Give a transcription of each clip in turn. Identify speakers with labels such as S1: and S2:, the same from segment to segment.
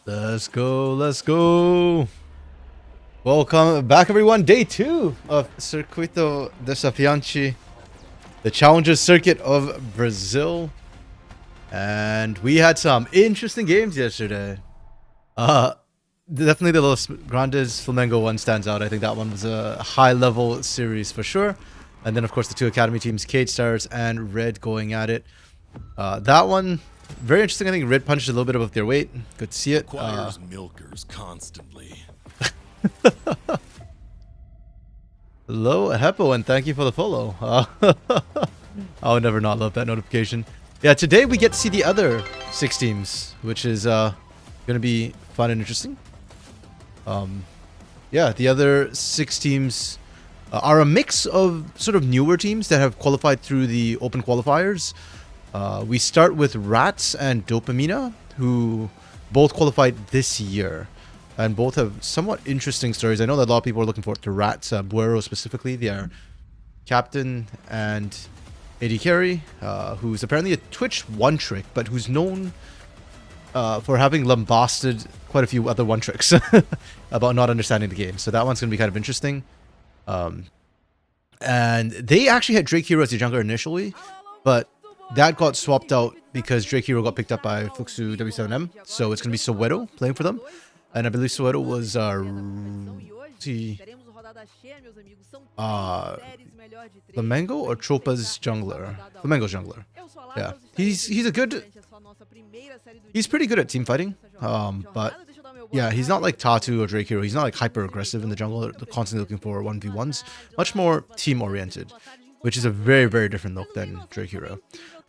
S1: Let's go, let's go. Welcome back, everyone. Day 2 of Circuito Desafiante, the Challenger Circuit of Brazil. And we had some interesting games yesterday. Definitely the Los Grandes Flamengo one stands out. I think that one was a high-level series for sure. And then, of course, the two academy teams, Cage Stars and Red, going at it. That one, very interesting. I think Red punched a little bit above their weight. Good to see it.
S2: Requires milkers constantly.
S1: Hello, Heppo, and thank you for the follow. I'll never not love that notification. Yeah, today we get to see the other 6 teams, which is going to be fun and interesting. Yeah, the other 6 teams are a mix of sort of newer teams that have qualified through the open qualifiers. We start with RATZ and DPMN, who both qualified this year. And both have somewhat interesting stories. I know that a lot of people are looking forward to RATZ, Buero specifically. They are captain and AD carry, who's apparently a Twitch one-trick, but who's known for having lambasted quite a few other one-tricks about not understanding the game. So that one's going to be kind of interesting. And they actually had Drake Hero as the jungler initially, but that got swapped out because Drake Hero got picked up by Fluxu W7M. So it's going to be Soweto playing for them. And I believe Soweto was Flamengo or Tropa's jungler. Flamengo's jungler. Yeah, he's pretty good at team fighting. But yeah, he's not like Tatu or Drake Hero. He's not like hyper aggressive in the jungle. They're constantly looking for 1v1s. Much more team oriented, which is a very, very different look than Drake Hero.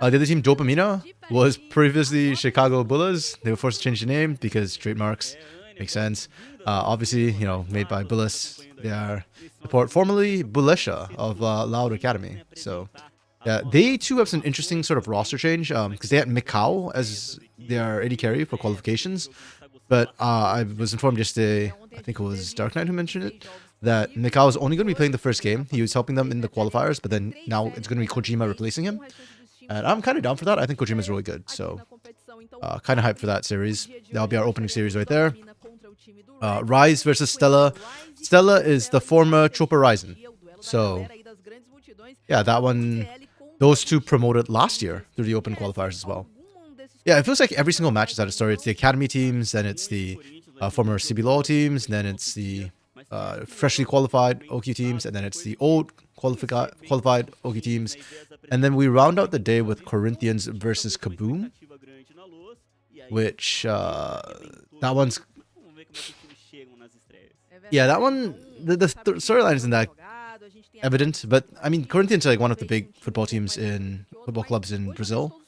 S1: The other team, DPMN, was previously Chicago Bulls. They were forced to change the name because trademarks. Makes sense. Obviously, you know, made by Bullis. They are formerly Bulesha of Loud Academy. So, yeah, they too have some interesting sort of roster change because they had Mikau as their AD carry for qualifications. But I was informed yesterday, I think it was Dark Knight who mentioned it, that Mikau is only going to be playing the first game. He was helping them in the qualifiers, but then now it's going to be Kojima replacing him. And I'm kind of down for that. I think Kojima's really good. So, kind of hyped for that series. That'll be our opening series right there. Rise versus Stella. Stella is the former Tropa Ryzen. So, yeah, that one, those two promoted last year through the open qualifiers as well. Yeah, it feels like every single match is out of story. It's the academy teams, then it's the former CBLOL teams, then it's the freshly qualified OQ teams, and then it's the old qualified OQ teams. And then we round out the day with Corinthians versus Kaboom, which that one's... Yeah, that one, the storyline isn't that evident, but I mean, Corinthians are like one of the big football clubs in Brazil.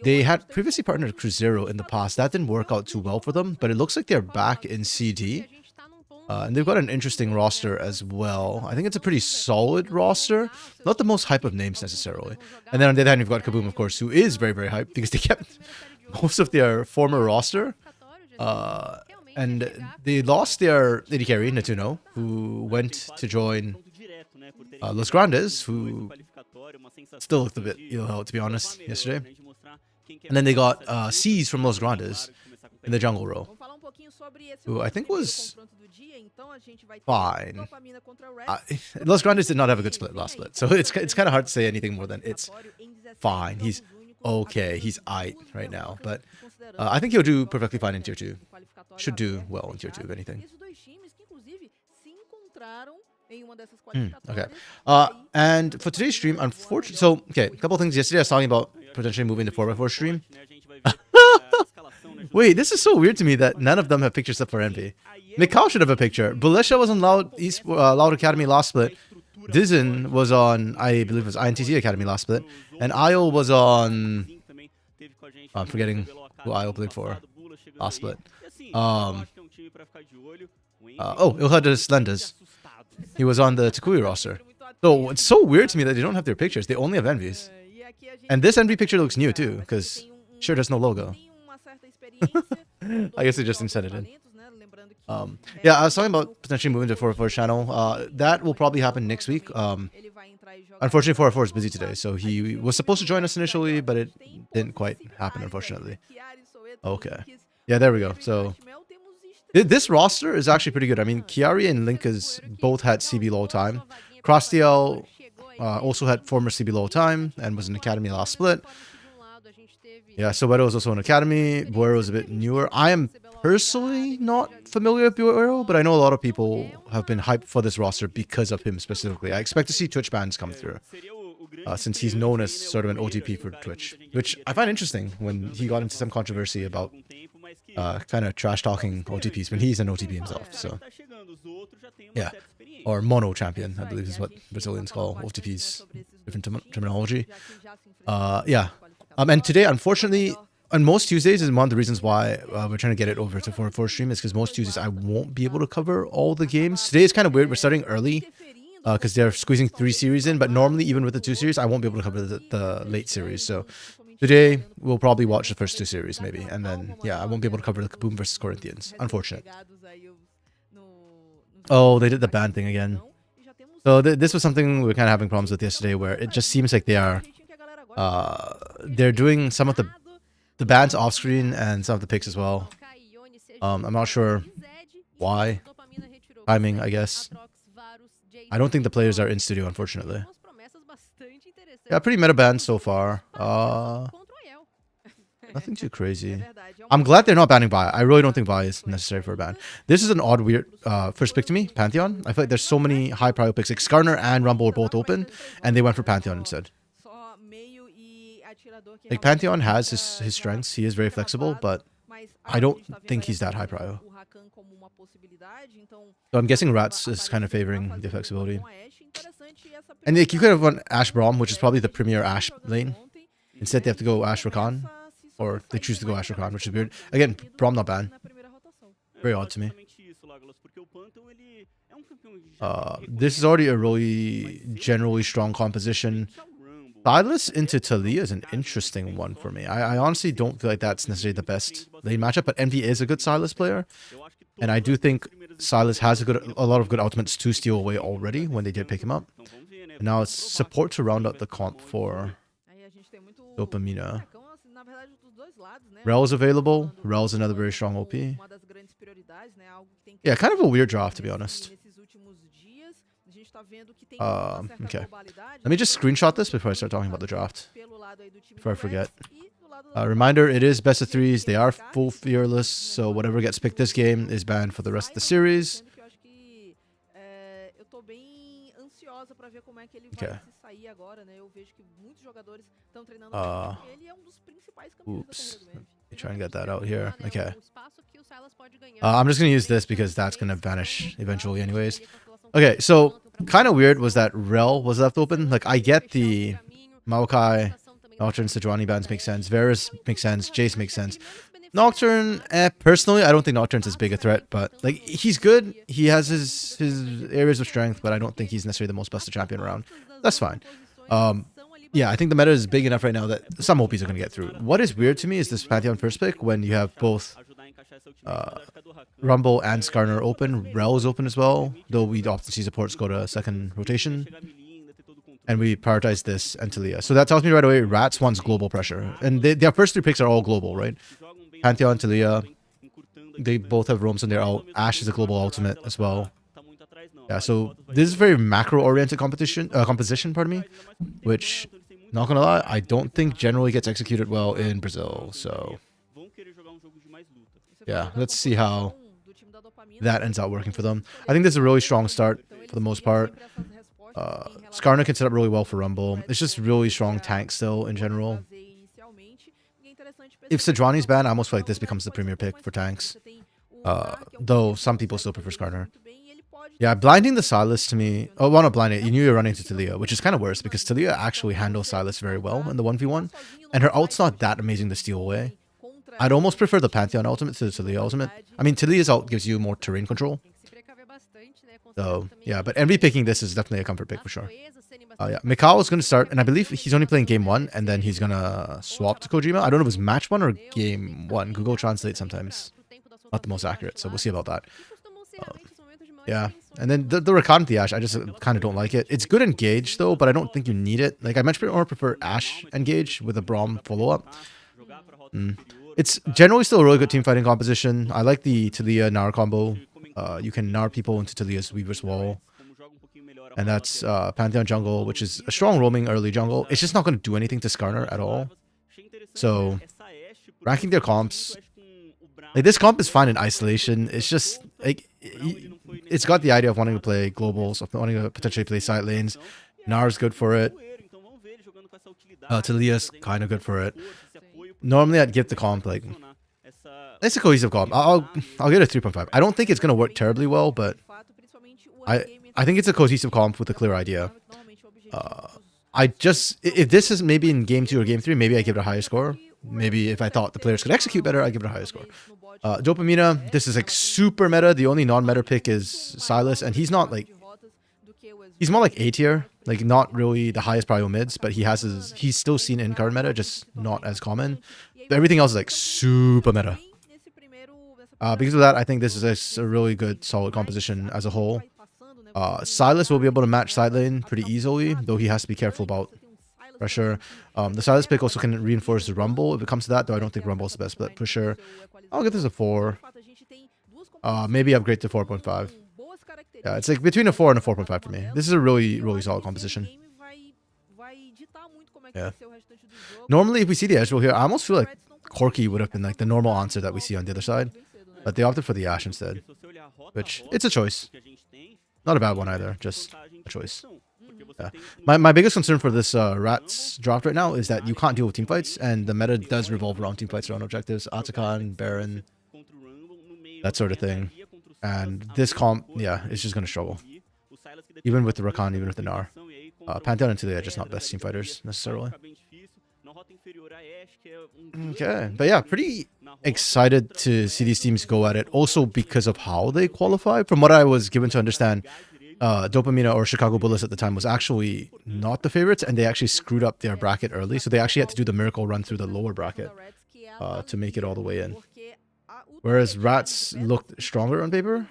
S1: They had previously partnered with Cruzeiro in the past. That didn't work out too well for them, but it looks like they're back in CD. And they've got an interesting roster as well. I think it's a pretty solid roster. Not the most hype of names necessarily. And then on the other hand, you've got Kaboom, of course, who is very, very hyped because they kept most of their former roster. And they lost their AD carry, Netuno, who went to join Los Grandes, who still looked a bit ill, to be honest, yesterday. And then they got C's from Los Grandes in the jungle role, who I think was fine. Los Grandes did not have a good last split, so it's kind of hard to say anything more than it's fine. He's okay. He's aight right now, but I think he'll do perfectly fine in Tier 2. Should do well in Tier 2, if anything. Okay. And for today's stream, unfortunately... So, okay, a couple of things. Yesterday I was talking about potentially moving to 4x4 stream. Wait, this is so weird to me that none of them have pictures up for Envy. Mikau should have a picture. Bulesha was on Loud Academy last split. Dizin was on, I believe it was INTZ Academy last split. And Io was on... I'm forgetting who Io played for last split. Ilhadis Lendas. He was on the Takui roster. So it's so weird to me that they don't have their pictures. They only have Envies. And this Envy picture looks new too, because sure there's no logo. I guess they just didn't send it in. Yeah, I was talking about potentially moving to 4x4's channel. That will probably happen next week. Unfortunately, 4x4 is busy today, so he was supposed to join us initially, but it didn't quite happen, unfortunately. Okay. Yeah, there we go. So this roster is actually pretty good. I mean, Chiari and Linkas both had CB low time. Crossdl also had former CB low time and was in academy last split. Yeah, Soweto is also an academy. Buero is a bit newer. I am personally not familiar with Buero, but I know a lot of people have been hyped for this roster because of him specifically. I expect to see Twitch bans come through, since he's known as sort of an OTP for Twitch, which I find interesting when he got into some controversy about kind of trash talking OTPs when he's an OTP himself. So yeah, or mono champion, I believe is what Brazilians call OTPs, different terminology. Yeah. And today, unfortunately, on most Tuesdays, is one of the reasons why we're trying to get it over to 4 stream is because most Tuesdays I won't be able to cover all the games. Today is kind of weird. We're starting early because they're squeezing 3 series in, but normally even with the 2 series, I won't be able to cover the late series. So today we'll probably watch the first 2 series maybe, and then yeah, I won't be able to cover the Kaboom versus Corinthians. Unfortunate. Oh, they did the ban thing again. So this was something we were kind of having problems with yesterday, where it just seems like they're doing some of the bans off screen and some of the picks as well. I'm not sure why. Timing, I guess. I don't think the players are in studio, unfortunately. Yeah, pretty meta ban so far. Nothing too crazy. I'm glad they're not banning Vi. I really don't think Vi is necessary for a ban. This is an odd, weird first pick to me, Pantheon. I feel like there's so many high priority picks. Like Skarner and Rumble were both open, and they went for Pantheon instead. Like Pantheon has his strengths. He is very flexible, but I don't think he's that high prio. So I'm guessing RATZ is kind of favoring the flexibility. And like, you could have won Ashe Braum, which is probably the premier Ashe lane. Instead, they have to go Ashe Rakan, or they choose to go Ashe Rakan, which is weird. Again, Braum not banned. Very odd to me. This is already a really generally strong composition. Silas into Talia is an interesting one for me. I honestly don't feel like that's necessarily the best lane matchup, but Envy is a good Silas player. And I do think Silas has a lot of good ultimates to steal away already when they did pick him up. And now it's support to round up the comp for Dopamina. Rel is available. Rel is another very strong OP. Yeah, kind of a weird draft, to be honest. Okay. Let me just screenshot this before I start talking about the draft. Before I forget. Reminder, it is best of 3s. They are full fearless, so whatever gets picked this game is banned for the rest of the series. Okay. Oops. Let me try and get that out here. Okay. I'm just going to use this because that's going to vanish eventually anyways. Okay, so kind of weird was that Rel was left open. Like, I get the Maokai, Nocturne, Sejuani bans make sense. Varus makes sense. Jace makes sense. Nocturne, personally, I don't think Nocturne's as big a threat, but like, he's good. He has his areas of strength, but I don't think he's necessarily the most busted champion around. That's fine. Yeah, I think the meta is big enough right now that some OPs are going to get through. What is weird to me is this Pantheon first pick when you have both Rumble and Skarner open. Rel is open as well, though we often see supports go to second rotation. And we prioritize this and Talia. So that tells me right away RATZ wants global pressure. And their first 3 picks are all global, right? Pantheon, Talia, they both have roams on their ult. Ashe is a global ultimate as well. Yeah, so this is very macro-oriented composition, pardon me, which, not gonna lie, I don't think generally gets executed well in Brazil. So yeah, let's see how that ends up working for them. I think this is a really strong start for the most part. Skarner can set up really well for Rumble. It's just really strong tank still in general. If Sejuani's banned, I almost feel like this becomes the premier pick for tanks. Though some people still prefer Skarner. Yeah, blinding the Silas to me... Oh, well, not blinding it. You knew you were running to Talia, which is kind of worse because Talia actually handles Silas very well in the 1v1. And her ult's not that amazing to steal away. I'd almost prefer the Pantheon ultimate to the Talia ultimate. I mean, Talia's ult gives you more terrain control. So, yeah, but Envy picking this is definitely a comfort pick for sure. Yeah, Mikao is going to start, and I believe he's only playing game 1, and then he's going to swap to Kojima. I don't know if it's match 1 or game 1. Google Translate sometimes. Not the most accurate, so we'll see about that. Yeah, and then the Rakan the Ashe, I just kind of don't like it. It's good engage, though, but I don't think you need it. Like, I much more prefer Ashe engage with a Braum follow-up. It's generally still a really good team fighting composition. I like the Talia Nar combo. You can Nar people into Talia's Weaver's Wall. And that's Pantheon jungle, which is a strong roaming early jungle. It's just not going to do anything to Skarner at all. So, ranking their comps... Like, this comp is fine in isolation. It's just... like it's got the idea of wanting to play globals, of wanting to potentially play side lanes. Nar's good for it. Talia's kind of good for it. Normally, I'd give the comp, like... It's a cohesive comp. I'll get a 3.5. I don't think it's going to work terribly well, but... I think it's a cohesive comp with a clear idea. If this is maybe in game 2 or game 3, maybe I give it a higher score. Maybe if I thought the players could execute better, I give it a higher score. Dopamina, this is like super meta. The only non-meta pick is Silas, and he's not like... He's more like A tier, like not really the highest prio mids, but he's still seen in current meta, just not as common. But everything else is like super meta. Because of that, I think this is a really good, solid composition as a whole. Silas will be able to match side lane pretty easily, though he has to be careful about pressure. The Silas pick also can reinforce the Rumble if it comes to that, though I don't think Rumble is the best split pusher. I'll give this a 4. Maybe upgrade to 4.5. Yeah, it's like between a 4 and a 4.5 for me. This is a really, really solid composition. Yeah. Normally, if we see the Edge roll here, I almost feel like Corki would have been like the normal answer that we see on the other side. But they opted for the Ashe instead. Which, it's a choice. Not a bad one either, just a choice. Yeah. My biggest concern for this RATZ draft right now is that you can't deal with teamfights, and the meta does revolve around teamfights around objectives. Atakan, Baron, that sort of thing. And this comp, yeah, it's just going to struggle. Even with the Rakan, even with the Nar. Pantheon and Talia are just not best teamfighters, necessarily. Okay, but yeah, pretty excited to see these teams go at it. Also because of how they qualify. From what I was given to understand, Dopamina or Chicago Bulls at the time was actually not the favorites, and they actually screwed up their bracket early. So they actually had to do the miracle run through the lower bracket to make it all the way in. Whereas RATZ looked stronger on paper,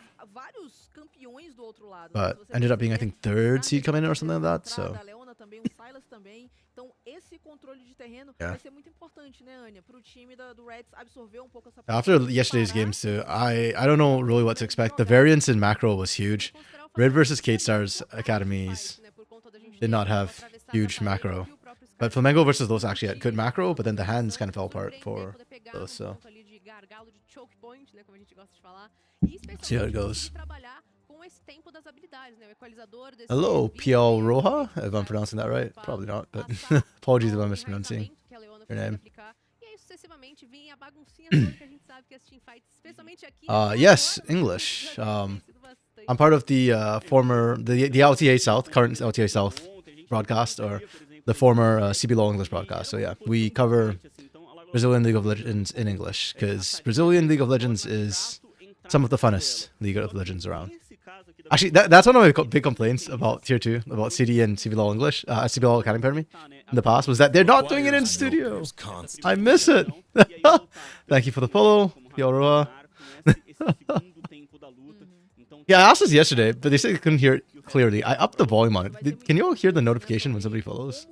S1: but ended up being, I think, 3rd seed coming in or something like that. So yeah. After yesterday's games too, I don't know really what to expect. The variance in macro was huge. Red versus Kate Star's academies did not have huge macro, but Flamengo versus those actually had good macro, but then the hands kind of fell apart for those. So let's see how it goes. Hello, PL Roja, if I'm pronouncing that right. Probably not, but apologies if I'm mispronouncing your name. Yes, English. I'm part of the former, the LTA South, current LTA South broadcast, or the former CBLOL English broadcast. So yeah, we cover Brazilian League of Legends in English, because Brazilian League of Legends is some of the funnest League of Legends around. Actually, that's one of my big complaints about Tier 2, about CD and CBLOL English, CBLOL Academy, pardon me, in the past, was that they're not doing it in studio. I miss it. Thank you for the follow, Pioroa. Yeah, I asked this yesterday, but they said they couldn't hear it clearly. I upped the volume on it. Can you all hear the notification when somebody follows?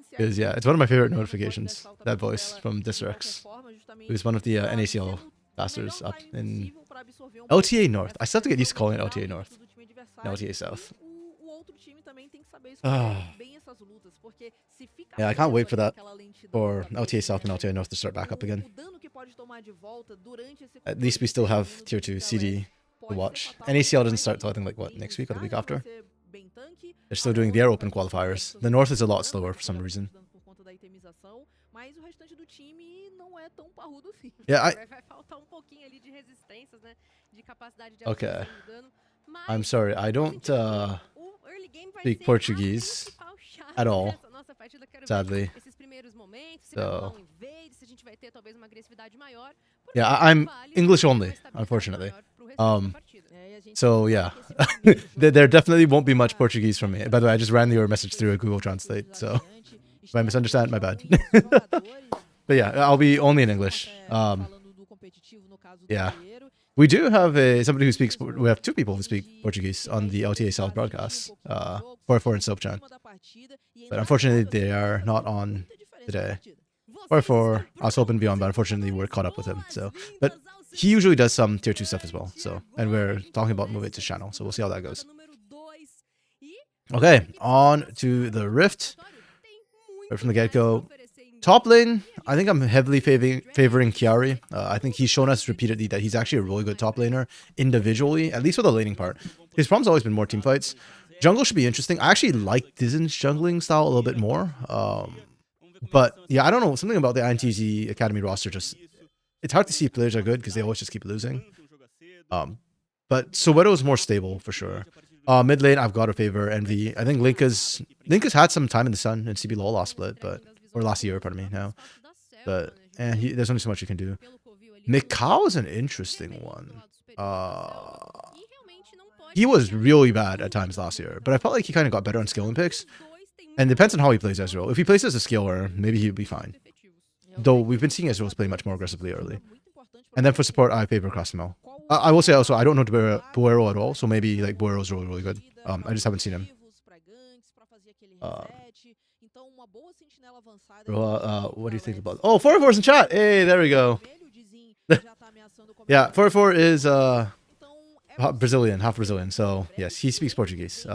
S1: Because, yeah, it's one of my favorite notifications, that voice from Disrex, who's one of the NACL casters up in LTA North. I still have to get used to calling it LTA North. LTA South. Yeah, I can't wait for that. For LTA South and LTA North to start back up again. At least we still have Tier 2 CD to watch. NACL doesn't start till I think like what, next week or the week after? They're still doing their open qualifiers. The North is a lot slower for some reason. Yeah, okay. I'm sorry, I don't speak Portuguese at all, sadly. So yeah, I'm English only, unfortunately. So yeah, there definitely won't be much Portuguese from me. By the way, I just ran your message through a Google Translate, so if I misunderstand, my bad. But yeah, I'll be only in English. Yeah. We do have somebody who speaks, we have 2 people who speak Portuguese on the LTA South broadcast, 4 and Soapchan. But unfortunately, they are not on today. Or for I was hoping beyond, but unfortunately we're caught up with him. So, but he usually does some tier 2 stuff as well. So, and we're talking about moving to channel. So we'll see how that goes. Okay, on to the Rift. Right from the get-go. Top lane, I think I'm heavily favoring Chiari. I think he's shown us repeatedly that he's actually a really good top laner individually, at least for the laning part. His problem's always been more team fights. Jungle should be interesting. I actually like Dizen's jungling style a little bit more. But yeah, I don't know. Something about the INTZ Academy roster just... It's hard to see if players are good because they always just keep losing. But Soweto is more stable for sure. Mid lane, I've got to favor Envy. I think Link has had some time in the sun in CBLOL last split, or last year, pardon me, now. But there's only so much you can do. Mikau is an interesting one. He was really bad at times last year, but I felt like he kind of got better on skilling picks. And it depends on how he plays Ezreal. If he plays as a skiller, maybe he'll be fine. Though we've been seeing Ezreal play much more aggressively early. And then for support, I favor Krasimel. I will say also, I don't know Buero at all, so maybe like Buero's really, really good. I just haven't seen him. What do you think about... Oh, 404's in chat! Hey, there we go. Yeah, 404 is Brazilian, half Brazilian, so yes, he speaks Portuguese.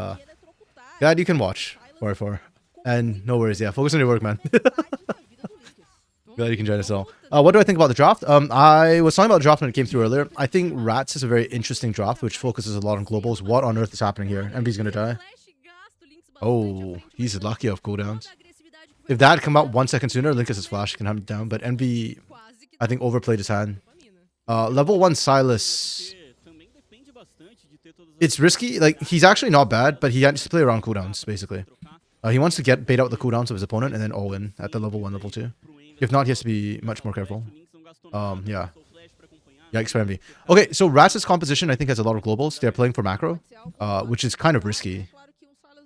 S1: Glad you can watch 404. And no worries, yeah, focus on your work, man. Glad you can join us all. What do I think about the draft? I was talking about the draft when it came through earlier. I think RATZ is a very interesting draft, which focuses a lot on globals. What on earth is happening here? MV's gonna die. Oh, he's lucky of cooldowns. If that had come out 1 second sooner, Link has his flash, can hunt him down. But MV, I think, overplayed his hand. Level 1 Silas. It's risky. Like, he's actually not bad, but he has to play around cooldowns, basically. He wants to bait out the cooldowns of his opponent and then all in at the level 1, level 2. If not, he has to be much more careful. Yeah. Yikes for MV. Okay, so RATZ's composition, I think, has a lot of globals. They're playing for macro, which is kind of risky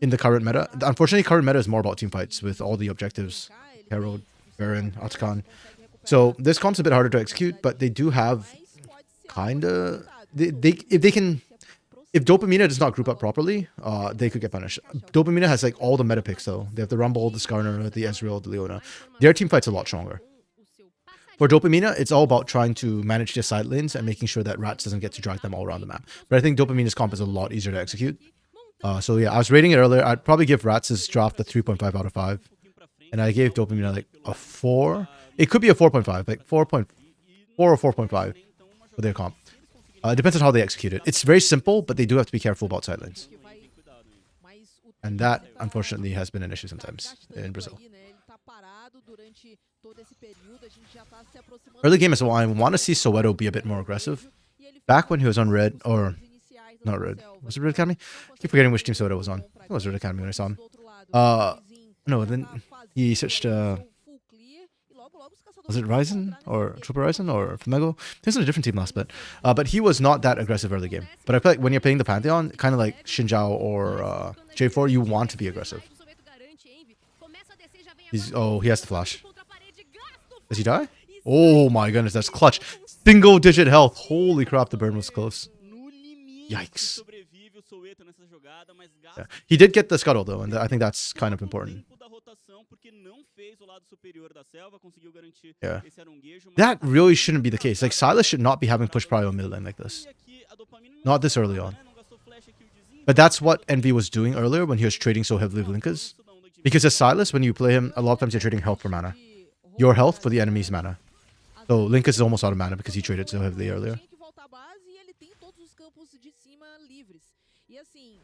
S1: in the current meta. Unfortunately, current meta is more about team fights with all the objectives. Herald, Baron, Atkan. So this comp's a bit harder to execute, but they do have kind of... If Dopamina does not group up properly, they could get punished. Dopamina has like all the meta picks though. They have the Rumble, the Skarner, the Ezreal, the Leona. Their team fight's a lot stronger. For Dopamina, it's all about trying to manage their side lanes and making sure that RATZ doesn't get to drag them all around the map. But I think Dopamina's comp is a lot easier to execute. So yeah, I was rating it earlier. I'd probably give RATZ's draft a 3.5 out of 5. And I gave Dopamina like a 4. It could be a 4.5, like 4.4 or 4.5 for their comp. It depends on how they execute it. It's very simple, but they do have to be careful about side lanes. And that, unfortunately, has been an issue sometimes in Brazil. Early game as well, I want to see Soweto be a bit more aggressive. Back when he was on Red, or not Red, was it Red Academy? I keep forgetting which team Soweto was on. I think it was Red Academy when I saw him. No, then he switched was it Ryzen or Trooper Ryzen or Flamengo? He was on a different team last bit. But he was not that aggressive early game. But I feel like when you're playing the Pantheon, kind of like Xinjiao or J4, you want to be aggressive. He has the flash. Does he die? Oh my goodness, that's clutch. Single digit health. Holy crap, the burn was close. Yikes. Yeah. He did get the scuttle though, and I think that's kind of important. Yeah. That really shouldn't be the case. Like, Silas should not be having push prio mid lane like this. Not this early on. But that's what Envy was doing earlier when he was trading so heavily with Linkas. Because as Silas, when you play him, a lot of times you're trading health for mana. Your health for the enemy's mana. So Linkas is almost out of mana because he traded so heavily earlier.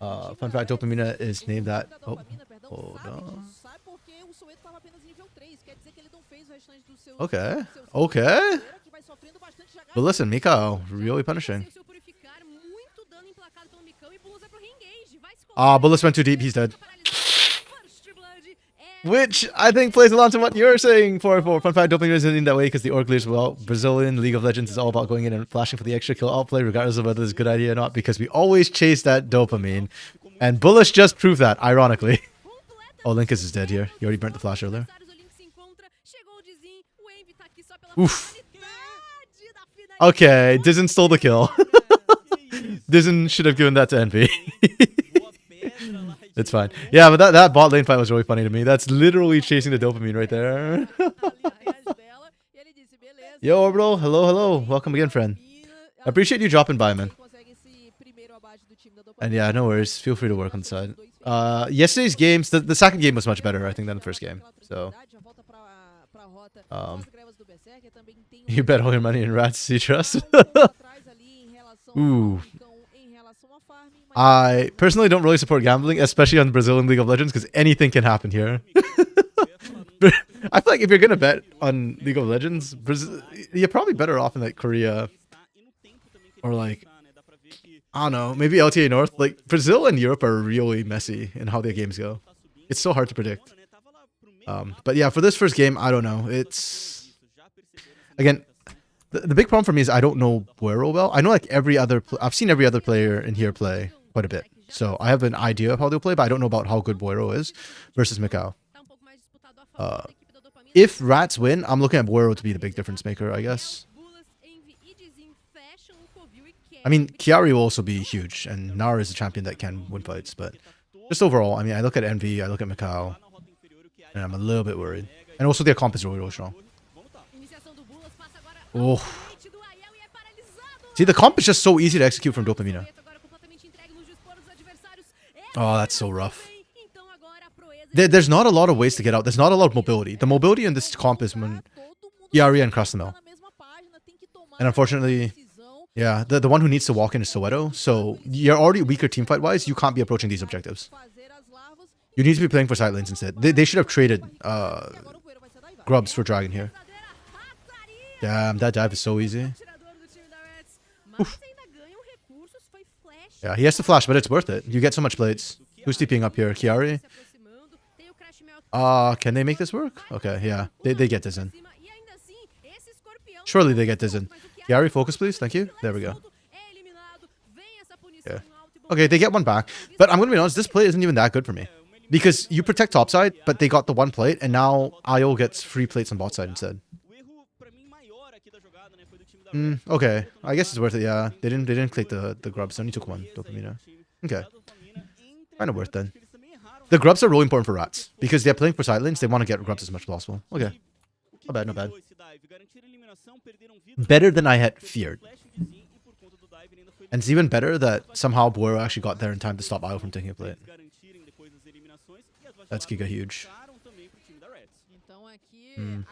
S1: Fun fact, Dopamina is named that... Oh, hold on. Okay. Okay. But listen, Mikao, really punishing. Bullets went too deep, he's dead. Which I think plays along to what you're saying, 4-4. Fun fact, Dopamina isn't in that way because the org leaders, well, Brazilian League of Legends is all about going in and flashing for the extra kill outplay, regardless of whether it's a good idea or not, because we always chase that dopamine. And Bullish just proved that, ironically. Oh, Linkus is dead here. He already burnt the flash earlier. Oof. Okay, Dizen stole the kill. Dizen should have given that to Envy. It's fine. Yeah, but that bot lane fight was really funny to me. That's literally chasing the dopamine right there. Yo, Orbital. Hello, hello. Welcome again, friend. I appreciate you dropping by, man. And yeah, no worries. Feel free to work on the side. Yesterday's games, the second game was much better, I think, than the first game. So, you bet all your money in RATZ, you trust? Ooh. I personally don't really support gambling, especially on Brazilian League of Legends, because anything can happen here. I feel like if you're gonna bet on League of Legends, you're probably better off in like Korea or like, I don't know, maybe LTA North. Like Brazil and Europe are really messy in how their games go. It's so hard to predict. But yeah, for this first game, I don't know. It's again, the big problem for me is I don't know Buero well. I know like I've seen every other player in here play quite a bit, so I have an idea of how they'll play, but I don't know about how good Buero is versus Mikau. If RATZ win, I'm looking at Buero to be the big difference maker, I guess. I mean, Chiari will also be huge, and Nara is a champion that can win fights, but just overall, I mean, I look at Envy, I look at Mikau, and I'm a little bit worried. And also their comp is really, really strong. Oh. See, the comp is just so easy to execute from DPMN. Oh, that's so rough. There's not a lot of ways to get out. There's not a lot of mobility. The mobility in this comp is when Chiari and Krasnodar. And unfortunately, yeah, the one who needs to walk in is Soweto. So you're already weaker teamfight wise. You can't be approaching these objectives. You need to be playing for side lanes instead. They should have traded Grubs for Dragon here. Damn, that dive is so easy. Oof. Yeah, he has to flash, but it's worth it. You get so much plates. Who's TPing up here? Chiari? Can they make this work? Okay, yeah. They get this in. Surely they get this in. Chiari, focus please. Thank you. There we go. Yeah. Okay, they get one back. But I'm going to be honest, this play isn't even that good for me. Because you protect topside, but they got the one plate, and now IO gets free plates on bot side instead. Okay, I guess it's worth it, yeah. They didn't click the grubs, they only took one DPMN. Okay. Kind of worth then. The grubs are really important for RATZ, because they're playing for side lanes, they want to get grubs as much as possible. Okay. Not bad, not bad. Better than I had feared. And it's even better that somehow Buero actually got there in time to stop IO from taking a plate. That's giga huge. I'm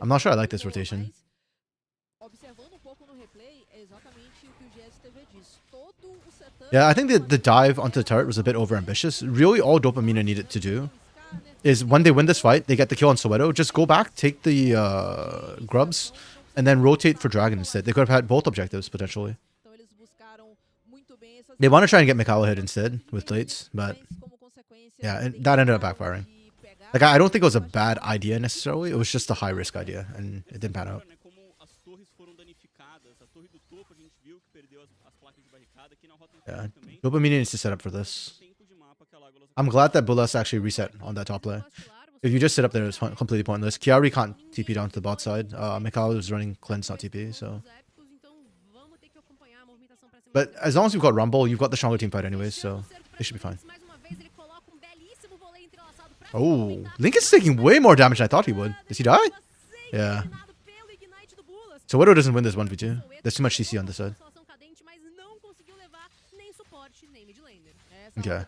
S1: not sure I like this rotation. Yeah, I think the dive onto the turret was a bit overambitious. Really, all DPMN needed to do is when they win this fight, they get the kill on Soweto. Just go back, take the grubs, and then rotate for Dragon instead. They could have had both objectives, potentially. They want to try and get Mikau ahead instead with plates, but yeah, and that ended up backfiring. Like, I don't think it was a bad idea necessarily. It was just a high-risk idea, and it didn't pan out. Yeah, DPMN needs to set up for this. I'm glad that Bulas actually reset on that top lane. If you just sit up there, it's completely pointless. Chiari can't TP down to the bot side. Mikau is running cleanse, not TP, so... But as long as you've got Rumble, you've got the stronger team fight anyways, so it should be fine. Oh, Link is taking way more damage than I thought he would. Does he die? Yeah. So Widow doesn't win this 1v2. There's too much CC on this side. Okay.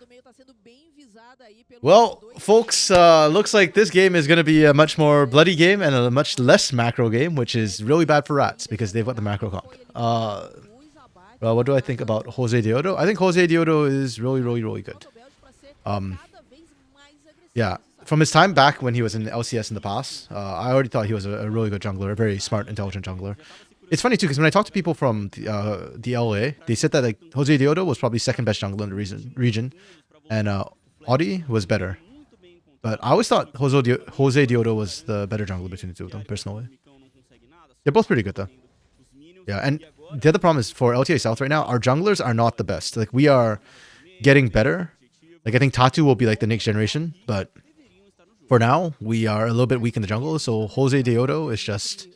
S1: Well, folks, looks like this game is going to be a much more bloody game and a much less macro game, which is really bad for RATZ because they've got the macro comp. Well, what do I think about Jose Deodo? I think Jose Deodo is really, really, really good. Yeah, from his time back when he was in LCS in the past, I already thought he was a really good jungler, a very smart, intelligent jungler. It's funny too, because when I talked to people from the LA, they said that like Jose Deodo was probably second best jungler in the region, and Audi was better. But I always thought Jose Deodo was the better jungler between the two of them, personally. They're both pretty good though. Yeah, and the other problem is for LTA South right now, our junglers are not the best. Like, we are getting better. Like, I think Tatu will be like the next generation, but for now, we are a little bit weak in the jungle, so Jose Deodo is just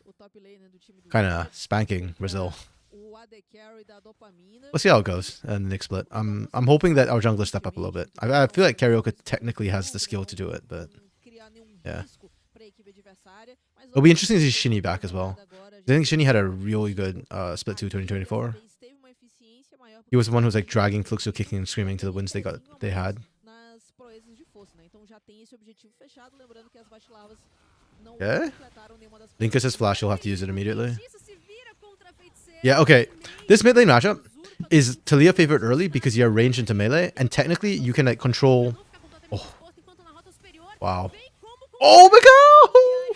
S1: kind of spanking Brazil. We'll see how it goes in the next split. I'm hoping that our jungler step up a little bit. I feel like Karaoke technically has the skill to do it, but yeah. It'll be interesting to see Shinny back as well. I think Shinny had a really good split 2 2024. He was the one who was like dragging Fluxo, kicking and screaming to the wins they had. Okay. Linkus has flash, you'll have to use it immediately. Yeah, okay. This mid lane matchup is Talia favored early because you are ranged into melee, and technically you can like control. Oh, wow. Oh my god!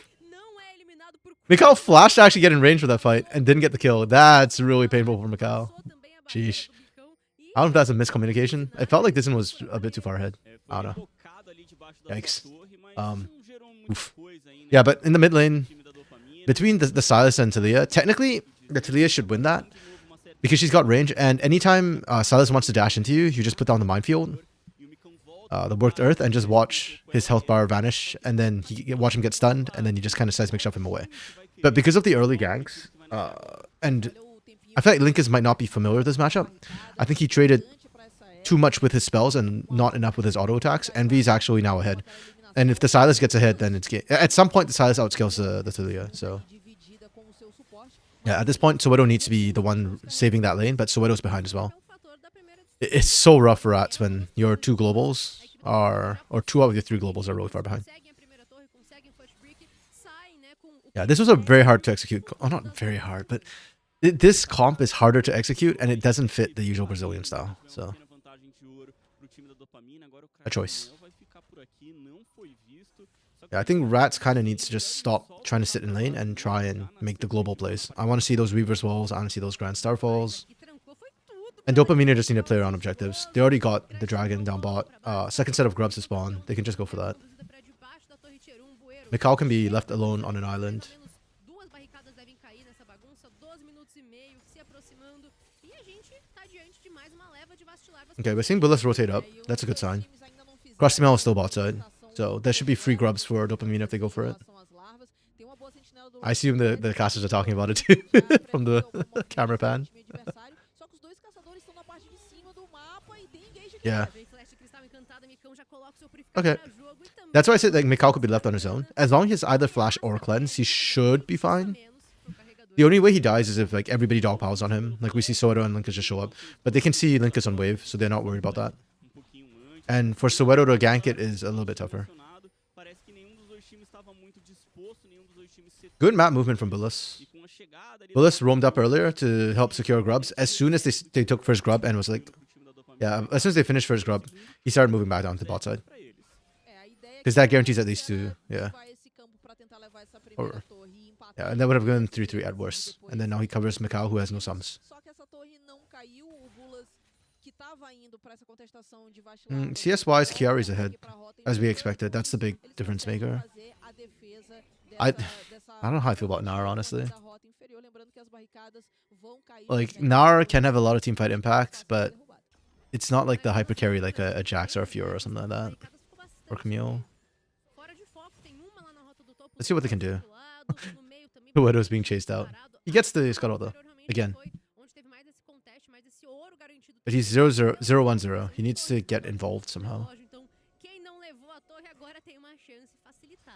S1: Mikau flashed to actually get in range for that fight and didn't get the kill. That's really painful for Mikau. Sheesh. I don't know if that's a miscommunication. I felt like this one was a bit too far ahead. I don't know. Yikes. Oof. Yeah, but in the mid lane, between the Sylas and Talia, technically the Talia should win that because she's got range, and anytime Sylas wants to dash into you, you just put down the minefield, the worked earth, and just watch his health bar vanish, and then watch him get stunned, and then you just kind of seismic shove him away. But because of the early ganks, and I feel like Linkus might not be familiar with this matchup, I think he traded too much with his spells and not enough with his auto attacks. Envy is actually now ahead. And if the Sylas gets ahead, then it's game. At some point, the Sylas outscales the Talia. So yeah, at this point, Soweto needs to be the one saving that lane, but Soweto's behind as well. It's so rough for RATZ when your two globals are, or 2 out of your 3 globals are really far behind. Yeah, this was a very hard to execute. Oh, not very hard, but this comp is harder to execute, and it doesn't fit the usual Brazilian style. So a choice. Yeah, I think RATZ kind of needs to just stop trying to sit in lane and try and make the global plays. I want to see those Reaver's Walls. I want to see those Grand Starfalls. And DPMN just need to play around objectives. They already got the dragon down bot. Second set of grubs to spawn. They can just go for that. Mikau can be left alone on an island. Okay, we're seeing Bullis rotate up. That's a good sign. Crusty is still bot side. So there should be free grubs for DPMN if they go for it. I assume the casters are talking about it too from the camera pan. Yeah. Okay. That's why I said like Mikau could be left on his own. As long as he's either flash or cleanse, he should be fine. The only way he dies is if like everybody dogpiles on him. Like we see Soweto and Linkus just show up. But they can see Linkus on wave, so they're not worried about that. And for Soweto to gank it is a little bit tougher. Good map movement from Bullis. Bullis roamed up earlier to help secure grubs. As soon as they took first grub and was like, yeah, as soon as they finished first grub, he started moving back down to the bot side. Because that guarantees at least 2, yeah. Or, yeah, and that would have gone 3-3 at worst. And then now he covers Mikau, who has no sums. CS-wise, Chiari's ahead, as we expected. That's the big difference maker. I don't know how I feel about Nara, honestly. Like, Nara can have a lot of teamfight impact, but it's not like the hyper carry like a Jax or a Fiora or something like that. Or Camille. Let's see what they can do. The Widow's being chased out. He gets the Scuttle though. Again. But he's 0-0-0-1-0. He needs to get involved somehow.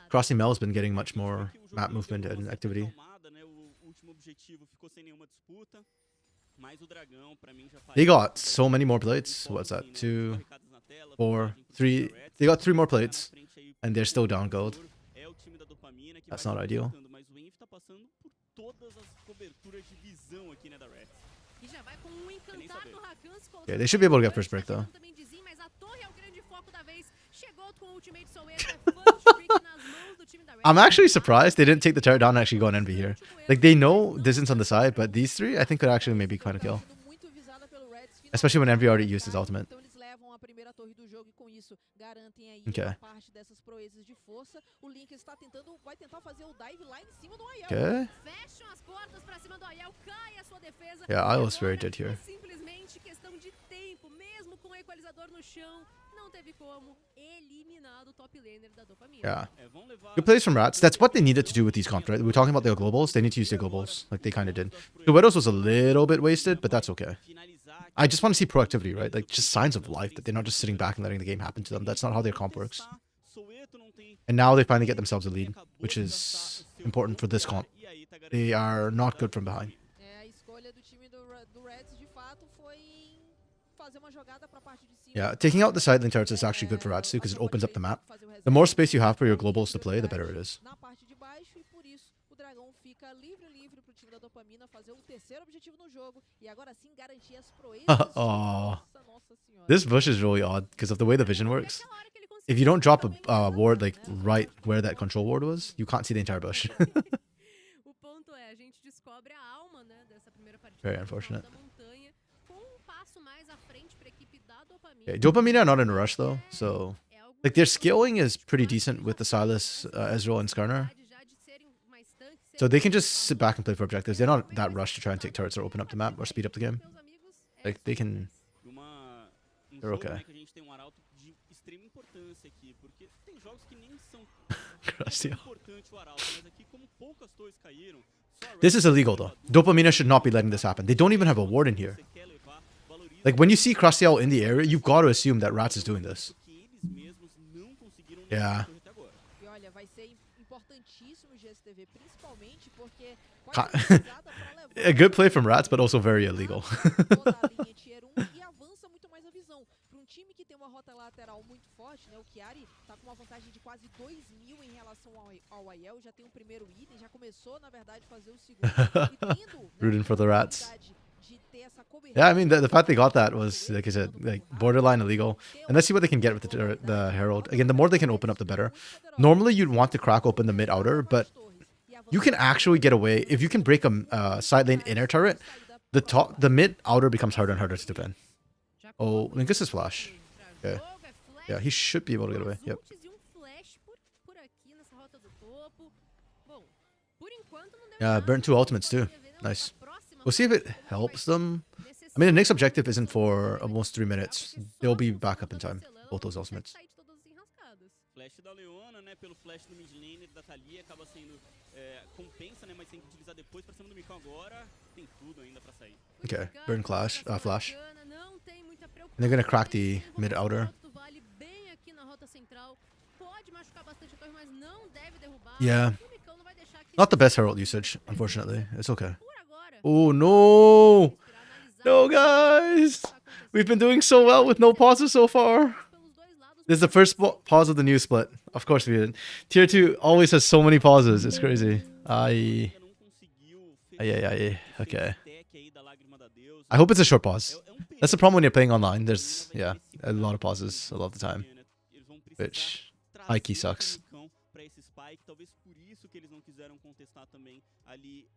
S1: Crossy Mel's been getting much more map movement and activity. They got so many more plates. What's that? 2, 4, 3. They got 3 more plates. And they're still down gold. That's not ideal. Yeah, they should be able to get first break though. I'm actually surprised they didn't take the turret down and actually go on Envy here. Like, they know distance on the side, but these 3 I think could actually maybe find a kill. Especially when Envy already used his ultimate.
S3: a primeira torre do jogo e com isso garantem aí
S1: Okay.
S3: uma parte dessas proezas de força. O Link vai tentar fazer o dive lá em cima do Aiel.
S1: Okay.
S3: Fecham as portas pra cima do Aiel, cai a sua defesa.
S1: Yeah, I was very dead here.
S3: É simplesmente questão de tempo, mesmo com o equalizador no chão, não teve como eliminar o top laner da dopamina.
S1: Yeah. Good plays from RATZ. That's what they needed to do with these comps, right? We're talking about their globals. They need to use their globals, like they kind of did. The Widows was a little bit wasted, but that's okay. I just want to see proactivity, right? Like just signs of life, that they're not just sitting back and letting the game happen to them. That's not how their comp works. And now they finally get themselves a lead, which is important for this comp. They are not good from behind.
S3: A escolha do time do RATZ de fato foi fazer uma jogada pra parte de cima.
S1: Yeah, taking out the side lane turrets is actually good for RATZ too, because it opens up the map. The more space you have for your globals to play, the better it is.
S3: Na parte de baixo e por isso o dragão fica livre pro time da dopamina fazer o terceiro objetivo no jogo e agora sim garantir as proezas.
S1: Oh,
S3: Nossa senhora.
S1: this bush is really odd because of the way the vision works. If you don't drop a ward like right where that control ward was, you can't see the entire bush.
S3: O ponto é, a gente descobre a alma, né, dessa primeira partida.
S1: Very unfortunate.
S3: Da montanha, com passo mais à frente pra equipe da dopamina.
S1: Okay, Dopamine are not in a rush though, so like their scaling is pretty decent with the Silas, Ezreal, and Skarner. So they can just sit back and play for objectives. They're not that rushed to try and take turrets or open up the map or speed up the game. Like they can. They're okay. This is illegal though. Dopamina should not be letting this happen. They don't even have a ward in here. Like when you see Crustial in the area, you've got to assume that RATZ is doing this. Yeah. A good play from RATZ, but also very illegal.
S3: Time que tem uma rota lateral muito forte, né? O Chiari tá com uma vantagem de quase 2.000 em relação ao Aiel, já tem o primeiro item, já começou, na verdade, a fazer o segundo.
S1: Rooting for the RATZ. Yeah, I mean, the fact they got that was, like I said, like borderline illegal. And let's see what they can get with the Herald. Again, the more they can open up, the better. Normally, you'd want to crack open the mid-outer, but you can actually get away. If you can break a side lane inner turret, the mid-outer becomes harder and harder to defend. Oh, Linkus is flash. Okay. Yeah, he should be able to get away. Yep. Yeah, burnt 2 ultimates too. Nice. We'll see if it helps them. I mean, the next objective isn't for almost 3 minutes. They'll be back up in time, both those ultimates.
S4: Flash da Leona, né, pelo flash do mid laner da Thalia acaba sendo compensa, né, mas tem que utilizar depois pra cima do Micão agora. Tem tudo ainda pra sair.
S1: Okay, burn flash. And they're gonna crack the mid outer. Yeah. Not the best herald usage, unfortunately. It's okay. Oh no! No, guys! We've been doing so well with no pauses so far. This is the first pause of the new split. Of course we did. Tier 2 always has so many pauses. It's crazy. Ay. Okay. I hope it's a short pause. That's the problem when you're playing online. There's, yeah, a lot of pauses a lot of the time. Which, high key sucks.
S4: Talvez por isso que eles não quiseram contestar também ali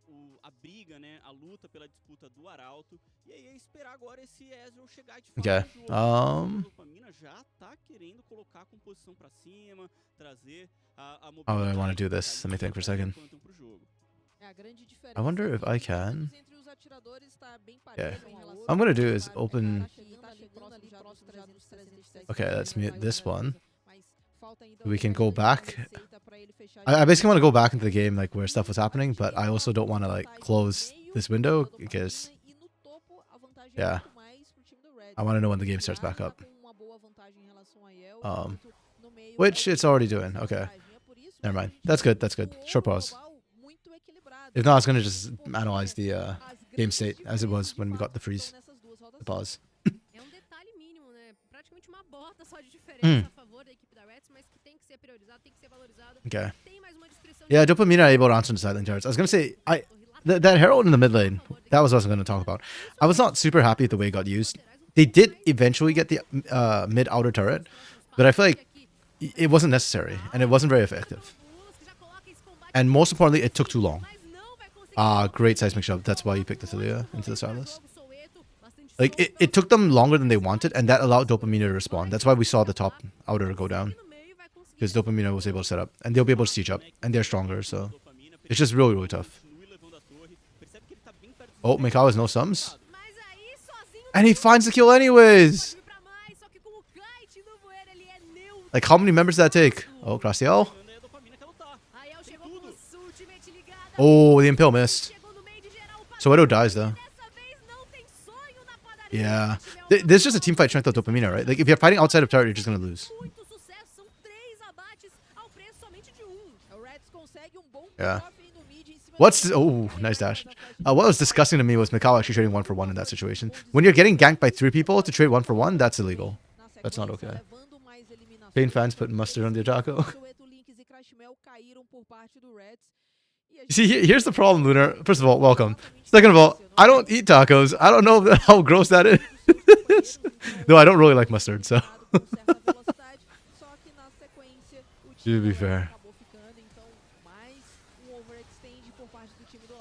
S4: a briga, né, a luta pela disputa do Arauto. E aí é esperar agora esse Ezreal chegar de
S1: Okay.
S4: A dopamina já tá querendo colocar a composição para cima, trazer a
S1: Oh, I want to do this. Let me think for a second. I wonder if I can. Okay. What I'm gonna do is open. Okay, let's mute this one. We can go back. I basically want to go back into the game like where stuff was happening, but I also don't want to like close this window because, yeah, I want to know when the game starts back up. Which it's already doing. Okay, never mind. That's good. That's good. Short pause. If not, I was gonna just analyze the game state as it was when we got the freeze. The pause. Okay. Yeah, Dopamina are able to answer the side lane turrets. I was gonna say, that Herald in the mid lane, that was what I was gonna talk about. I was not super happy with the way it got used. They did eventually get the mid outer turret, but I feel like it wasn't necessary and it wasn't very effective. And most importantly, it took too long. Great seismic shove. That's why you picked the Thalia into the Silas. Like, it took them longer than they wanted, and that allowed Dopamina to respond. That's why we saw the top outer go down. Because Dopamina was able to set up, and they'll be able to siege up, and they're stronger, so it's just really, really tough. Oh, Mikao has no sums. And he finds the kill anyways! Like, how many members did that take? Oh, Graciel. Oh, the Impale missed. Soweto dies, though. Yeah. There's just a team fight strength of Dopamina, right? Like, if you're fighting outside of turret, you're just gonna lose. Yeah. What's... Oh, nice dash. What was disgusting to me was Mikao actually trading 1-for-1 in that situation. When you're getting ganked by 3 people to trade 1-for-1, that's illegal. That's not okay. Pain fans putting mustard on their taco. See, here's the problem, Lunar. First of all, welcome. Second of all, I don't eat tacos. I don't know how gross that is. No, I don't really like mustard, so. To be fair.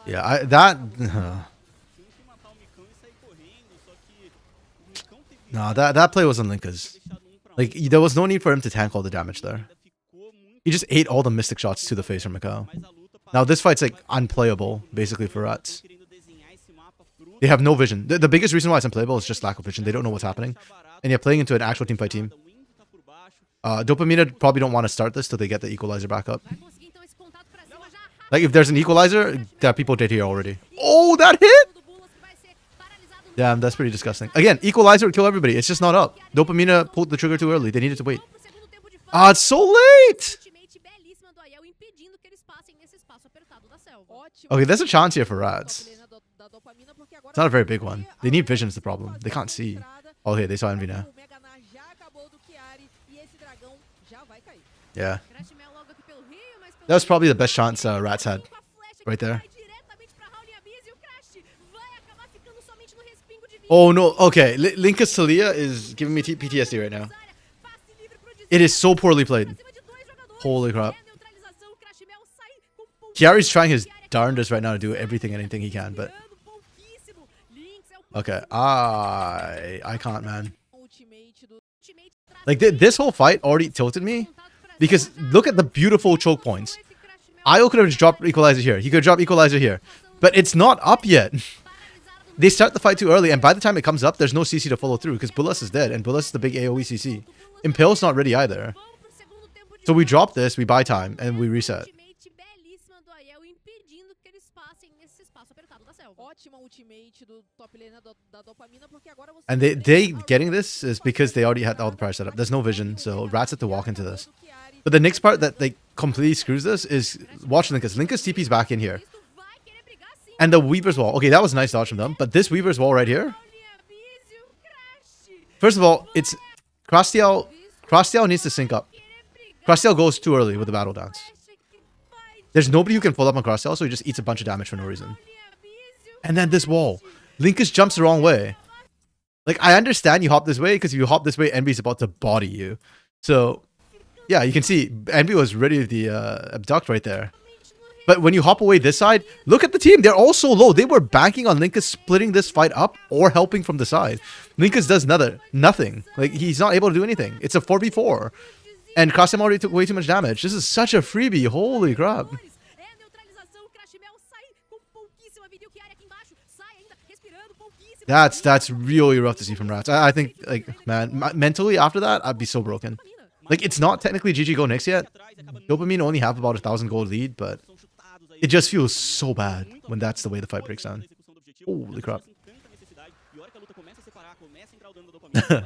S1: Yeah, no, that play wasn't Linka's. Like, there was no need for him to tank all the damage there. He just ate all the mystic shots to the face from Mikao. Now this fight's like unplayable, basically, for RATZ. They have no vision. The biggest reason why it's unplayable is just lack of vision. They don't know what's happening. And you're playing into an actual teamfight team. Dopamina probably don't want to start this till they get the equalizer back up. Like, if there's an equalizer, that people did here already. Oh, that hit! Damn, that's pretty disgusting. Again, equalizer would kill everybody. It's just not up. Dopamina pulled the trigger too early. They needed to wait. Ah, it's so late! Okay, there's a chance here for RATZ. It's not a very big one. They need vision is the problem. They can't see. Oh, hey, they saw Envy now. Yeah. That was probably the best chance RATZ had. Right there. Oh, no. Okay. Linka's Talia is giving me PTSD right now. It is so poorly played. Holy crap. Chiari's trying his darndest right now to do everything and anything he can, but... Okay. I can't, man. Like, this whole fight already tilted me. Because look at the beautiful choke points. Io could have just dropped Equalizer here. He could have dropped Equalizer here. But it's not up yet. They start the fight too early, and by the time it comes up, there's no CC to follow through, because Bullas is dead, and Bullas is the big AoE CC. Impale's not ready either. So we drop this, we buy time, and we reset. And they getting this is because they already had all the prior setup. There's no vision, so RATZ have to walk into this. But the next part that like completely screws this is watch Linka's. Linka's TP's back in here. And the Weaver's Wall. Okay, that was a nice dodge from them. But this Weaver's Wall right here. First of all, it's Krastiel needs to sync up. Krastiel goes too early with the battle dance. There's nobody who can pull up on Krastiel, so he just eats a bunch of damage for no reason. And then this wall. Linkus jumps the wrong way. Like, I understand you hop this way, because if you hop this way, Envy's about to body you. So, yeah, you can see Envy was ready to abduct right there. But when you hop away this side, look at the team. They're all so low. They were banking on Linkus splitting this fight up or helping from the side. Linkus does nothing. Like, he's not able to do anything. It's a 4v4. And Krasim already took way too much damage. This is such a freebie. Holy crap. That's really rough to see from RATZ. I think, like, man, mentally after that, I'd be so broken. Like, it's not technically GG Go Knicks yet. Dopamine only have about 1,000 gold lead, but it just feels so bad when that's the way the fight breaks down. Holy crap.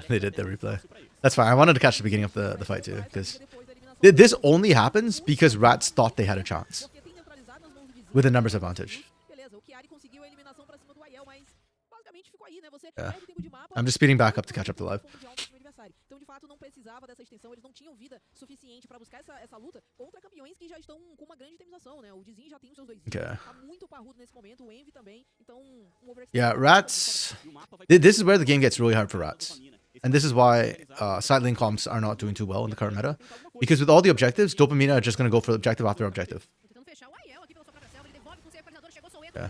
S1: They did the replay. That's fine. I wanted to catch the beginning of the fight too, because this only happens because RATZ thought they had a chance with a numbers advantage. Yeah. I'm just speeding back up to catch up to live.
S3: Então, de fato, não precisava dessa extensão, eles não tinham vida suficiente para buscar essa luta contra campeões que já estão com uma grande itemização, né? O Dizin já tem os seus 2 itens, tá muito parrudo nesse momento, o Envy também. Então,
S1: yeah, RATZ. This is where the game gets really hard for RATZ. And this is why side lane comps are not doing too well in the current meta. Because with all the objectives, Dopamina are just going to go for objective after objective. Yeah.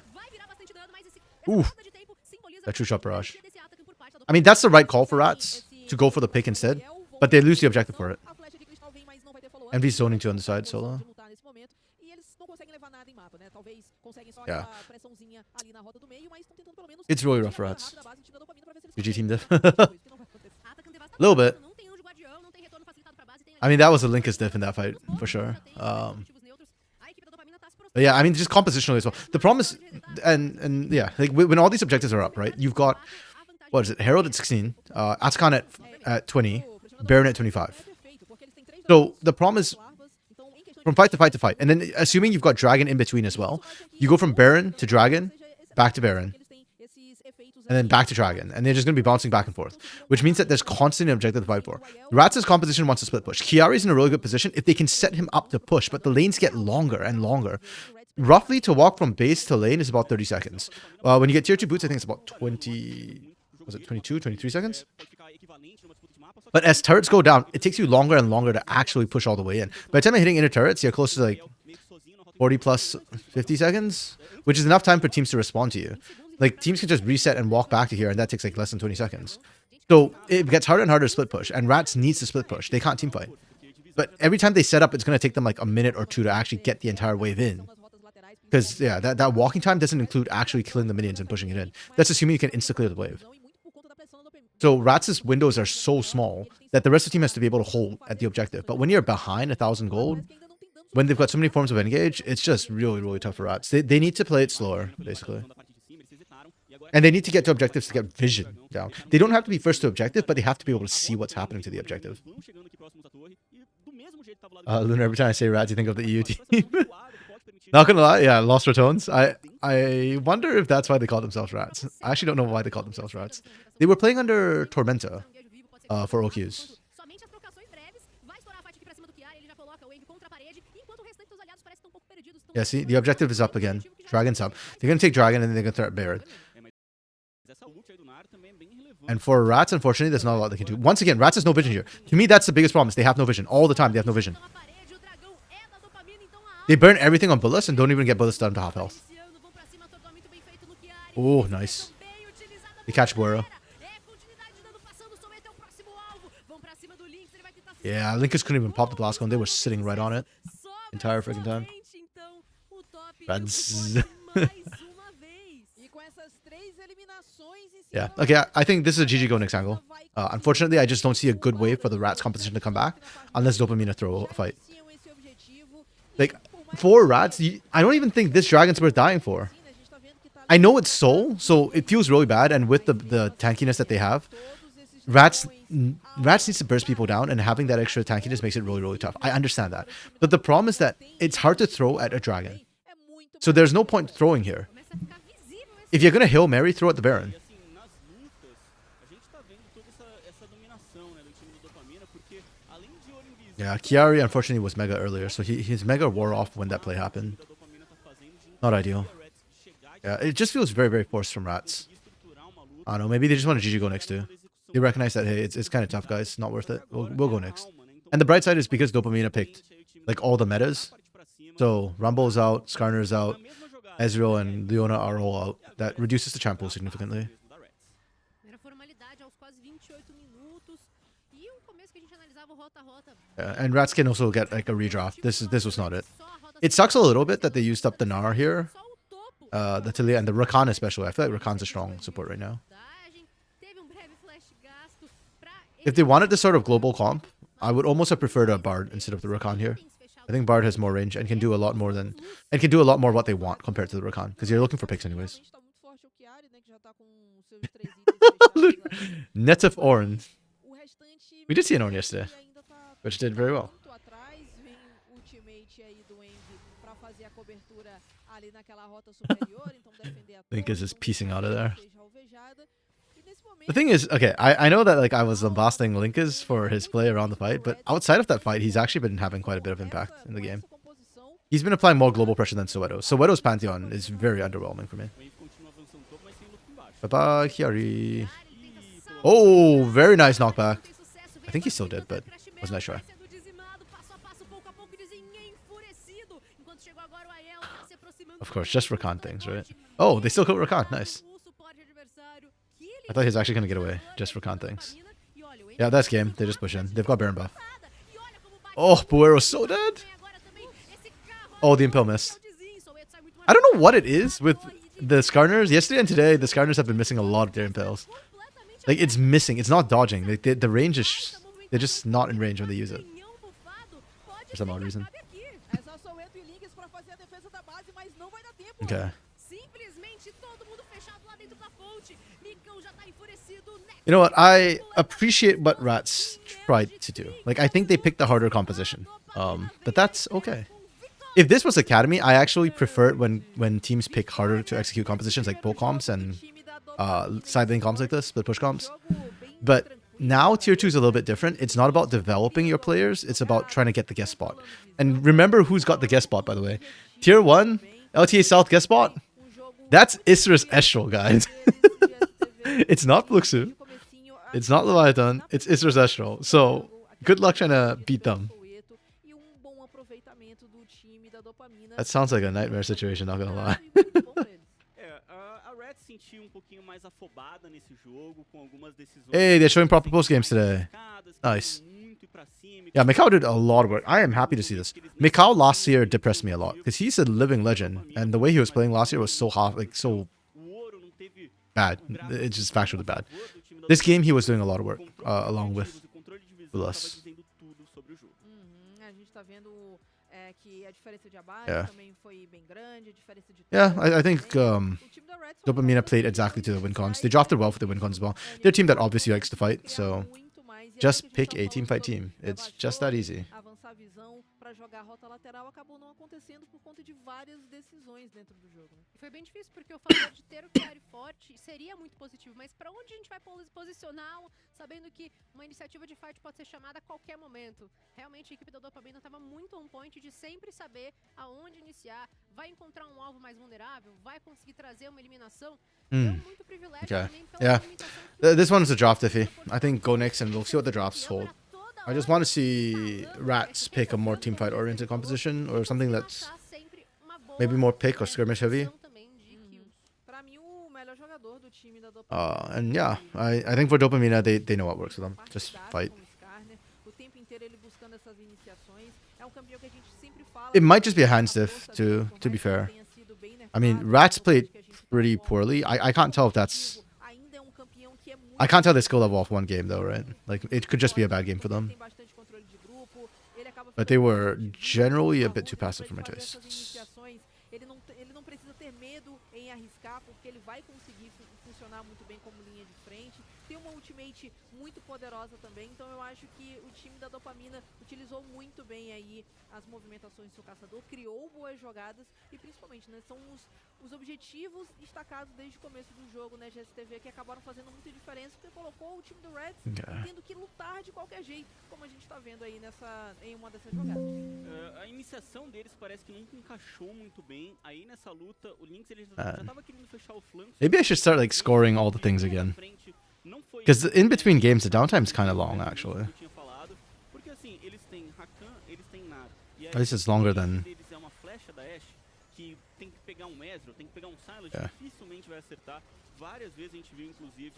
S1: Ooh. That true shot barrage. I mean, that's the right call for RATZ to go for the pick instead, but they lose the objective for it. Envy's zoning to on the side solo. Yeah. It's really rough for RATZ. GG team diff. A little bit. I mean, that was a Linkus diff in that fight, for sure. But yeah, I mean, just compositionally as well. The problem is, and yeah, like when all these objectives are up, right? You've got, what is it? Herald at 16, Atsukan at 20, Baron at 25. So the problem is, from fight to fight to fight, and then assuming you've got Dragon in between as well, you go from Baron to Dragon, back to Baron, and then back to Dragon, and they're just going to be bouncing back and forth, which means that there's constantly an objective to fight for. RATZ's composition wants to split push. Chiari's in a really good position if they can set him up to push, but the lanes get longer and longer. Roughly, to walk from base to lane is about 30 seconds. When you get tier 2 boots, I think it's about 20... Was it 22, 23 seconds? But as turrets go down, it takes you longer and longer to actually push all the way in. By the time you're hitting inner turrets, you're close to like 40 plus 50 seconds, which is enough time for teams to respond to you. Like, teams can just reset and walk back to here, and that takes like less than 20 seconds. So it gets harder and harder to split push, and RATZ needs to split push. They can't team fight. But every time they set up, it's going to take them like a minute or two to actually get the entire wave in. Because, yeah, that walking time doesn't include actually killing the minions and pushing it in. That's assuming you can insta-clear the wave. So RATZ's windows are so small that the rest of the team has to be able to hold at the objective. But when you're behind 1,000 gold, when they've got so many forms of engage, it's just really, really tough for RATZ. They need to play it slower, basically. And they need to get to objectives to get vision down. They don't have to be first to objective, but they have to be able to see what's happening to the objective. Lunar, every time I say RATZ, you think of the EU team. Not gonna lie, yeah, lost for tones. I wonder if that's why they call themselves RATZ. I actually don't know why they call themselves RATZ. They were playing under Tormenta for OQs. Yeah, see, the objective is up again. Dragon's up. They're gonna take Dragon and then they're gonna threat Baron. And for RATZ, unfortunately, there's not a lot they can do. Once again, RATZ has no vision here. To me, that's the biggest problem. Is they have no vision. All the time, they have no vision. They burn everything on bullets and don't even get bullets down to half health. Oh, nice. They catch Guerra. Yeah, Linkus couldn't even pop the blast gun. They were sitting right on it. Entire freaking time. RATZ. Yeah, okay, I think this is a GG go next angle. Unfortunately, I just don't see a good way for the RATZ competition to come back unless DPMN throw a fight. Like, for RATZ, I don't even think this Dragon's worth dying for. I know it's Soul, so it feels really bad, and with the tankiness that they have, RATZ needs to burst people down, and having that extra tankiness makes it really, really tough. I understand that. But the problem is that it's hard to throw at a Dragon. So there's no point throwing here. If you're going to Hail Mary, throw at the Baron. Yeah, Chiari unfortunately was Mega earlier, so his Mega wore off when that play happened. Not ideal. Yeah, it just feels very, very forced from RATZ. I don't know, maybe they just want to GG go next too. They recognize that, hey, it's kind of tough, guys. Not worth it. We'll go next. And the bright side is because DPMN picked like all the metas. So Rumble's out, Skarner's out, Ezreal and Leona are all out. That reduces the champ pool significantly. Yeah, and RATZ can also get like a redraft. This was not it. It sucks a little bit that they used up the Gnar here. The Talia and the Rakan especially. I feel like Rakan's a strong support right now. If they wanted this sort of global comp, I would almost have preferred a Bard instead of the Rakan here. I think Bard has more range and can do a lot more what they want compared to the Rakan, because you're looking for picks anyways. Net of Ornn. We did see an Ornn yesterday, which did very well. Linkus is piecing out of there. The thing is, okay, I know that like I was bombasting Linkus for his play around the fight, but outside of that fight, he's actually been having quite a bit of impact in the game. He's been applying more global pressure than Soweto. Soweto's Pantheon is very underwhelming for me. Bye-bye, Chiari. Oh, very nice knockback. I think he's still dead, but it was a nice try. Of course, just Rakan things, right? Oh, they still killed Rakan. Nice. I thought he was actually going to get away just for con things. Yeah, that's game. They just push in. They've got Baron buff. Oh, Buero's so dead. Oh, the Impel missed. I don't know what it is with the Skarners. Yesterday and today, the Skarners have been missing a lot of their Impels. Like, it's missing. It's not dodging. Like, the range is... They're just not in range when they use it. For some odd reason. Okay. You know what? I appreciate what RATZ tried to do. Like, I think they picked the harder composition. But that's okay. If this was Academy, I actually prefer it when teams pick harder to execute compositions like bull comps and side lane comps like this, split push comps. But now Tier 2 is a little bit different. It's not about developing your players. It's about trying to get the guest spot. And remember who's got the guest spot, by the way. Tier 1, LTA South guest spot. That's Isra's Estral, guys. It's not Fluxu. It's not Leviathan. It's Isra's Estral. So, good luck trying to beat them. That sounds like a nightmare situation, not gonna lie. Hey, they're showing proper post games today. Nice. Yeah, Mikau did a lot of work. I am happy to see this. Mikau last year depressed me a lot because he's a living legend, and the way he was playing last year was so hard, like so bad. It's just factually bad. This game, he was doing a lot of work along with us. Yeah, I think DPMN played exactly to the win cons. They drafted well for the win cons as well. They're a team that obviously likes to fight, so just pick a team fight team. It's just that easy.
S3: Jogar a rota lateral acabou não acontecendo por conta de várias decisões dentro do jogo.
S5: Foi bem difícil porque o fator de ter o Chiari forte seria muito positivo, mas para onde a gente vai posicionar, sabendo que uma iniciativa de fight pode ser chamada a qualquer momento? Realmente a equipe da DPMN estava muito on point de sempre saber aonde iniciar, vai encontrar um alvo mais vulnerável, vai conseguir trazer uma eliminação. Deu muito privilégio também pela limitação.
S1: This one's a draft iffy. I think go next and we'll see what the drafts hold. I just want to see RATZ pick a more teamfight oriented composition or something that's maybe more pick or skirmish heavy. And yeah, I think for DPMN they know what works for them. Just fight. It might just be a hand stiff to be fair. I mean, RATZ played pretty poorly. I can't tell if that's... I can't tell their skill level off one game though, right? Like, it could just be a bad game for them. But they were generally a bit too passive for my taste. Tem uma ultimate muito poderosa também, então eu acho que o time da DPMN utilizou muito bem aí as movimentações do seu caçador, criou boas jogadas e principalmente, né, são os objetivos destacados desde o começo do jogo, né, GSTV, que acabaram fazendo muita diferença, porque colocou o time do RATZ tendo que lutar de qualquer jeito, como a gente tá vendo aí em uma dessas jogadas.
S4: A iniciação deles parece que nunca encaixou muito bem, aí nessa luta o Lynx ele já tava querendo fechar o flanco.
S1: Maybe I should start like scoring all the things again. Because in between games, the downtime is kind of long, actually. At least it's longer than... Yeah.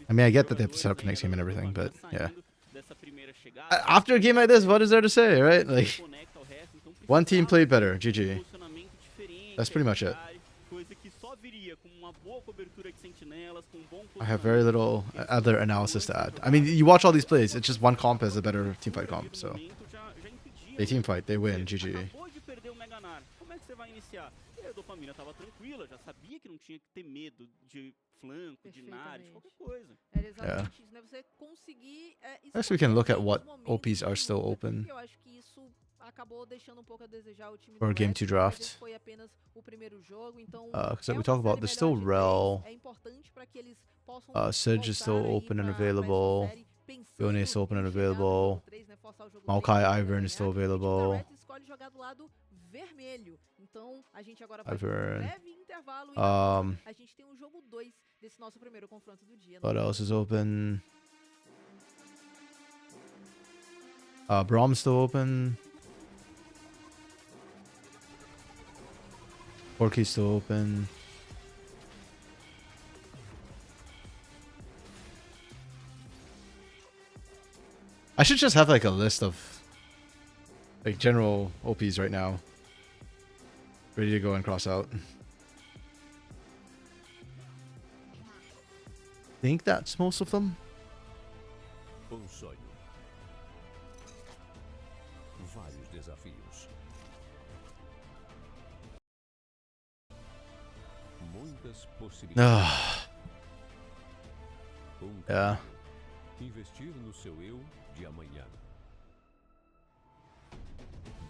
S1: I mean, I get that they have to set up for next game and everything, but yeah. After a game like this, what is there to say, right? Like, one team played better, GG. That's pretty much it. I have very little other analysis to add. I mean, you watch all these plays, it's just one comp has a better teamfight comp, so... They teamfight, they win, GG. Yeah. I guess we can look at what OPs are still open for Game 2 draft. Because we talk about, there's still Rel. Sedge is still open and available. Yone is still open and available. Maokai Ivern is still available. Ivern. What else is open? Brom's still open. Porky's still open. I should just have like a list of like general OPs right now, ready to go and cross out. Think that's most of them.
S6: Sonho. Vários desafios. Muitas possibilidades.
S1: Yeah.
S6: Investir no seu eu de amanhã.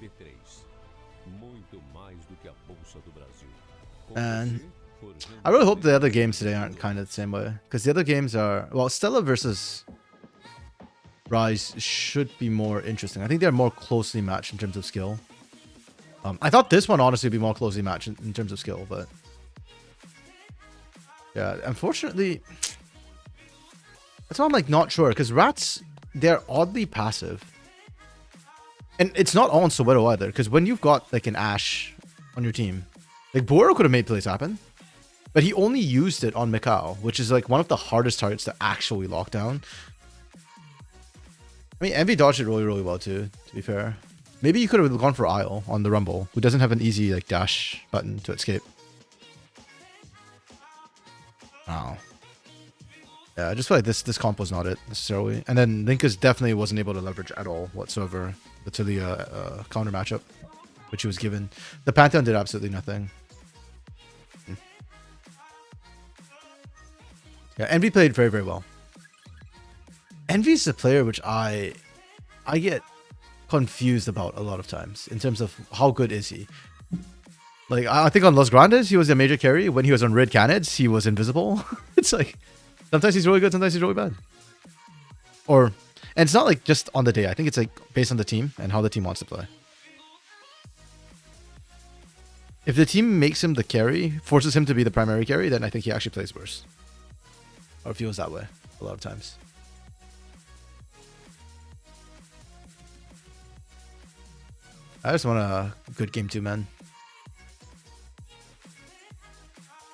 S6: B3. Muito mais do que a bolsa do Brasil.
S1: And I really hope the other games today aren't kind of the same way, because the other games are, well, Stella versus Rise should be more interesting. I think they're more closely matched in terms of skill. I thought this one honestly would be more closely matched in terms of skill, but yeah, unfortunately, that's why I'm like not sure, because RATZ, they're oddly passive. And it's not all on Soweto either, because when you've got like an Ashe on your team, like Boro could have made plays happen, but he only used it on Mikao, which is like one of the hardest targets to actually lock down. I mean, Envy dodged it really, really well too, to be fair. Maybe you could have gone for Isle on the Rumble, who doesn't have an easy like dash button to escape. Wow. Yeah, I just feel like this comp was not it necessarily. And then Linkus definitely wasn't able to leverage at all whatsoever the Taliyah counter matchup, which he was given. The Pantheon did absolutely nothing. Yeah, Envy played very, very well. Envy's a player which I get confused about a lot of times in terms of how good is he. Like, I think on Los Grandes, he was a major carry. When he was on Red Canids, he was invisible. It's like, sometimes he's really good, sometimes he's really bad. And it's not like just on the day. I think it's like based on the team and how the team wants to play. If the team makes him the carry, forces him to be the primary carry, then I think he actually plays worse. Or feels that way a lot of times. I just want a good game too, man.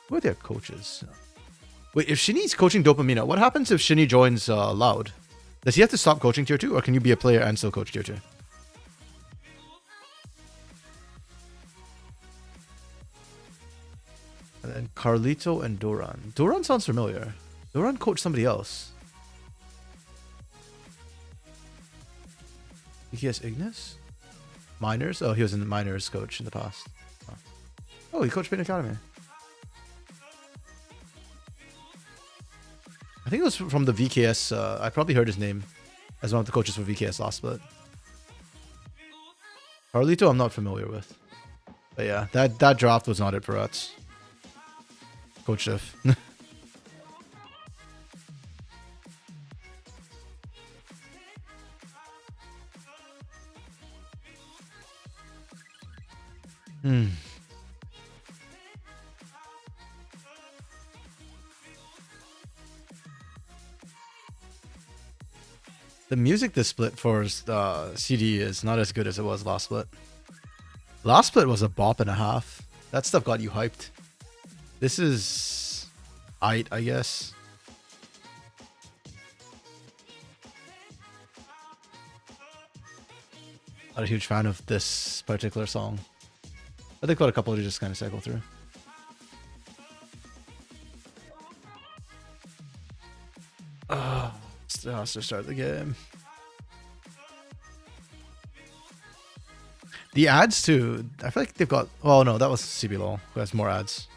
S1: Who are their coaches? Wait, if Shinny's coaching Dopamina, what happens if Shinny joins Loud? Does he have to stop coaching tier 2, or can you be a player and still coach tier 2? And then Carlito and Doran. Doran sounds familiar. Doran coached somebody else. BKS Ignis? Miners? Oh, he was in the Miners coach in the past. Oh, he coached Pain Academy. I think it was from the VKS. I probably heard his name as one of the coaches for VKS last split. Carlito, I'm not familiar with. But yeah, that draft was not it for us. Coach Diff. The music this split for CD is not as good as it was last split. Last split was a bop and a half. That stuff got you hyped. This is aight, I guess. Not a huge fan of this particular song. But they've got a couple to just kind of cycle through. Still has to start the game. The ads too. I feel like they've got. Oh no, that was CBLOL, who has more ads.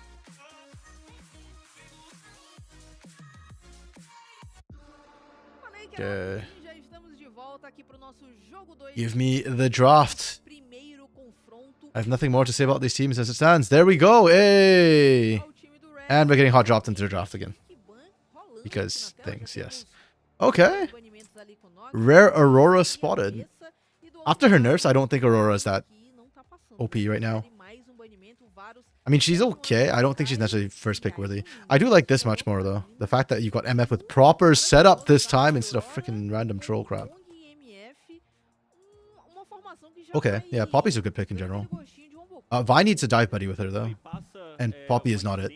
S1: Okay. Give me the draft. I have nothing more to say about these teams as it stands. There we go. Hey! And we're getting hot dropped into the draft again. Because things, yes. Okay. Rare Aurora spotted. After her nerfs, I don't think Aurora is that OP right now. I mean, she's okay. I don't think she's necessarily first pick worthy. I do like this much more, though. The fact that you got MF with proper setup this time instead of freaking random troll crap. Okay, yeah, Poppy's a good pick in general. Vi needs a dive buddy with her, though. And Poppy is not it.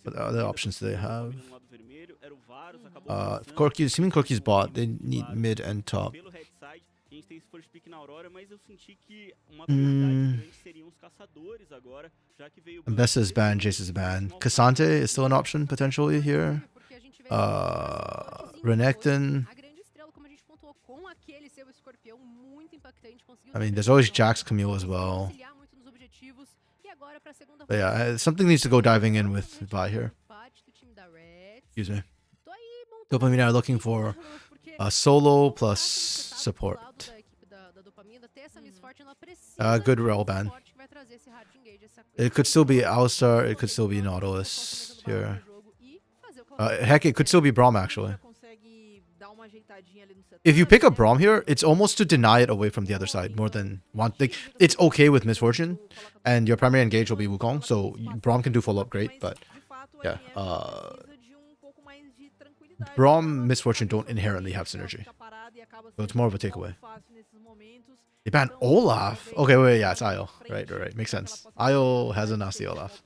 S1: What other options do they have?
S4: No lado vermelho, era o Varus, acabou passando.
S1: Corky's, assuming Corky's bot, they need mid and top.
S4: Pelo RATZ side, a gente tem esse first pick na Aurora, mas eu senti que uma prioridade grande seriam os caçadores agora, já que veio o
S1: Ambessa is banned, Jace is banned. Cassante is still an option potentially here.
S5: Porque a gente vê
S1: Renekton.
S5: a grande estrela, como a gente pontuou, com aquele seu escorpião muito impactante, conseguiu
S1: I mean, there's always Jax Camille as well.
S5: auxiliar muito nos objetivos. E agora pra segunda
S1: But yeah, something needs to go diving in with Vi here.
S5: parte do time da RATZ.
S1: Excuse me.
S5: Tô aí montando
S1: Dopamine are looking for
S5: porque
S1: solo
S5: tá
S1: plus
S5: conquistado do lado
S1: support.
S5: da equipe da Dopamina, ter essa Miss Fortune, ela precisa
S1: Good
S5: de um
S1: rail ban.
S5: suporte que vai trazer esse hard engage,
S1: It could still be Alistar, it could still be Nautilus here. Heck, it could still be Braum actually. If you pick up Braum here, it's almost to deny it away from the other side more than one. Like, it's okay with Misfortune, and your primary engage will be Wukong, so Braum can do follow up great, but yeah, Braum, Misfortune don't inherently have synergy, so it's more of a takeaway. They ban Olaf. Okay, wait, yeah, it's Io. Right, makes sense. Io has a nasty Olaf,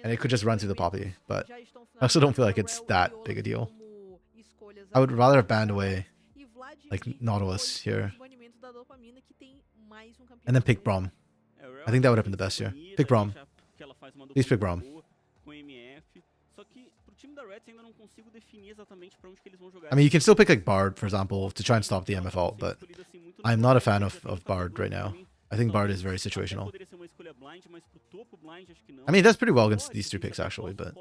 S1: and it could just run through the Poppy, but I also don't feel like it's that big a deal. I would rather have banned away like Nautilus here, and then pick Braum. I think that would have been the best here. Pick Braum. Please pick Braum. I mean, you can still pick like Bard, for example, to try and stop the MF ult, but I'm not a fan of Bard right now. I think Bard is very situational. I mean, it does pretty well against these three picks, actually, but...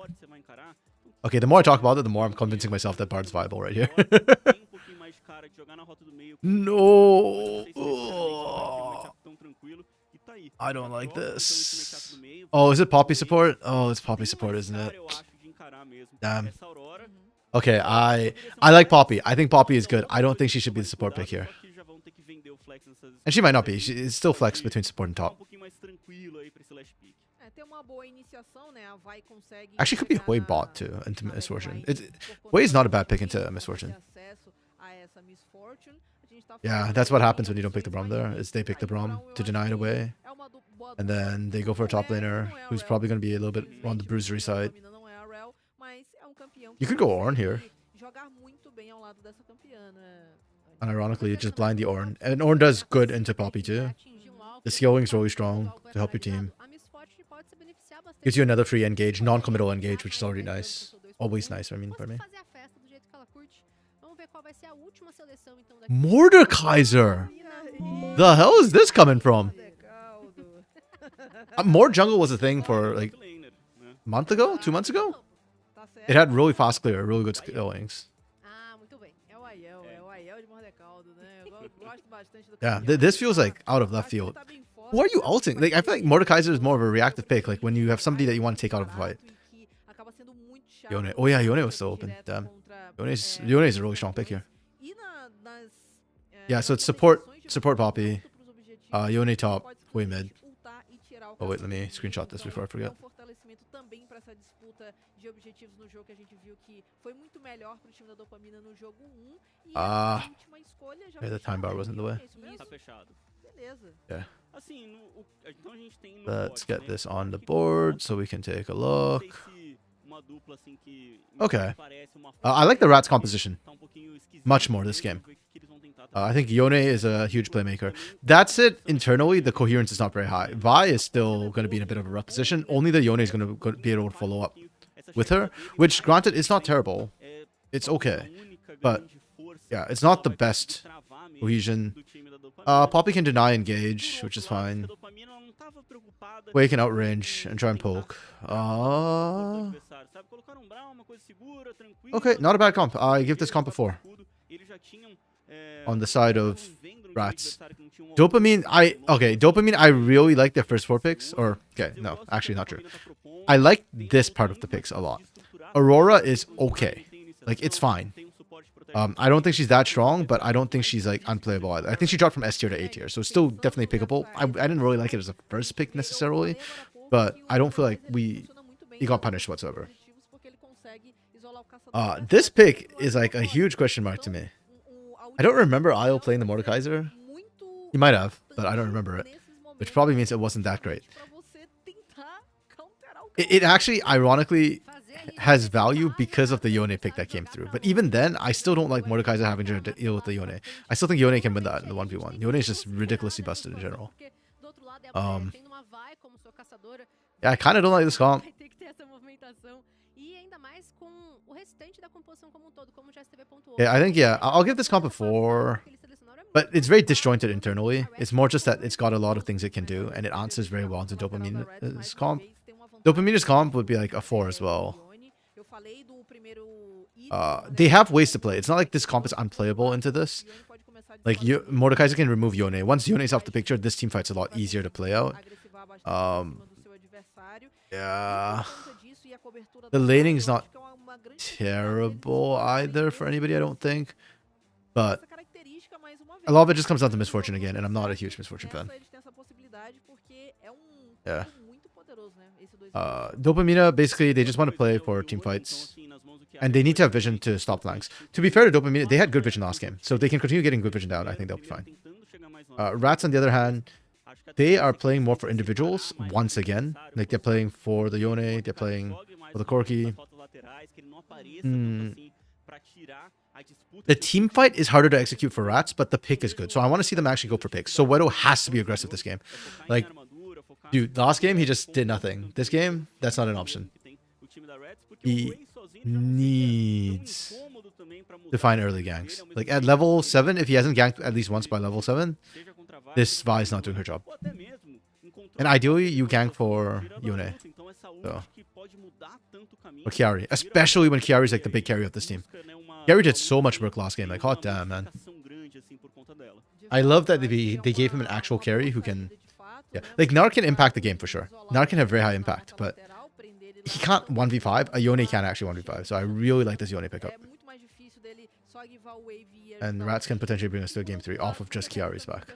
S1: Okay, the more I talk about it, the more I'm convincing myself that Bard's viable right here. No! Oh, I don't like this. Oh, is it Poppy support? Oh, it's Poppy support, isn't it? Damn. Okay, I like Poppy. I think Poppy is good. I don't think she should be the support pick here. And she might not be. It's still flex between support and top. Actually, could be Hui bot too into Misfortune. Hui is not a bad pick into Misfortune. Yeah, that's what happens when you don't pick the Braum there, is they pick the Braum to deny it away. And then they go for a top laner, who's probably going to be a little bit on the bruisery side. You could go Ornn here. And ironically, you just blind the Ornn. And Ornn does good into Poppy too. The skilling is really strong to help your team. Gives you another free engage, non-committal engage, which is already nice. Always nice, I mean, for me. Mordekaiser! The hell is this coming from? More jungle was a thing for like a month ago? 2 months ago? It had really fast clear, really good skillings. Yeah, this feels like out of left field. Who are you ulting? Like, I feel like Mordekaiser is more of a reactive pick, like when you have somebody that you want to take out of a fight. Yone. Oh yeah, Yone was still open. Damn. Yone is a really strong pick here. Yeah, so it's support Poppy, Yone top, Hui mid. Oh wait, let me screenshot this before I forget. Okay, the time bar wasn't in the way. Yeah. Let's get this on the board so we can take a look. Okay. I like the RATZ composition much more this game. I think Yone is a huge playmaker. That's it. Internally, the coherence is not very high. Vi is still going to be in a bit of a rough position. Only the Yone is going to be able to follow up with her, which granted is not terrible. It's okay. But yeah, it's not the best cohesion. Poppy can deny engage, which is fine. Wei can outrange and try and poke. Okay, not a bad comp. I give this comp a 4. On the side of RATZ. Dopamine, I really like their first 4 picks. Or, okay, no, actually not true. I like this part of the picks a lot. Aurora is okay. Like, it's fine. I don't think she's that strong, but I don't think she's like unplayable either. I think she dropped from S tier to A tier, so it's still definitely pickable. I didn't really like it as a first pick necessarily, but I don't feel like he got punished whatsoever. This pick is like a huge question mark to me. I don't remember Io playing the Mordekaiser. He might have, but I don't remember it, which probably means it wasn't that great. It actually, ironically, has value because of the Yone pick that came through. But even then, I still don't like Mordekaiser having to deal with the Yone. I still think Yone can win that in the 1v1. Yone is just ridiculously busted in general. Yeah, I kind of don't like this comp. Yeah, I think, yeah, I'll give this comp a 4. But it's very disjointed internally. It's more just that it's got a lot of things it can do, and it answers very well to Dopamina's comp. Dopamina's comp would be like a 4 as well. They have ways to play. It's not like this comp is unplayable into this. Like, Mordekaiser can remove Yone. Once Yone's off the picture, this team fight's a lot easier to play out. Yeah. The laning's not terrible either for anybody, I don't think. But a lot of it just comes down to Misfortune again, and I'm not a huge Misfortune fan. Yeah. Dopamina, basically, they just want to play for team fights. And they need to have vision to stop flanks. To be fair to Dopamina, they had good vision last game. So if they can continue getting good vision down, I think they'll be fine. RATZ, on the other hand, they are playing more for individuals once again. Like, they're playing for the Yone, they're playing for the Corki. The team fight is harder to execute for RATZ, but the pick is good. So I want to see them actually go for picks. So Wedo has to be aggressive this game. Like, dude, last game, he just did nothing. This game, that's not an option. He needs to find early ganks. Like, at level 7, if he hasn't ganked at least once by level 7, this Vi is not doing her job. And ideally, you gank for Yone. So. Or Chiari. Especially when Chiari's like the big carry of this team. Chiari did so much work last game. Like, hot damn, man. I love that they gave him an actual carry who can... Yeah. Like, Nar can impact the game for sure. Nar can have very high impact, but he can't 1v5. A Yone can actually 1v5. So I really like this Yone pickup. And RATZ can potentially bring us to a game 3 off of just Chiari's back.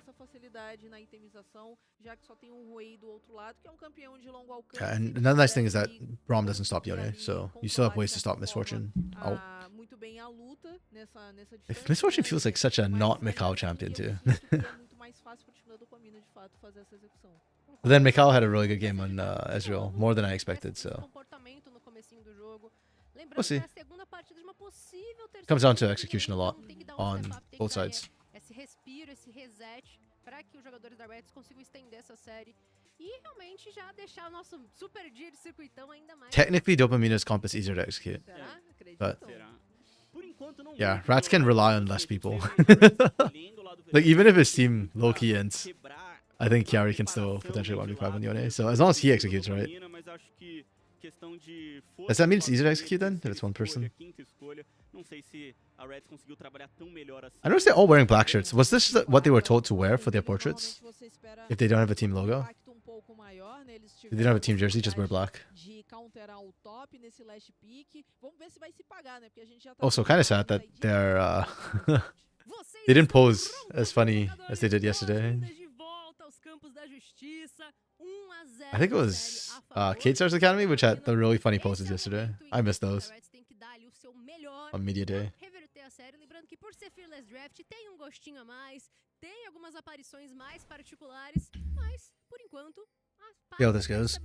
S1: Yeah, and another nice thing is that Braum doesn't stop Yone, so you still have ways to stop Misfortune. If Misfortune feels like such a not Mikau champion too. But then Mikau had a really good game on Ezreal, more than I expected, so we'll see. Comes down to execution a lot on both sides. Technically, Dopamina's comp is easier to execute. But yeah, RATZ can rely on less people. Like, even if his team low-key ends, I think Chiari can still potentially 1v5 on Yone. So as long as he executes, right? Does that mean it's easier to execute then, if it's one person? I noticed they're all wearing black shirts. Was this what they were told to wear for their portraits? If they don't have a team logo? If they don't have a team jersey, just wear black. Also, kind of sad that they're they didn't pose as funny as they did yesterday. I think it was Kate Stars Academy, which had the really funny poses yesterday. I missed those on Media Day. See how this goes.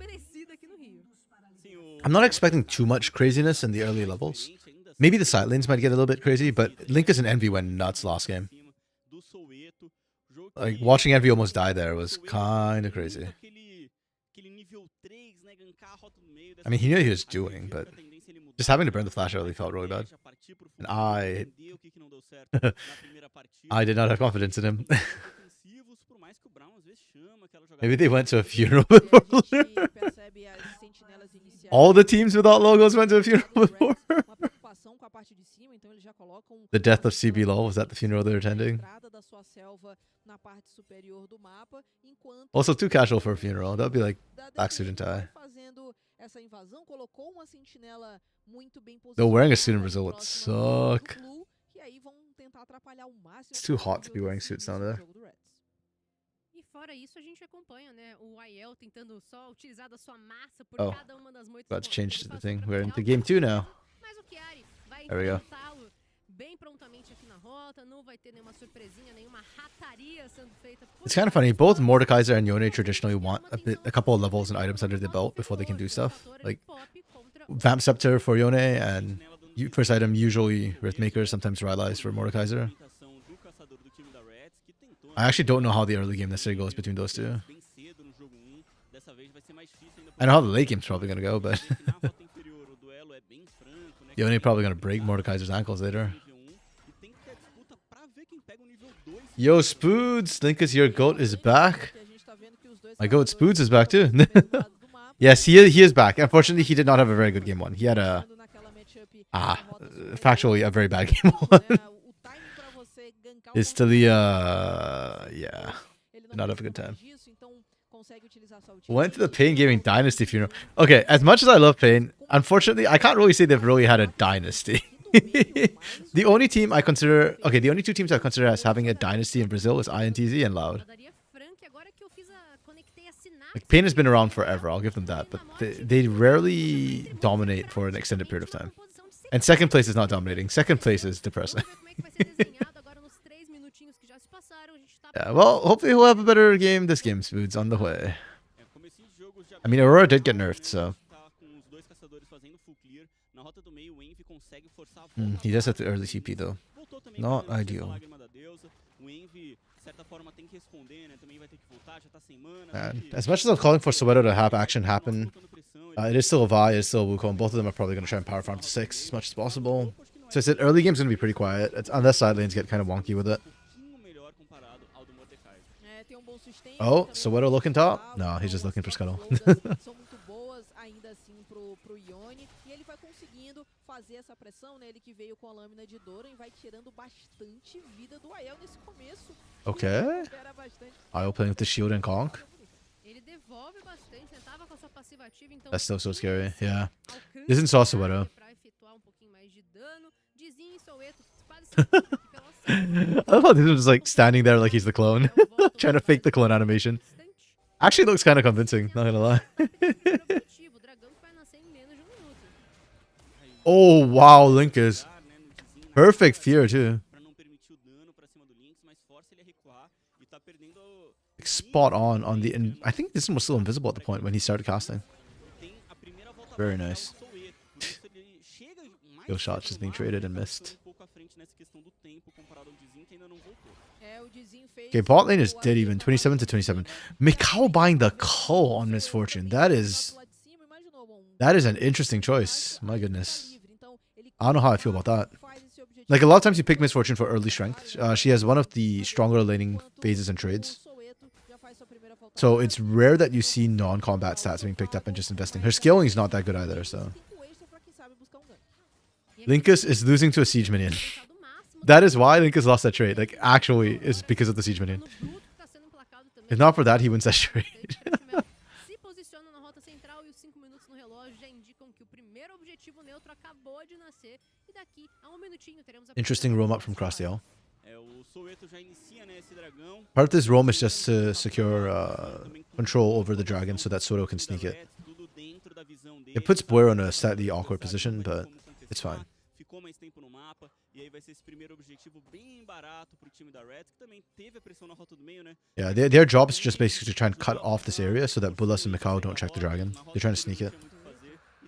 S1: I'm not expecting too much craziness in the early levels. Maybe the side lanes might get a little bit crazy, but Linkus and Envy went nuts last game. Like, watching Envy almost die there was kind of crazy. I mean, he knew what he was doing, but just having to burn the flash early felt really bad. And I did not have confidence in him. Maybe they went to a funeral before. All the teams without logos went to a funeral before. The death of CB LOL, was that the funeral they're attending? Also too casual for a funeral. That would be like black suit and tie. Though wearing a suit in Brazil would suck. It's too hot to be wearing suits down there. Oh, about to change the thing. We're into game 2 now. There we go.
S5: bem prontamente aqui na rota, não vai ter nenhuma surpresinha, nenhuma rataria sendo feita.
S1: It's kind of funny. Both Mordekaiser and Yone traditionally want a couple of levels and items under the belt before they can do stuff. Like Vamp Scepter for Yone and first item usually Riftmaker, sometimes Rylai's for Mordekaiser. I actually don't know how the early game necessarily goes between those two. I know how the late game's probably gonna go, but Yone probably gonna break Mordekaiser's ankles later. Yo, Spoods, Linkus, your goat is back. My goat Spoods is back too. Yes, he is back. Unfortunately, he did not have a very good game one. He had factually a very bad game one. It's still the yeah, not have a good time. Went to the Pain Gaming Dynasty funeral. Okay, as much as I love Pain, unfortunately, I can't really say they've really had a dynasty. The only team I consider, okay, the only two teams I consider as having a dynasty in Brazil is INTZ and Loud. Like, Pain has been around forever, I'll give them that, but they rarely dominate for an extended period of time. And second place is not dominating. Second place is depressing. Yeah, well, hopefully he'll have a better game this game, Spoods, on the way. I mean, Aurora did get nerfed, so. He does have the early CP, though. Not ideal. Man, as much as I'm calling for Soweto to have action happen, it is still a Vi, it is still a Wukong. Both of them are probably going to try and power farm to 6 as much as possible. So I said early game's going to be pretty quiet, unless side lanes get kind of wonky with it. Oh, Soweto looking top? No, he's just looking for Scuttle. Okay. Io playing with the shield and conk. That's still so scary. Yeah. This isn't Soweto. I love how this was just like standing there like he's the clone. Trying to fake the clone animation. Actually looks kind of convincing, not gonna lie. Oh wow, Linkus. Perfect fear too. Spot on the, and I think this one was still invisible at the point when he started casting. Very nice. Yo, shots just being traded and missed. Okay, bot lane is dead even. 27 to 27. Mikao buying the Cull on Misfortune. That is an interesting choice. My goodness. I don't know how I feel about that. Like, a lot of times you pick Misfortune for early strength. She has one of the stronger laning phases and trades. So it's rare that you see non-combat stats being picked up and just investing. Her scaling is not that good either, so. Linkus is losing to a siege minion. That is why Linkus lost that trade. Like, actually, is because of the siege minion. If not for that, he wins that trade. Interesting roam up from Crossdale. Part of this roam is just to secure control over the dragon so that Soto can sneak it. It puts Boyer in a slightly awkward position, but it's fine. Yeah, their job is just basically to try and cut off this area so that Bullas and Mikao don't check the dragon. They're trying to sneak it,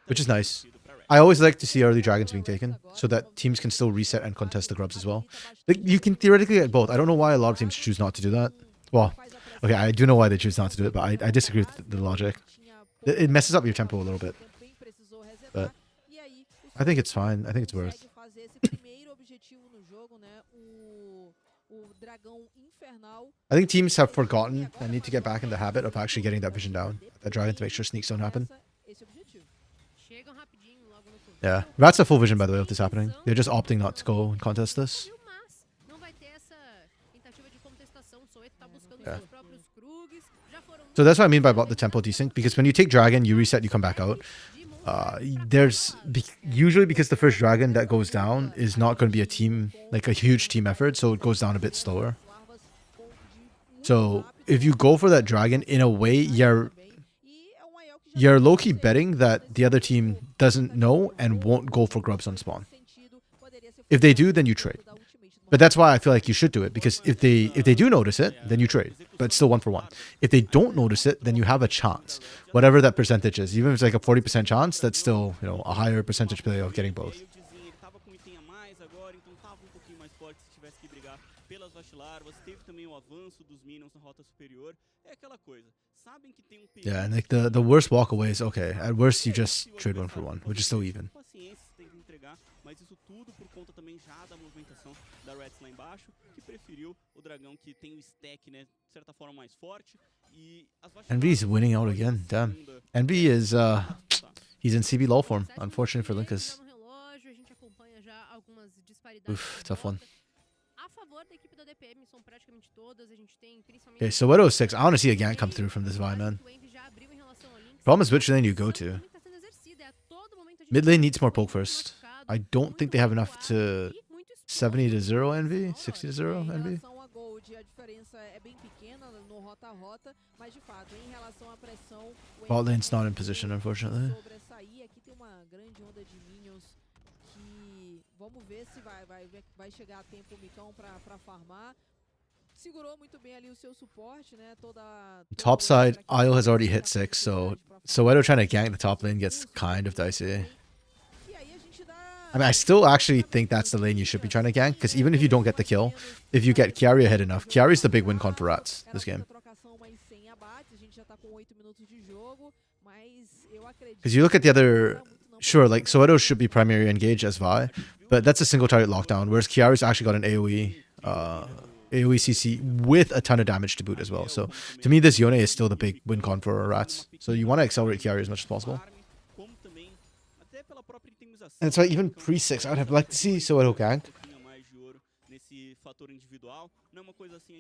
S1: which is nice. I always like to see early dragons being taken so that teams can still reset and contest the grubs as well. Like, you can theoretically get both. I don't know why a lot of teams choose not to do that. Well, okay, I do know why they choose not to do it, but I disagree with the logic. It messes up your tempo a little bit. But I think it's fine. I think it's worth. I think teams have forgotten and need to get back in the habit of actually getting that vision down. That dragon to make sure sneaks don't happen. Yeah, RATZ have full vision, by the way, of this happening. They're just opting not to go and contest this. Yeah. So that's what I mean by about the tempo desync, because when you take dragon, you reset, you come back out. Usually because the first dragon that goes down is not going to be a team, like a huge team effort, so it goes down a bit slower. So if you go for that dragon, in a way, you're low-key betting that the other team doesn't know and won't go for grubs on spawn. If they do, then you trade. But that's why I feel like you should do it, because if they do notice it, then you trade. But it's still 1-for-1. If they don't notice it, then you have a chance. Whatever that percentage is. Even if it's like a 40% chance, that's still, you know, a higher percentage play of getting both. Yeah, and like the worst walkaway is okay. At worst, you just trade 1-for-1, which is still even.
S4: Mas isso tudo por conta também já da movimentação da RATZ lá embaixo, que preferiu o dragão que tem o stack, né, de certa forma mais forte. E as
S1: Envy is winning out again. Damn. Envy is he's in CB low form. Unfortunately for Linkas. Oof, tough one. Okay, so Widow 6. I want to see a gank come through from this Vi, man. Problem is which lane you go to. Mid lane needs more poke first. I don't think they have enough to 70-0 Envy, 60-0 Envy. Bot lane's not in position, unfortunately. Top side, Isle has already hit 6, so Soweto trying to gank the top lane gets kind of dicey. I mean, I still actually think that's the lane you should be trying to gank, because even if you don't get the kill, if you get Chiari ahead enough, Chiari's the big win con for RATZ this game. Because you look at the other, sure, like Soweto should be primary engage as Vi, but that's a single target lockdown, whereas Chiari's actually got an AoE CC with a ton of damage to boot as well. So to me, this Yone is still the big win con for RATZ. So you want to accelerate Chiari as much as possible. And so even pre-6, I would have liked to see Soweto gank.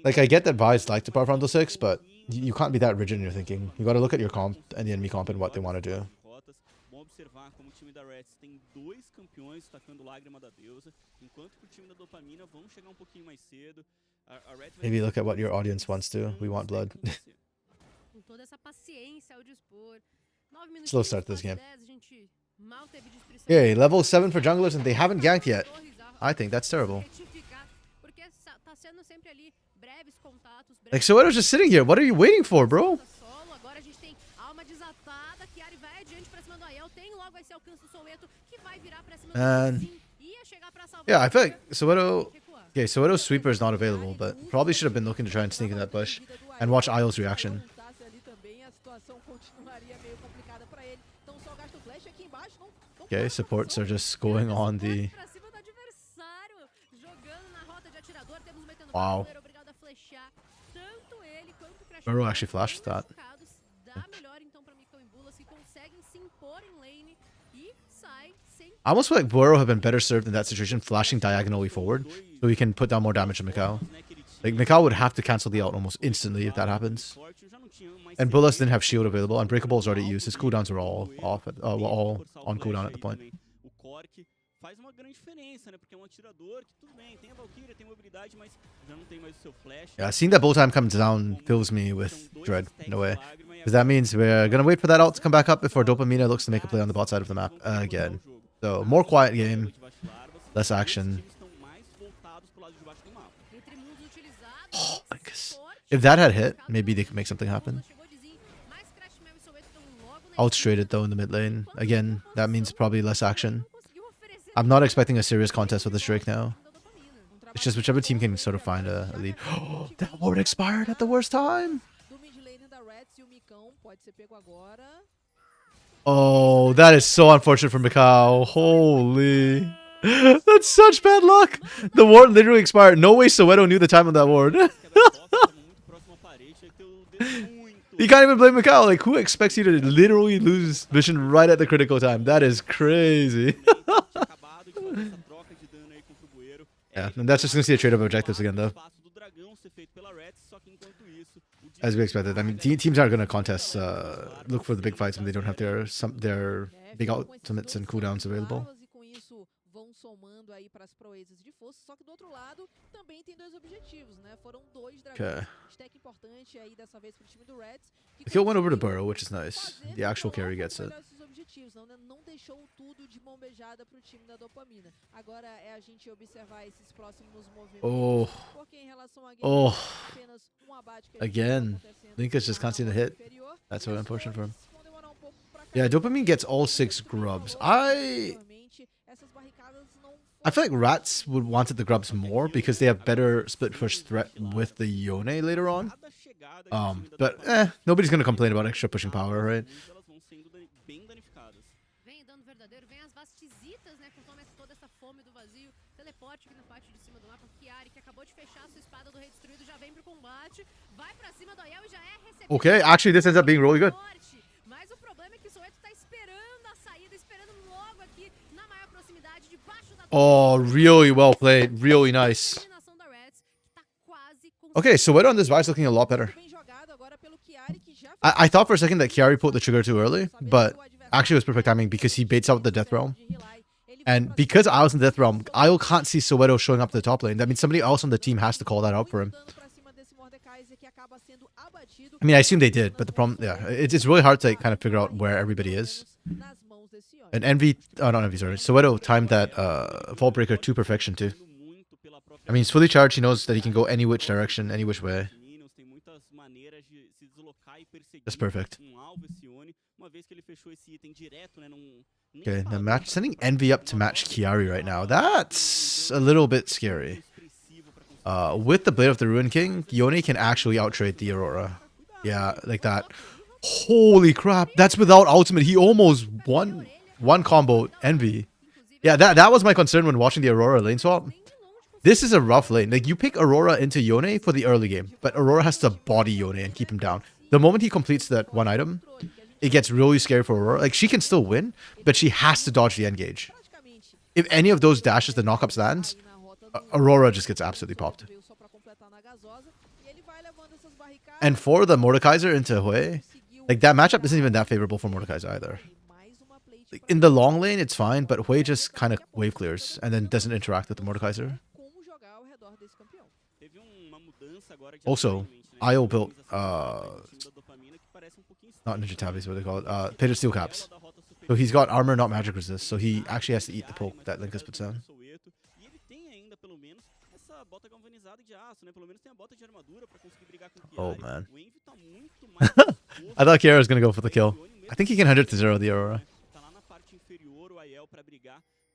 S1: Like, I get that Vi's like to power frontal 6, but you can't be that rigid in your thinking. You got to look at your comp and the enemy comp and what they want to do. Maybe look at what your audience wants to. We want blood. Slow start to this game. Okay, level 7 for junglers, and they haven't ganked yet. I think that's terrible. Like, Soweto's just sitting here. What are you waiting for, bro? And yeah, I feel like Soweto... Okay, Soweto's sweeper is not available, but probably should have been looking to try and sneak in that bush and watch Isle's reaction. Okay, supports are just going on the... Wow. Burrow actually flashed that. I almost feel like Burrow have been better served in that situation, flashing diagonally forward, so he can put down more damage to Mikau. Like, Mikau would have to cancel the ult almost instantly if that happens. And Bullas didn't have shield available. Unbreakable was already used. His cooldowns were all off, all on cooldown at the point. Yeah, seeing that bow time comes down fills me with dread in a way. Because that means we're going to wait for that ult to come back up before Dopamina looks to make a play on the bot side of the map again. So, more quiet game, less action. Oh, if that had hit, maybe they could make something happen. Out straight it though in the mid lane. Again, that means probably less action. I'm not expecting a serious contest with this Drake now. It's just whichever team can sort of find a lead. Oh, that ward expired at the worst time. Oh, that is so unfortunate for Mikau. Holy. That's such bad luck. The ward literally expired. No way Soweto knew the time of that ward. You can't even blame Mikau. Like, who expects you to literally lose vision right at the critical time? That is crazy. Yeah, and that's just going to see a trade of objectives again, though. As we expected. I mean, teams aren't going to contest, look for the big fights when they don't have their big ultimates and cooldowns available. Okay. The kill went over to Burrow, which is nice. The actual carry gets it.
S3: objetivos, não deixou tudo de mão beijada pro time da Dopamina. Agora é a gente observar esses próximos movimentos,
S1: Oh.
S3: porque em relação a
S1: Oh.
S3: apenas um abate que
S1: Again. Linkus just can't see the hit. That's so unfortunate for him. Yeah, Dopamine gets all 6 grubs. I feel like RATZ would wanted the grubs more because they have better split push threat with the Yone later on. But nobody's gonna complain about extra pushing power, right?
S4: Elas vão sendo bem danificadas.
S5: Vem dando verdadeiro, vem as vastizitas, né, com toda essa fome do vazio. Teleporte aqui na parte de cima do mapa. Chiari, que acabou de fechar a sua espada do Rei Destruído, já vem pro combate. Vai pra cima do Aiel e já é recebido.
S1: Okay, actually this ends up being really good.
S5: Mas o problema é que o Soweto tá esperando a saída, esperando logo aqui na maior proximidade, debaixo da...
S1: Oh, really well played. Really nice. Okay, Soweto on this Vi's looking a lot better. I thought for a second that Chiari pulled the trigger too early, but actually it was perfect timing because he baits out the Death Realm. And because I was in the Death Realm, I can't see Soweto showing up to the top lane. That means somebody else on the team has to call that out for him. I mean, I assume they did, but the problem, yeah, it's really hard to kind of figure out where everybody is. And not Envy, sorry, Soweto timed that Vault Breaker to perfection too. I mean, he's fully charged, he knows that he can go any which direction, any which way. That's perfect. Okay, now sending Envy up to match Chiari right now. That's a little bit scary. With the Blade of the Ruin King, Yone can actually outtrade the Aurora. Yeah, like that. Holy crap, that's without ultimate. He almost won one combo Envy. Yeah, that was my concern when watching the Aurora lane swap. This is a rough lane. Like, you pick Aurora into Yone for the early game, but Aurora has to body Yone and keep him down. The moment he completes that one item, it gets really scary for Aurora. Like, she can still win, but she has to dodge the engage. If any of those dashes, the knockups lands, Aurora just gets absolutely popped. And for the Mordekaiser into Hui, like, that matchup isn't even that favorable for Mordekaiser either. Like, in the long lane, it's fine, but Hui just kind of wave clears and then doesn't interact with the Mordekaiser. Also, IO built, not Ninja Tabbies, what they call it, Pated Steel Caps. So he's got armor, not magic resist, so he actually has to eat the poke that Linkus puts down. Oh man. I thought Kiara was going to go for the kill. I think he can 100 to 0 the Aurora.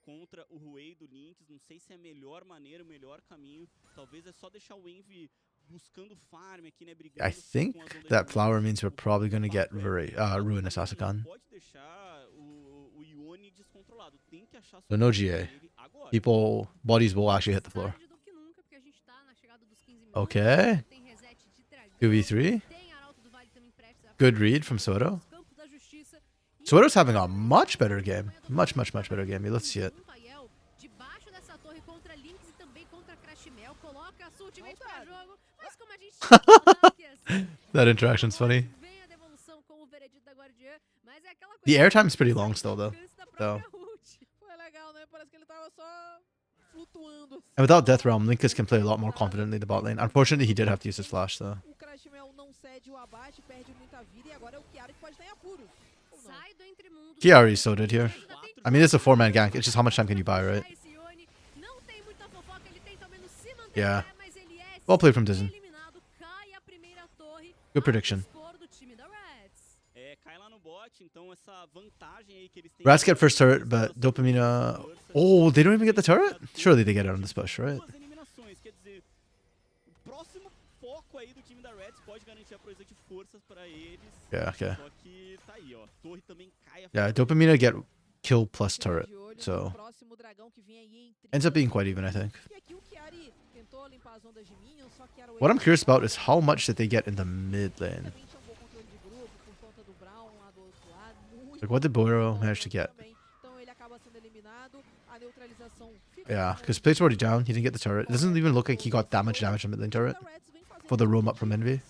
S4: Contra o Ruei do Lynx, não sei se é a melhor maneira, o melhor caminho. Talvez é só deixar o Envy buscando farm aqui, né, brigando.
S1: I think that flower means we're probably going to get Ruinous Asukan.
S4: Pode deixar o Yone descontrolado. Tem que achar
S1: So no GA. People, bodies will actually hit the floor. Okay. 2v3. Good read from Soto. Soto's having a much better game. Much better game. Let's see it. That interaction's funny. The airtime's pretty long still, though. And without Death Realm, Linkus can play a lot more confidently in the bot lane. Unfortunately, he did have to use his flash, though. Chiari's so dead here. I mean, it's a 4-man gank. It's just how much time can you buy, right? Yeah. Well played from Dizen. Good prediction. RATZ get first turret, but Dopamina... Oh, they don't even get the turret? Surely they get it on this push, right? Yeah, okay. Yeah, Dopamina get kill plus turret, so... Ends up being quite even, I think. What I'm curious about is how much did they get in the mid lane? Like, what did Boiro manage to get? Yeah, because Plate's already down. He didn't get the turret. It doesn't even look like he got that much damage on mid lane turret for the roam up from Envy.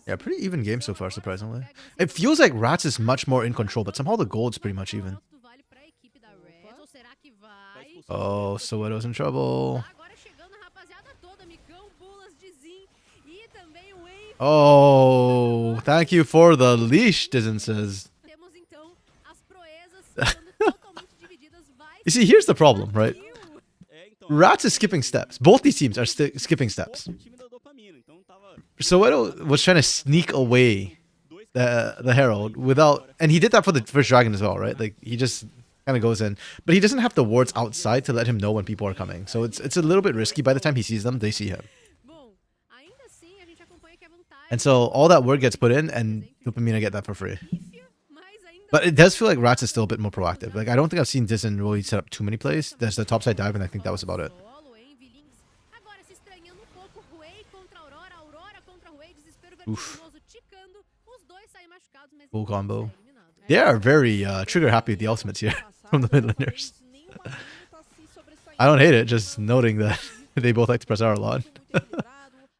S1: Yeah, pretty even game so far, surprisingly. It feels like RATZ is much more in control, but somehow the gold's pretty much even. Oh, Soweto's in trouble. Oh, thank you for the leash, Dizen says.
S5: Temos então as proezas sendo totalmente divididas. Vai
S1: You see, here's the problem, right?
S5: Brasil.
S4: É, então,
S1: RATZ is skipping steps. Both these teams are skipping steps.
S4: contra o time da Dopamina, então tava
S1: Soweto was trying to sneak away
S4: dois
S1: the Herald without, and he did that for the first dragon as well, right? Like he just kind of goes in, but he doesn't have the wards outside to let him know when people are coming. So it's a little bit risky. By the time he sees them, they see him,
S5: Bom, ainda assim a gente acompanha que a vantagem
S1: and so all that word gets put in, and Dopamina get that for free.
S5: mas ainda
S1: But it does feel like RATZ is still a bit more proactive. Like I don't think I've seen Dizen really set up too many plays. There's the topside dive, and I think that was about it.
S5: solo, hein, Vilinks. Agora se estranhando pouco, Ruei contra Aurora, Aurora contra Ruei, desespero
S1: Oof.
S5: vertiginoso ticando. Os dois saem machucados, mas
S1: Full
S5: ninguém
S1: combo.
S5: sai eliminado.
S1: They are very trigger happy with the ultimates here from the mid laners. I don't hate it, just noting that they both like to press R a lot.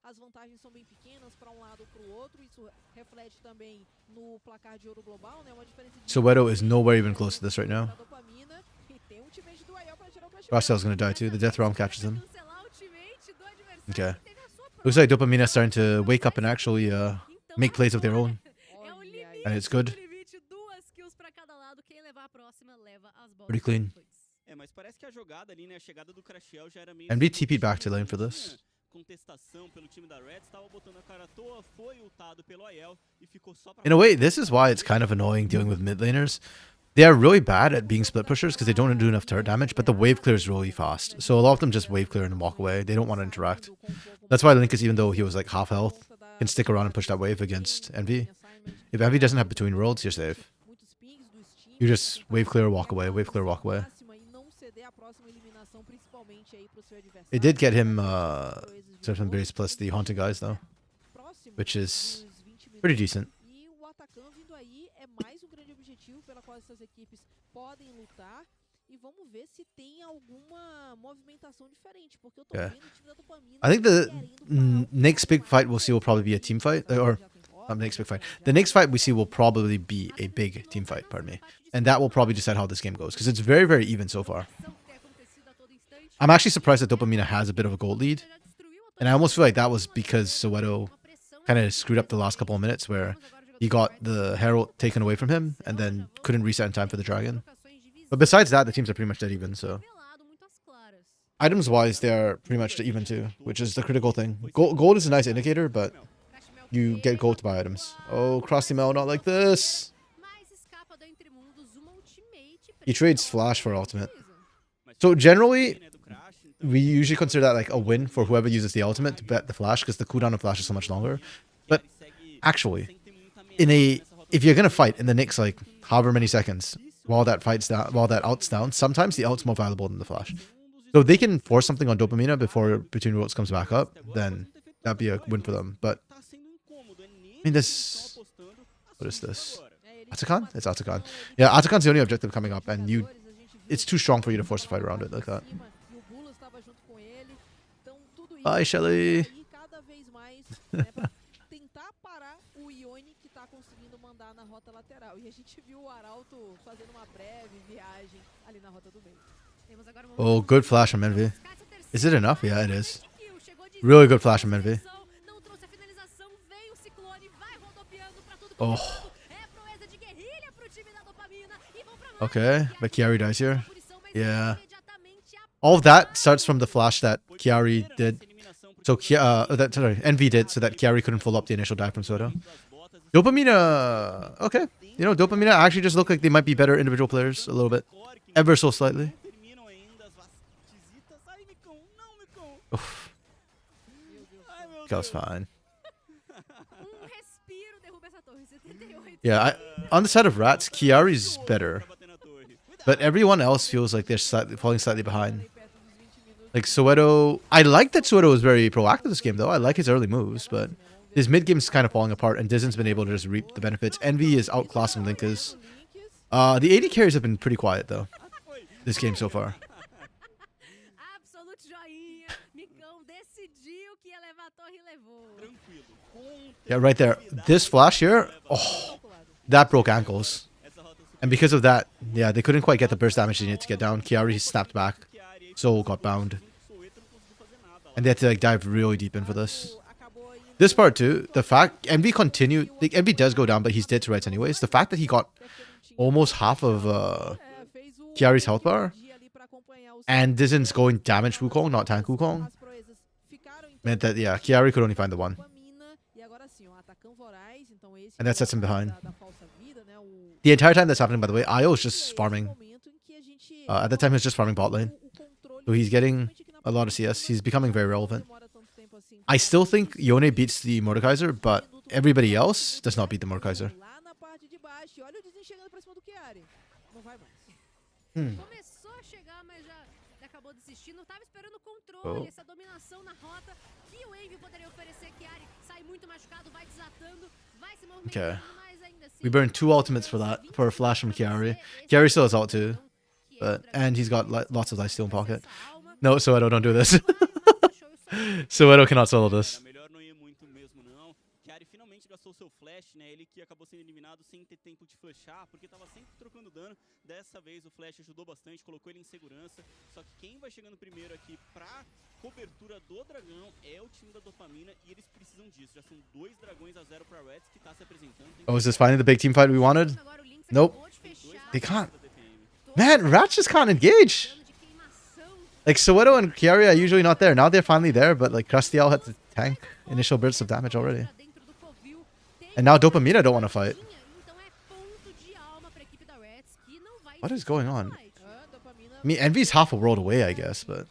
S3: As vantagens são bem pequenas para lado ou para o outro. Isso reflete também no placar de ouro global, né? Uma diferença de
S1: Soweto is nowhere even close to this right now.
S3: da Dopamina e tem um teammate do Aiel para tirar o flashback.
S1: Rastel's gonna die too. The Death Realm catches him.
S5: Cancelar o ultimate do adversário
S1: Okay.
S5: que teve a sua
S1: Looks like Dopamina starting to wake up and actually
S5: Então,
S1: make plays of their own,
S5: é o limite
S1: and it's good.
S5: do limite, 2 kills pra cada lado. Quem levar a próxima leva as bolas.
S1: Pretty clean.
S5: depois.
S4: É, mas parece que a jogada ali, né, a chegada do Crashel já era meio
S1: And we TP'd back to lane for this.
S4: contestação pelo time da RATZ, estava botando a cara à toa, foi ultado pelo Aiel e ficou só pra
S1: In a way, this is why it's kind of annoying dealing with mid laners. They are really bad at being split pushers because they don't do enough turret damage, but the wave clear is really fast. So a lot of them just wave clear and walk away. They don't want to interact. That's why Linkus, even though he was like half health, can stick around and push that wave against Envy. If Envy doesn't have between worlds, you're safe.
S3: Muitos pings dos times,
S1: You just wave clear, walk away, wave clear, walk away.
S3: máxima e não ceder a próxima eliminação, principalmente aí pro seu adversário.
S1: It did get him certain base plus the haunting guys though,
S3: Próximo
S1: which is
S3: dos 20
S1: pretty
S3: minutos.
S1: decent.
S3: E o Atacan vindo aí é mais um grande objetivo pela qual essas equipes podem lutar. E vamos ver se tem alguma movimentação diferente, porque eu tô
S1: Yeah.
S3: vendo o time da Dopamina
S1: I think the
S3: querendo parar o
S1: next big fight we'll see will probably be a team fight, or
S3: já tem
S1: not
S3: rota,
S1: the next big fight.
S3: já
S1: The next fight we see will probably be a big team fight, pardon me. And that will probably decide how this game goes, because it's very, very even so far.
S5: Ação que tem acontecido a todo instante.
S1: I'm actually surprised that Dopamina has a bit of a gold lead,
S5: Já destruiu a
S1: and I almost feel like that was because Soweto
S5: uma pressão
S1: kind of screwed up the last couple of minutes where he got the Herald taken away from him and then couldn't reset in time for the Dragon.
S5: trocações de visão.
S1: But besides that, the teams are pretty much dead even, so...
S5: Pelado, muito às claras.
S1: Items-wise, they are pretty much even too, which is the critical thing. Gold is a nice indicator, but you get gold to buy items. Oh, Cross Mel, not like this!
S5: Mas escapa do Entremundos, uma ultimate
S1: He trades Flash for ultimate.
S4: Mas
S1: So generally,
S4: né, do Crash, então
S1: we usually consider that like a win for whoever uses the ultimate to bet the Flash, because the cooldown of Flash is so much longer. But
S4: segue
S1: actually,
S4: sem ter muita
S1: in a
S4: ameaça nessa rota.
S1: if you're gonna fight in the next like however many seconds while that fight's down, while that ult's down, sometimes the ult's more valuable than the Flash. So if they can force something on Dopamina before Between Worlds comes back up, then that'd be a win for them. But
S4: Tá sendo incômodo, é nele
S1: mean,
S4: que
S1: this-
S4: estão apostando
S1: what is this?
S4: agora.
S3: É, ele
S1: Atakan?
S3: tem
S1: It's Atakan.
S3: participação, ele
S1: Yeah,
S3: tem
S1: Atakan's the only objective coming up, and you,
S3: jogadores, a gente viu
S1: it's too strong for you to force a fight around it like that.
S3: cima, e o Bulos estava junto com ele. Então tudo isso
S1: Bye, Shelly.
S3: aí cada vez mais, né, pra tentar parar o Ione que tá conseguindo mandar na rota lateral. E a gente viu o Arauto fazendo uma breve viagem ali na rota do meio.
S5: Temos agora uma
S1: Oh, good flash from Envy.
S5: buscar essa terceira
S1: Is it enough? Yeah, it is.
S5: kill. Chegou de
S1: Really good flash from Envy.
S5: não trouxe a finalização, vem o ciclone, vai rodopiando pra tudo
S1: Oh.
S5: quanto é lado. É proeza de guerrilha pro time da Dopamina e vão pra
S1: Okay, but Chiari dies here.
S5: punição, mas
S1: Yeah.
S5: imediatamente a
S1: All of that starts from the flash that Chiari
S4: Primeira
S1: did.
S4: essa eliminação por
S1: So sorry, Envy did, so that Chiari couldn't follow up the initial dive from Soto.
S4: das botas.
S1: Dopamina, okay. You know, Dopamina actually just look like they might be better individual players a little bit,
S4: Core que
S1: ever so slightly.
S4: não terminam ainda as visitas. Ai, Micão, não, Micão.
S1: Oof,
S4: Ai, meu
S1: that was
S4: Deus.
S1: fine.
S5: respiro derruba essa torre. 78.
S1: Yeah, on the side of RATZ, Chiari's better,
S4: Pra bater na torre.
S1: but everyone else feels like they're falling slightly behind. Like Soweto, I like that Soweto was very proactive this game though. I like his early moves, but his mid game's kind of falling apart, and Dizen's been able to just reap the benefits. Envy is outclassing Linkus. The AD carries have been pretty quiet though this game so far.
S5: Absolute joinha. Micão decidiu que ia levar a torre e levou.
S4: Tranquilo. Com
S1: Yeah, right there. This flash here, oh, that broke ankles.
S4: essa rota super
S1: And because of that, yeah, they couldn't quite get the burst damage they needed to get down. Chiari snapped back.
S4: Chiari aí,
S1: Soul got bound.
S4: Soweto não conseguiu fazer nada lá.
S1: And they had to like dive really deep in for this.
S3: Acabou indo
S1: This part too, the fact Envy continued, like, Envy does go down, but he's dead to rights anyways. The fact that he got almost half of Chiari's health bar, and Dizen's going damage Wukong, not tank Wukong, meant that, yeah, Chiari could only find the one. And that sets him behind. The entire time that's happening, by the way, Io is just farming. At that time, he was just farming bot lane. So he's getting a lot of CS. He's becoming very relevant. I still think Yone beats the Mordekaiser, but everybody else does not beat the Mordekaiser.
S5: Começou a chegar, mas já acabou desistindo. Tava esperando o controle, essa dominação na rota que o Envy poderia oferecer. Chiari sai muito machucado, vai desatando, vai se movimentando, mas ainda assim.
S1: We burned 2 ultimates for that, for a flash from Chiari. Chiari still has ult too, and he's got lots of lifesteal in pocket. No, Soedo, don't do this. Soedo cannot solo this.
S4: Melhor não ir muito mesmo não. Chiari finalmente gastou seu flash, né? Ele que acabou sendo eliminado sem ter tempo de flashar, porque tava sempre trocando dano. Dessa vez o flash ajudou bastante, colocou ele em segurança. Só que quem vai chegando primeiro aqui pra cobertura do dragão é o time da Dopamina e eles precisam disso. Já são 2 dragões a 0 pra RATZ que tá se apresentando.
S1: Oh, is this finally the big team fight we wanted? Nope. They can't. Man, RATZ just can't engage. Like, Soedo and Chiari are usually not there. Now they're finally there, but like Crastiel had to tank initial bursts of damage already. And now Dopamina don't want to fight. What is going on? I mean, Envy's half a world away, I guess, but...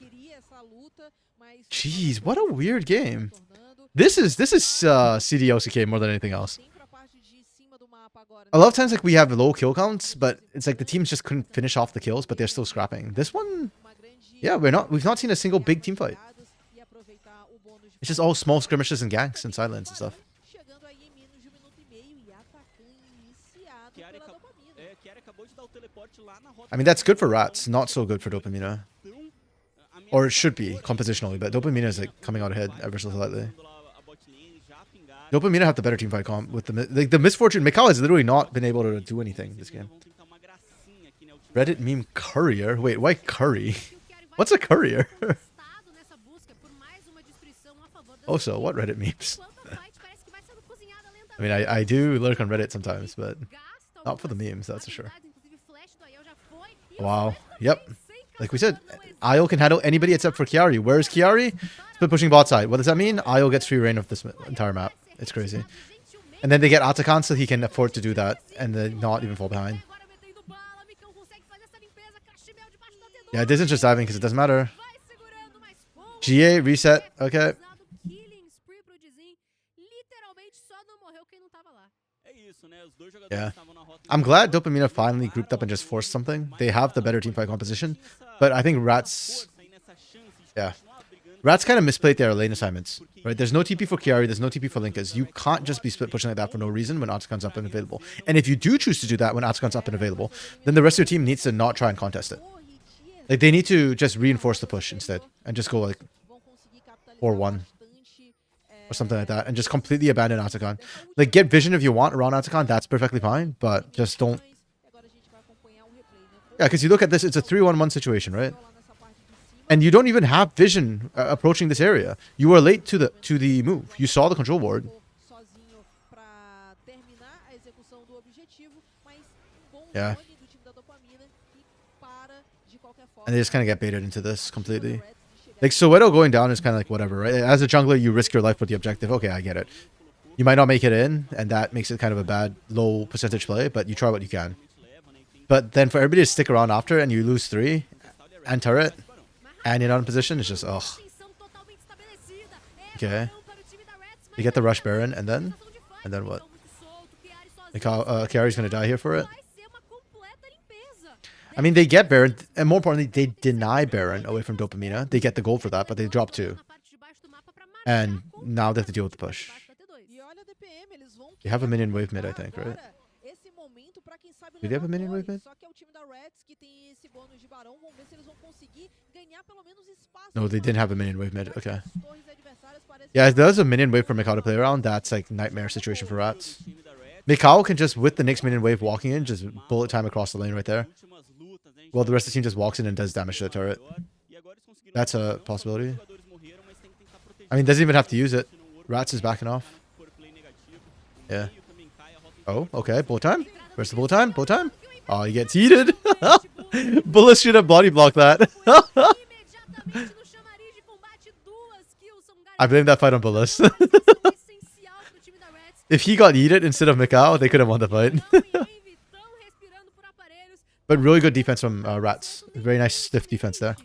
S1: Jeez, what a weird game. This is CDOCK more than anything else. A lot of times, like, we have low kill counts, but it's like the teams just couldn't finish off the kills, but they're still scrapping. This one... Yeah, we've not seen a single big team fight. It's just all small skirmishes and ganks and sidelines and stuff. I mean, that's good for RATZ, not so good for Dopamina. Or it should be, compositionally, but Dopamina is like coming out ahead ever so slightly. Dopamina have the better team fight comp with the misfortune. Mikal has literally not been able to do anything this game. Reddit meme courier? Wait, why curry? What's a courier? Also, what Reddit memes? I mean, I do lurk on Reddit sometimes, but not for the memes, that's for sure. Wow. Yep. Like we said, Io can handle anybody except for Chiari. Where's Chiari? Split pushing bot side. What does that mean? Io gets free reign of this entire map. It's crazy. And then they get Atakan so he can afford to do that and then not even fall behind. Yeah, this is just diving because it doesn't matter. GA, reset. Okay. Yeah. I'm glad Dopamina finally grouped up and just forced something. They have the better teamfight composition. But I think RATZ... Yeah. RATZ kind of misplayed their lane assignments. Right? There's no TP for Chiari, there's no TP for Linkas. You can't just be split pushing like that for no reason when Atakan's up and available. And if you do choose to do that when Atakan's up and available, then the rest of your team needs to not try and contest it. Like, they need to just reinforce the push instead. And just go like 4-1. Or something like that. And just completely abandon Atakan. Like, get vision if you want around Atakan. That's perfectly fine. But just don't... Yeah, because you look at this, it's a 3-1-1 situation, right? And you don't even have vision approaching this area. You were late to the move. You saw the control board. Yeah. And they just kind of get baited into this completely. Like, Soweto going down is kind of like whatever, right? As a jungler, you risk your life with the objective. Okay, I get it. You might not make it in, and that makes it kind of a bad, low percentage play, but you try what you can. But then for everybody to stick around after, and you lose 3, and turret, and you're not in position, it's just, ugh. Okay. You get the rush Baron, and then what? Like how Chiari's gonna die here for it? I mean, they get Baron, and more importantly, they deny Baron away from Dopamina. They get the gold for that, but they drop 2. And now they have to deal with the push. They have a minion wave mid, I think, right? Do they have a minion wave mid? No, they didn't have a minion wave mid. Okay. Yeah, if there's a minion wave for Mikau to play around, that's like nightmare situation for RATZ. Mikau can just, with the next minion wave walking in, just bullet time across the lane right there. Well, the rest of the team just walks in and does damage to the turret. That's a possibility. I mean, doesn't even have to use it. RATZ is backing off.
S4: por play negativo. O
S1: Yeah.
S4: meio também cai, a rota
S1: Oh, okay. Bull time. Where's the bull time? Bull time. Oh, he gets heated. Bullet should have body blocked that.
S5: Imediatamente no chamariz de combate, 2 kills são
S1: I blame that fight on Bullis.
S5: essencial pro time da RATZ.
S1: If he got heated instead of Mikao, they could have won the fight.
S5: Vitão respirando por aparelhos.
S1: But really good defense from RATZ. Very nice stiff defense there.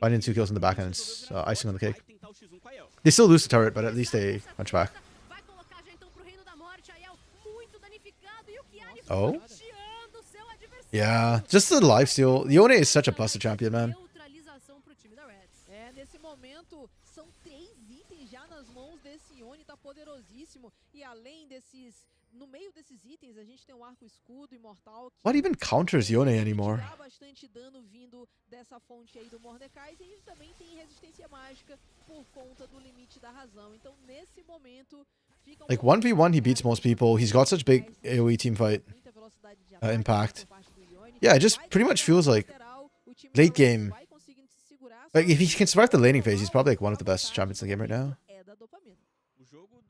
S1: Finding 2 kills in the back end. It's icing on the cake.
S4: Vai tentar o X1 com a El.
S1: They still lose the turret, but at least they punch back.
S5: Vai colocar já então pro reino da morte. Aiel muito danificado e o Chiari
S1: Oh.
S5: fatiando seu adversário.
S1: Yeah, just the lifesteal. Yone is such a busted champion, man.
S5: Neutralização pro time da RATZ.
S3: Nesse momento, são 3 itens já nas mãos desse Yone, tá poderosíssimo. E além desses, no meio desses itens, a gente tem um arco escudo imortal.
S1: What even counters Yone anymore?
S3: Dá bastante dano vindo dessa fonte aí do Mordecai. E a gente também tem resistência mágica por conta do limite da razão. Então, nesse momento, fica
S1: Like 1v1, he beats most people. He's got such big AoE team fight
S3: muita velocidade de ataque
S1: impact.
S3: por parte do Yone.
S1: Yeah, it just
S3: Vai
S1: pretty much
S3: pegar
S1: feels
S3: o
S1: like
S3: lateral, o time
S1: late
S3: da RATZ
S1: game.
S3: vai conseguindo se segurar,
S1: Like
S3: só
S1: if he
S3: que
S1: can survive the laning phase, he's probably like one of the best champions in the game right now.
S3: é da dopamina.
S4: O jogo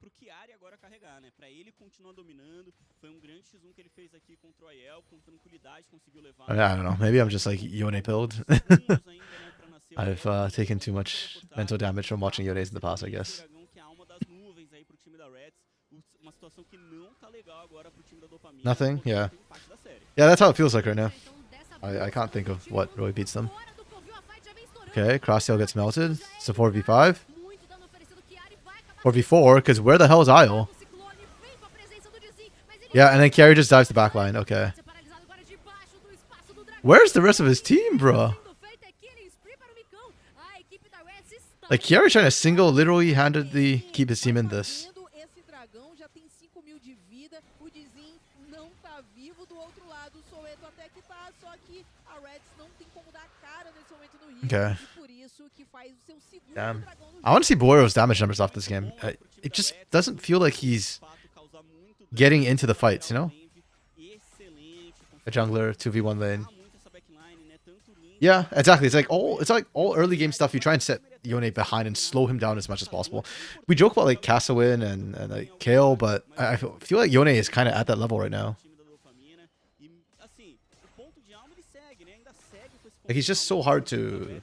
S4: pro Chiari agora carregar, né? Pra ele continuar dominando. Foi um grande X1 que ele fez aqui contra o Aiel, com tranquilidade, conseguiu levar.
S1: I don't know. Maybe I'm just like Yone pilled.
S4: Segundos ainda, né, pra nascer o
S1: I've
S4: Aiel.
S1: taken too much mental damage from watching Yone's in the past, I guess.
S4: Dragão, que é a alma das nuvens aí pro time da RATZ. Uma situação que não tá legal agora pro time da dopamina.
S1: Nothing?
S4: porque
S1: Yeah.
S4: tem empate da série.
S1: Yeah, that's how it feels like right now.
S5: Então, dessa
S1: I can't think of what really beats them.
S5: fora do covil, a fight já vem estourando.
S1: Okay, Crosstail gets melted. It's a 4v5.
S5: Muito dano oferecido, Chiari vai acabar
S1: 4v4, because where the hell is Isle?
S5: com o Ciclone, vem com a presença do Dizzy, mas ele
S1: Yeah, and then Carry just dives the backline. Okay.
S5: ser paralisado agora debaixo do espaço do dragão.
S1: Where's the rest of his team, bro?
S5: Sendo feito é killing spree para o Micão. A equipe da RATZ está
S1: Like, Chiari trying to single-literally handedly keep his team in this.
S3: Vendo esse dragão já tem 5.000 de vida, o Dizin não tá vivo do outro lado, o Soweto até que tá, só que a RATZ não tem como dar cara nesse momento no Rio,
S1: Okay.
S3: e por isso que faz o seu segundo
S1: Damn.
S3: dragão no
S1: I want to see Boyro's damage numbers off this game. It just doesn't feel like he's getting into the fights, you know? A jungler, 2v1 lane. Yeah, exactly. It's like all early game stuff. You try and set Yone behind and slow him down as much as possible. We joke about like Castlewin and like Kale, but I feel like Yone is kind of at that level right now. Like he's just so hard to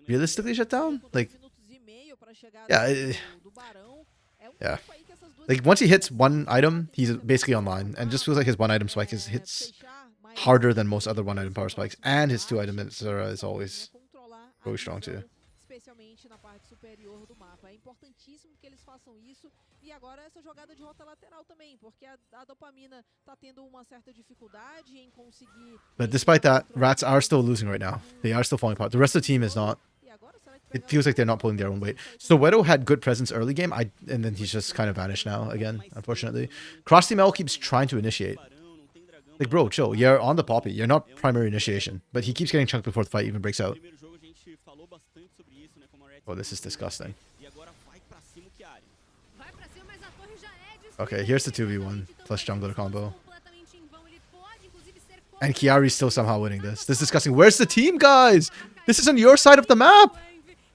S1: realistically shut down. Like yeah, yeah. Like once he hits one item, he's basically online, and just feels like his one item spike hits harder than most other one item power spikes, and his 2 item Zera is always really strong too.
S3: especialmente na parte superior do mapa. É importantíssimo que eles façam isso. E agora essa jogada de rota lateral também, porque a dopamina tá tendo uma certa dificuldade em conseguir.
S1: But despite that, RATZ are still losing right now. They are still falling apart. The rest of the team is not.
S3: E agora será que
S1: It feels like they're not pulling their own weight. Soweto had good presence early game, and then he's just kind of vanished now again, unfortunately. Crostimel keeps trying to initiate. Like, bro, chill. You're on the Poppy. You're not primary initiation. But he keeps getting chunked before the fight even breaks out. Oh, this is disgusting.
S5: vai pra cima, mas a torre já é destruída.
S1: Okay, here's the 2v1 plus jungler combo.
S5: Completamente em vão. Ele pode, inclusive, ser
S1: And Chiari's still somehow winning this. This is disgusting. Where's the team, guys? This is on your side of the map.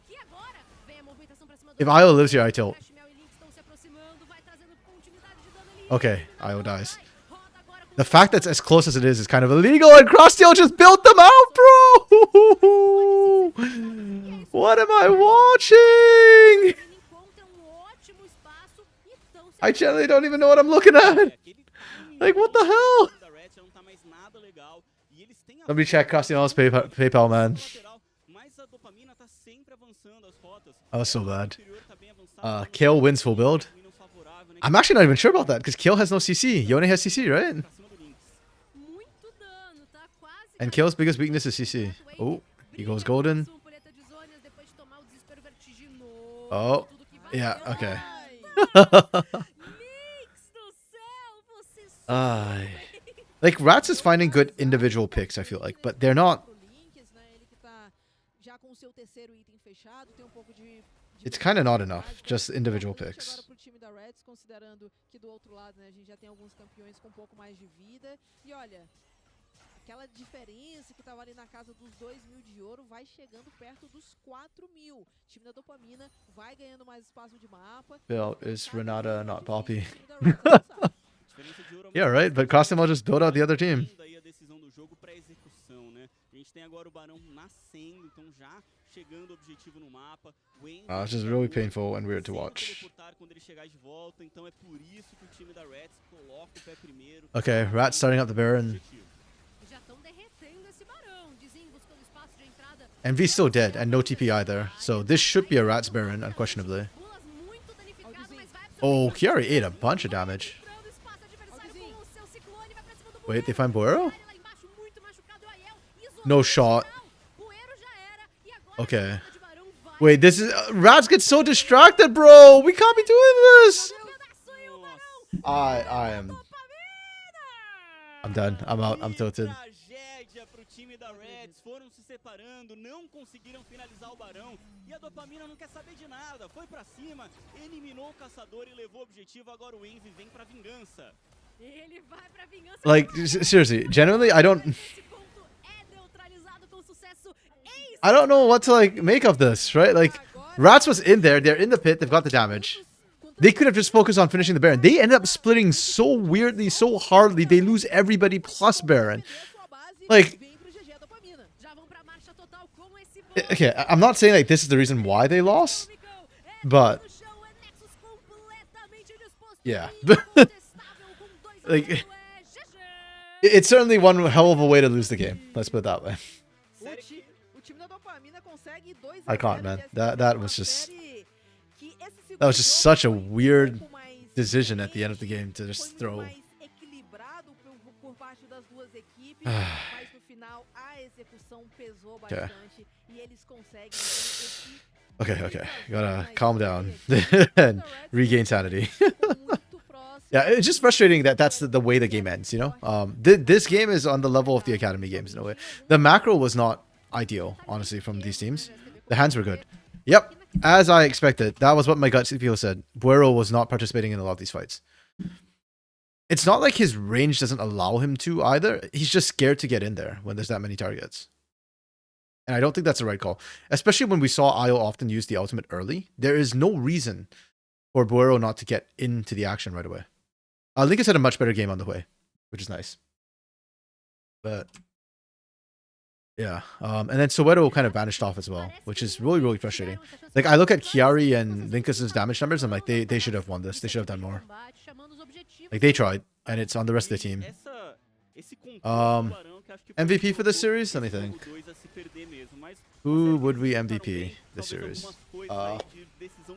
S5: E agora vem a movimentação pra cima do
S1: If Io lives here, I tilt.
S5: Mel e Link estão se aproximando, vai trazendo continuidade de dano ali.
S1: Okay, Io dies.
S5: Roda agora com
S1: The fact that's as close as it is kind of illegal, and Crosstail just built them out, bro! What am I watching?
S5: ele encontra ótimo espaço e tão se
S1: I generally don't even know what I'm looking at. Like, what the hell? Somebody check Crosstail's PayPal, man. That was so bad. Kale wins full build. I'm actually not even sure about that, because Kale has no CC. Yone has CC, right?
S5: muito dano, tá quase.
S1: And Kale's biggest weakness is CC. Oh, he goes golden. Oh, yeah, okay. Like, RATZ is finding good individual picks, I feel like, but they're not. It's kind of not enough, just individual picks.
S3: Considerando que do outro lado, né, a gente já tem alguns campeões com um pouco mais de vida. E olha, aquela diferença que tava ali na casa dos 2.000 de ouro vai chegando perto dos 4.000. O time da Dopamina vai ganhando mais espaço de mapa.
S1: Bill, is Renata not Poppy?
S4: Diferença de ouro
S1: Yeah, right. But Costin will just build out the other team.
S4: Aí a decisão do jogo para execução, né? A gente tem agora o Barão nascendo, então já chegando o objetivo no mapa.
S1: It's just really painful and weird to watch.
S4: Quando ele chegar de volta, então é por isso que o time da RATZ coloca o pé primeiro.
S1: Okay, Rat's starting up the Baron.
S5: Já estão derretendo esse barão. Dizem buscando espaço de entrada.
S1: Envy's still dead and no TP either. So this should be a Rat's Baron, unquestionably.
S5: Bulas muito danificado, mas vai
S1: Oh, Kiari ate a bunch of damage.
S5: absorvendo espaço adversário com o seu ciclone, vai pra cima do
S1: Wait, they find Boero?
S5: Lá embaixo, muito machucado, o Aiel isolou
S1: No
S5: o
S1: shot.
S5: final. Buero já era, e agora
S1: Okay.
S5: a de barão vai
S1: Wait, this is... Rats get so distracted, bro! We can't be doing this!
S5: pedaço e o barão
S1: I am... I'm done. I'm out. I'm tilted.
S4: Tragédia pro time da RATZ, foram se separando, não conseguiram finalizar o Barão e a Dopamina não quer saber de nada, foi pra cima, eliminou o caçador e levou o objetivo, agora o Envy vem pra vingança.
S5: Ele vai pra vingança.
S1: Like, seriously, genuinely, I don't...
S5: Esse ponto é neutralizado com sucesso.
S1: I don't know what to, like, make of this, right? Like, Rats was in there. They're in the pit. They've got the damage. They could have just focused on finishing the Baron. They ended up splitting so weirdly, so hardly. They lose everybody plus Baron. Like...
S5: Já vão pra marcha total com esse
S1: Okay, I'm not saying, like, this is the reason why they lost. But... Yeah. Like... It's certainly one hell of a way to lose the game. Let's put it that way. I can't, man. That was just such a weird decision at the end of the game to just throw. Okay. Okay. Gotta calm down and regain sanity. Yeah, it's just frustrating that that's the way the game ends, you know? This game is on the level of the Academy games in a way. The macro was not ideal, honestly, from these teams. The hands were good. Yep, as I expected. That was what my gut feel said. Buero was not participating in a lot of these fights. It's not like his range doesn't allow him to either. He's just scared to get in there when there's that many targets. And I don't think that's the right call. Especially when we saw Io often use the ultimate early. There is no reason for Buero not to get into the action right away. Linkus had a much better game on the way, which is nice. But yeah, and then Soweto kind of vanished off as well, which is really, really frustrating. Like, I look at Kiari and Linkus's damage numbers, I'm like, they should have won this. They should have done more. Like, they tried, and it's on the rest of the team. MVP for this series? Let me think. Who would we MVP this series?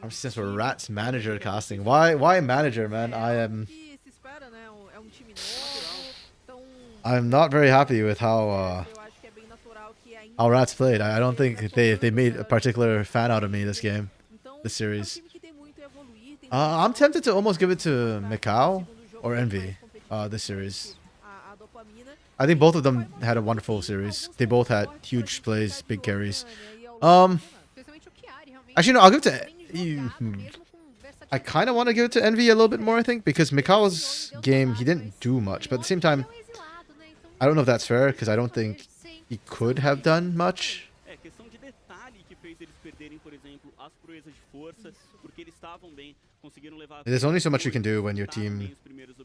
S1: Since we're Rat's manager casting. Why manager, man? I'm not very happy with how Rat's played. I don't think they made a particular fan out of me this game, this series. I'm tempted to almost give it to Mikau or Envy this series. I think both of them had a wonderful series. They both had huge plays, big carries. Actually, no, I'll give it to... I kind of want to give it to Envy a little bit more, I think, because Mikau's game, he didn't do much. But at the same time, I don't know if that's fair, because I don't think he could have done much. There's only so much you can do when your team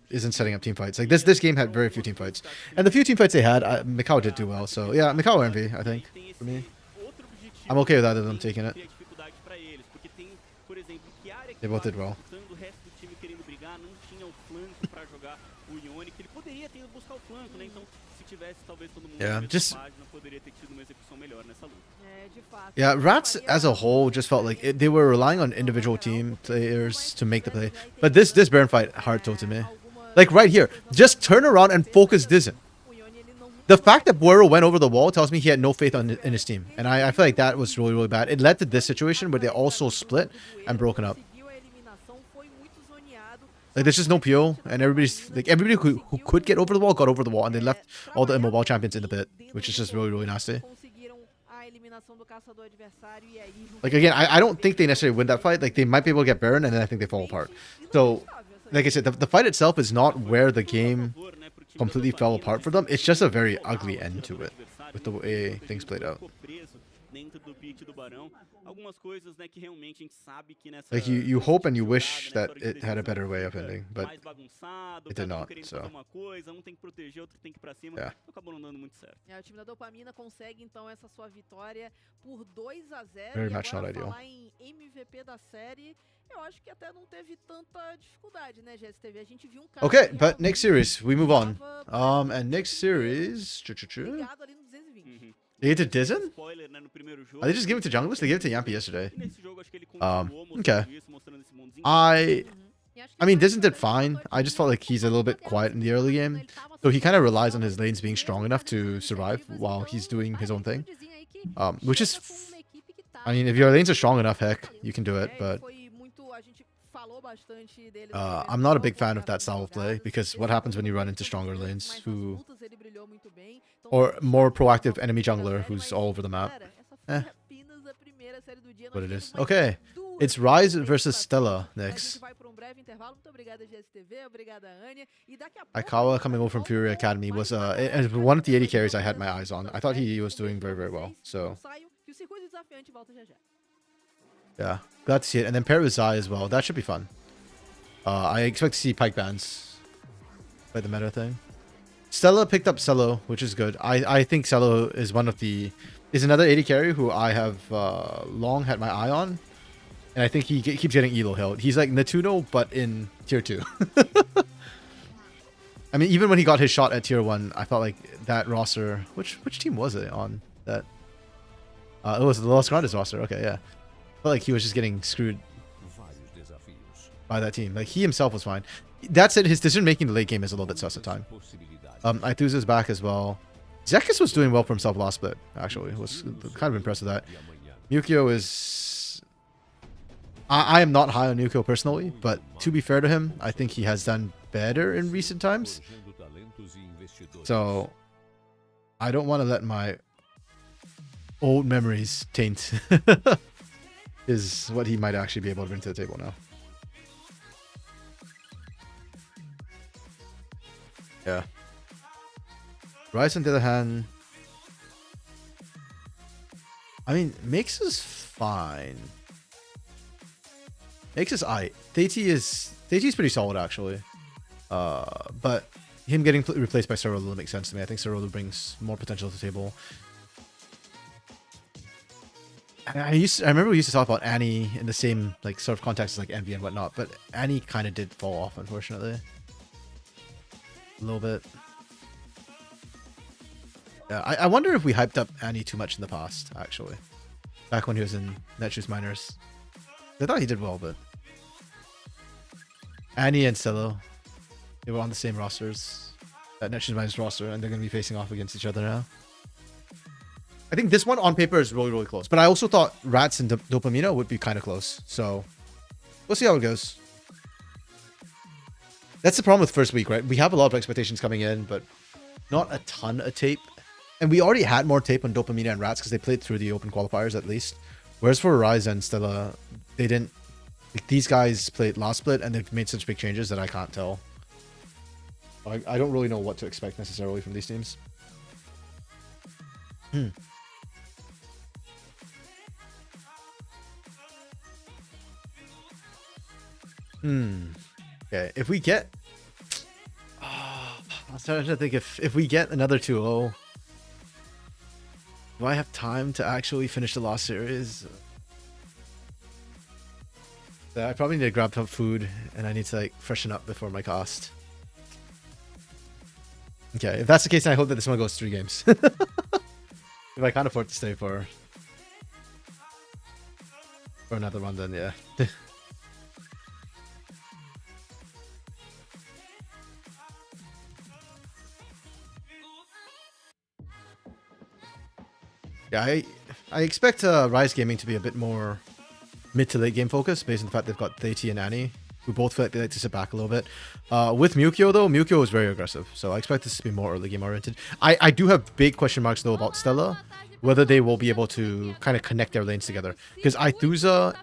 S1: isn't setting up team fights. Like, this game had very few team fights. And the few team fights they had, Mikau did do well. So, yeah, Mikau or Envy, I think, for me. I'm okay with either of them taking it. They both did well. Yeah, just... Yeah, Rats as a whole just felt like they were relying on individual team players to make the play. But this Baron fight hard told to me. Like right here, just turn around and focus Dizen. The fact that Buero went over the wall tells me he had no faith in his team. And I feel like that was really, really bad. It led to this situation where they also split and broken up. Like, there's just no PO, and everybody who could get over the wall got over the wall, and they left all the immobile champions in the pit, which is just really, really nasty. Like, again, I don't think they necessarily win that fight. Like, they might be able to get Baron, and then I think they fall apart. So like I said, the fight itself is not where the game completely fell apart for them. It's just a very ugly end to it with the way things played out. Like you hope and you wish that it had a better way of ending, but it did not. So yeah.
S3: O time da Dopamina consegue então essa sua vitória por 2-0.
S1: Very
S3: E
S1: much not
S3: agora
S1: ideal.
S3: falar em MVP da série, eu acho que até não teve tanta dificuldade, né, GSTV? A gente viu cara
S1: Okay,
S3: que
S1: but next series we move on.
S3: tava
S1: And next series,
S3: ligado ali no 220.
S1: they gave it to Dizen?
S4: Spoiler, né, no primeiro jogo.
S1: Are they just giving it to junglers? They gave it to Yampi yesterday.
S4: E nesse jogo acho que ele
S1: Um,
S4: continuou mostrando
S1: okay.
S4: isso, mostrando esse mundinho.
S1: I mean, Dizen did fine. I just felt like he's a little bit quiet in the early game. So he kind of relies on his lanes being strong enough to survive while he's doing his own thing. Which is, I mean, if your lanes are strong enough, heck, you can do it. But
S3: Foi muito, a gente falou bastante dele.
S1: I'm not a big fan of that style of play because what happens when you run into stronger lanes who, or more proactive enemy jungler who's all over the map. Eh, what it is. Okay, it's Ryze versus Stella next. Aikawa coming over from Fury Academy was one of the 80 carries I had my eyes on. I thought he was doing very, very well. So yeah, glad to see it. And then pair with Zai as well. That should be fun. I expect to see Pike bans by the meta thing. Stella picked up Cello, which is good. I think Cello is is another 80 carry who I have long had my eye on. And I think he keeps getting elo held. He's like Natuno, but in tier 2. I mean, even when he got his shot at tier 1, I felt like that roster... Which team was it on that? It was the Los Grandes roster. Okay, yeah. I felt like he was just getting screwed by that team. Like, he himself was fine. That said, his decision-making in the late game is a little bit sus at time. Ithuza's back as well. Zekis was doing well for himself last split, actually. Was kind of impressed with that. Mukio is... I am not high on Mukio personally, but to be fair to him, I think he has done better in recent times. So, I don't want to let my old memories taint is what he might actually be able to bring to the table now. Yeah. Ryze on the other hand, I mean, Mix is fine. Mix is aight. Thetis is pretty solid actually. But him getting replaced by Cerolo makes sense to me. I think Cerolo brings more potential to the table. I remember we used to talk about Annie in the same like sort of context as like Envy and whatnot, but Annie kind of did fall off unfortunately. A little bit. Yeah, I wonder if we hyped up Annie too much in the past, actually. Back when he was in Netshoes Miners. I thought he did well, but... Annie and Cello, they were on the same rosters. That Netshoes Miners roster, and they're going to be facing off against each other now. I think this one on paper is really, really close. But I also thought RATZ and Dopamina would be kind of close. So, we'll see how it goes. That's the problem with first week, right? We have a lot of expectations coming in, but not a ton of tape. And we already had more tape on Dopamina and RATZ because they played through the open qualifiers at least. Whereas for Ryze and Stella, they didn't. Like, these guys played last split and they've made such big changes that I can't tell. I don't really know what to expect necessarily from these teams. Okay, if we get... I was starting to think if we get another 2-0, do I have time to actually finish the Lost series? I probably need to grab some food and I need to like freshen up before my cast. Okay, if that's the case, then I hope that this one goes 3 games. If I can't afford to stay for another one, then yeah. Yeah, I expect Ryze Gaming to be a bit more mid to late game focused based on the fact they've got Theiti and Annie, who both feel like they like to sit back a little bit. With Mukio though, Mukio is very aggressive, so I expect this to be more early game oriented. I do have big question marks though about Stella, whether they will be able to kind of connect their lanes together. Because Ithuza,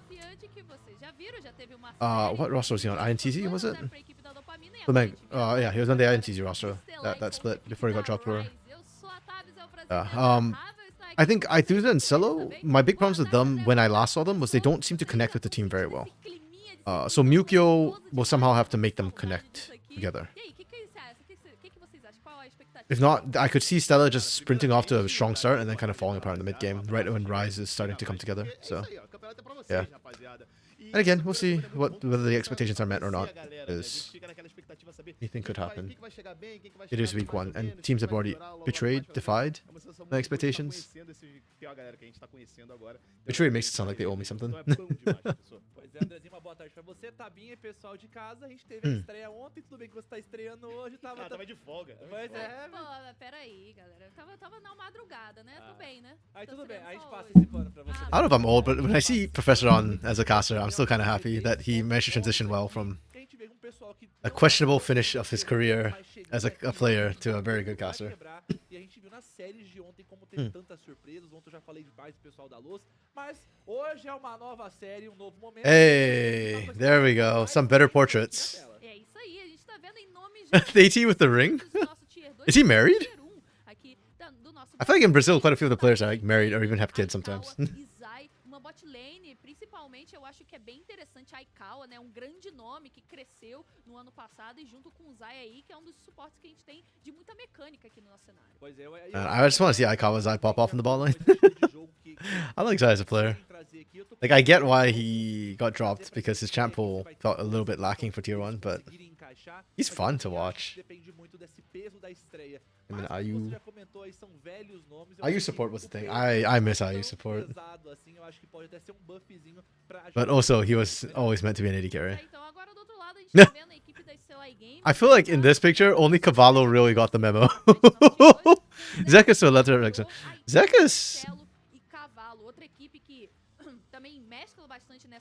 S1: what roster was he on? INTZ, was it? Flamengo. Yeah, he was on the INTZ roster. That split before he got dropped for. I think Aituza and Cello, my big problems with them when I last saw them was they don't seem to connect with the team very well. So Mukyo will somehow have to make them connect together. If not, I could see Stella just sprinting off to a strong start and then kind of falling apart in the mid game, right when Rise is starting to come together. So, yeah. And again, we'll see whether the expectations are met or not. Because anything could happen. It is week 1, and teams have already defied my expectations. Betrayed makes it sound like they owe me something.
S7: Pois é, Andrezinho, uma boa tarde pra você, Tabinha e pessoal de casa. A gente teve a estreia ontem, tudo bem que você tá estreando hoje. Tava
S8: de folga.
S7: Pois é.
S5: Pô, peraí, galera. Tava na madrugada, né? Tudo bem, né?
S7: Aí
S5: Tô
S7: tudo bem,
S5: estreando
S7: a gente
S5: só
S7: passa
S5: hoje.
S7: esse pano pra você.
S1: I don't know if I'm old, but when I see Professor on as a caster, I'm still kind of happy that he managed to transition well from
S7: A gente vê um pessoal que
S1: a questionable finish of his career as a player to a very good caster.
S7: E a gente viu nas séries de ontem como teve tantas surpresas. Ontem eu já falei demais do pessoal da Luz. Mas hoje é uma nova série, um novo momento.
S1: Hey, there we go. Some better portraits.
S5: É isso aí, a gente tá vendo em nomes
S1: The AT with the ring?
S5: do nosso tier 2.
S1: Is he married?
S5: Tier 1 aqui do nosso
S1: I feel like in Brazil, quite a few of the players are like married or even have kids sometimes.
S5: Izai, uma bot lane, principalmente eu acho que é bem interessante a Aikawa, né? Um grande nome que cresceu no ano passado e junto com o Zai aí, que é um dos suportes que a gente tem de muita mecânica aqui no nosso cenário.
S7: Pois é,
S1: I just want to see Aikawa's Zai pop off in the ball line. I like Zai as a player. Like, I get why he got dropped because his champ pool felt a little bit lacking for tier 1, but he's fun to watch. I mean, IU support was the thing. I miss IU support. But also, he was always meant to be an AD carry.
S5: Então agora do outro lado a gente tá vendo a equipe da CLI Games.
S1: I feel like in this picture, only Cavallo really got the memo. Zekas to a letter of Zekas.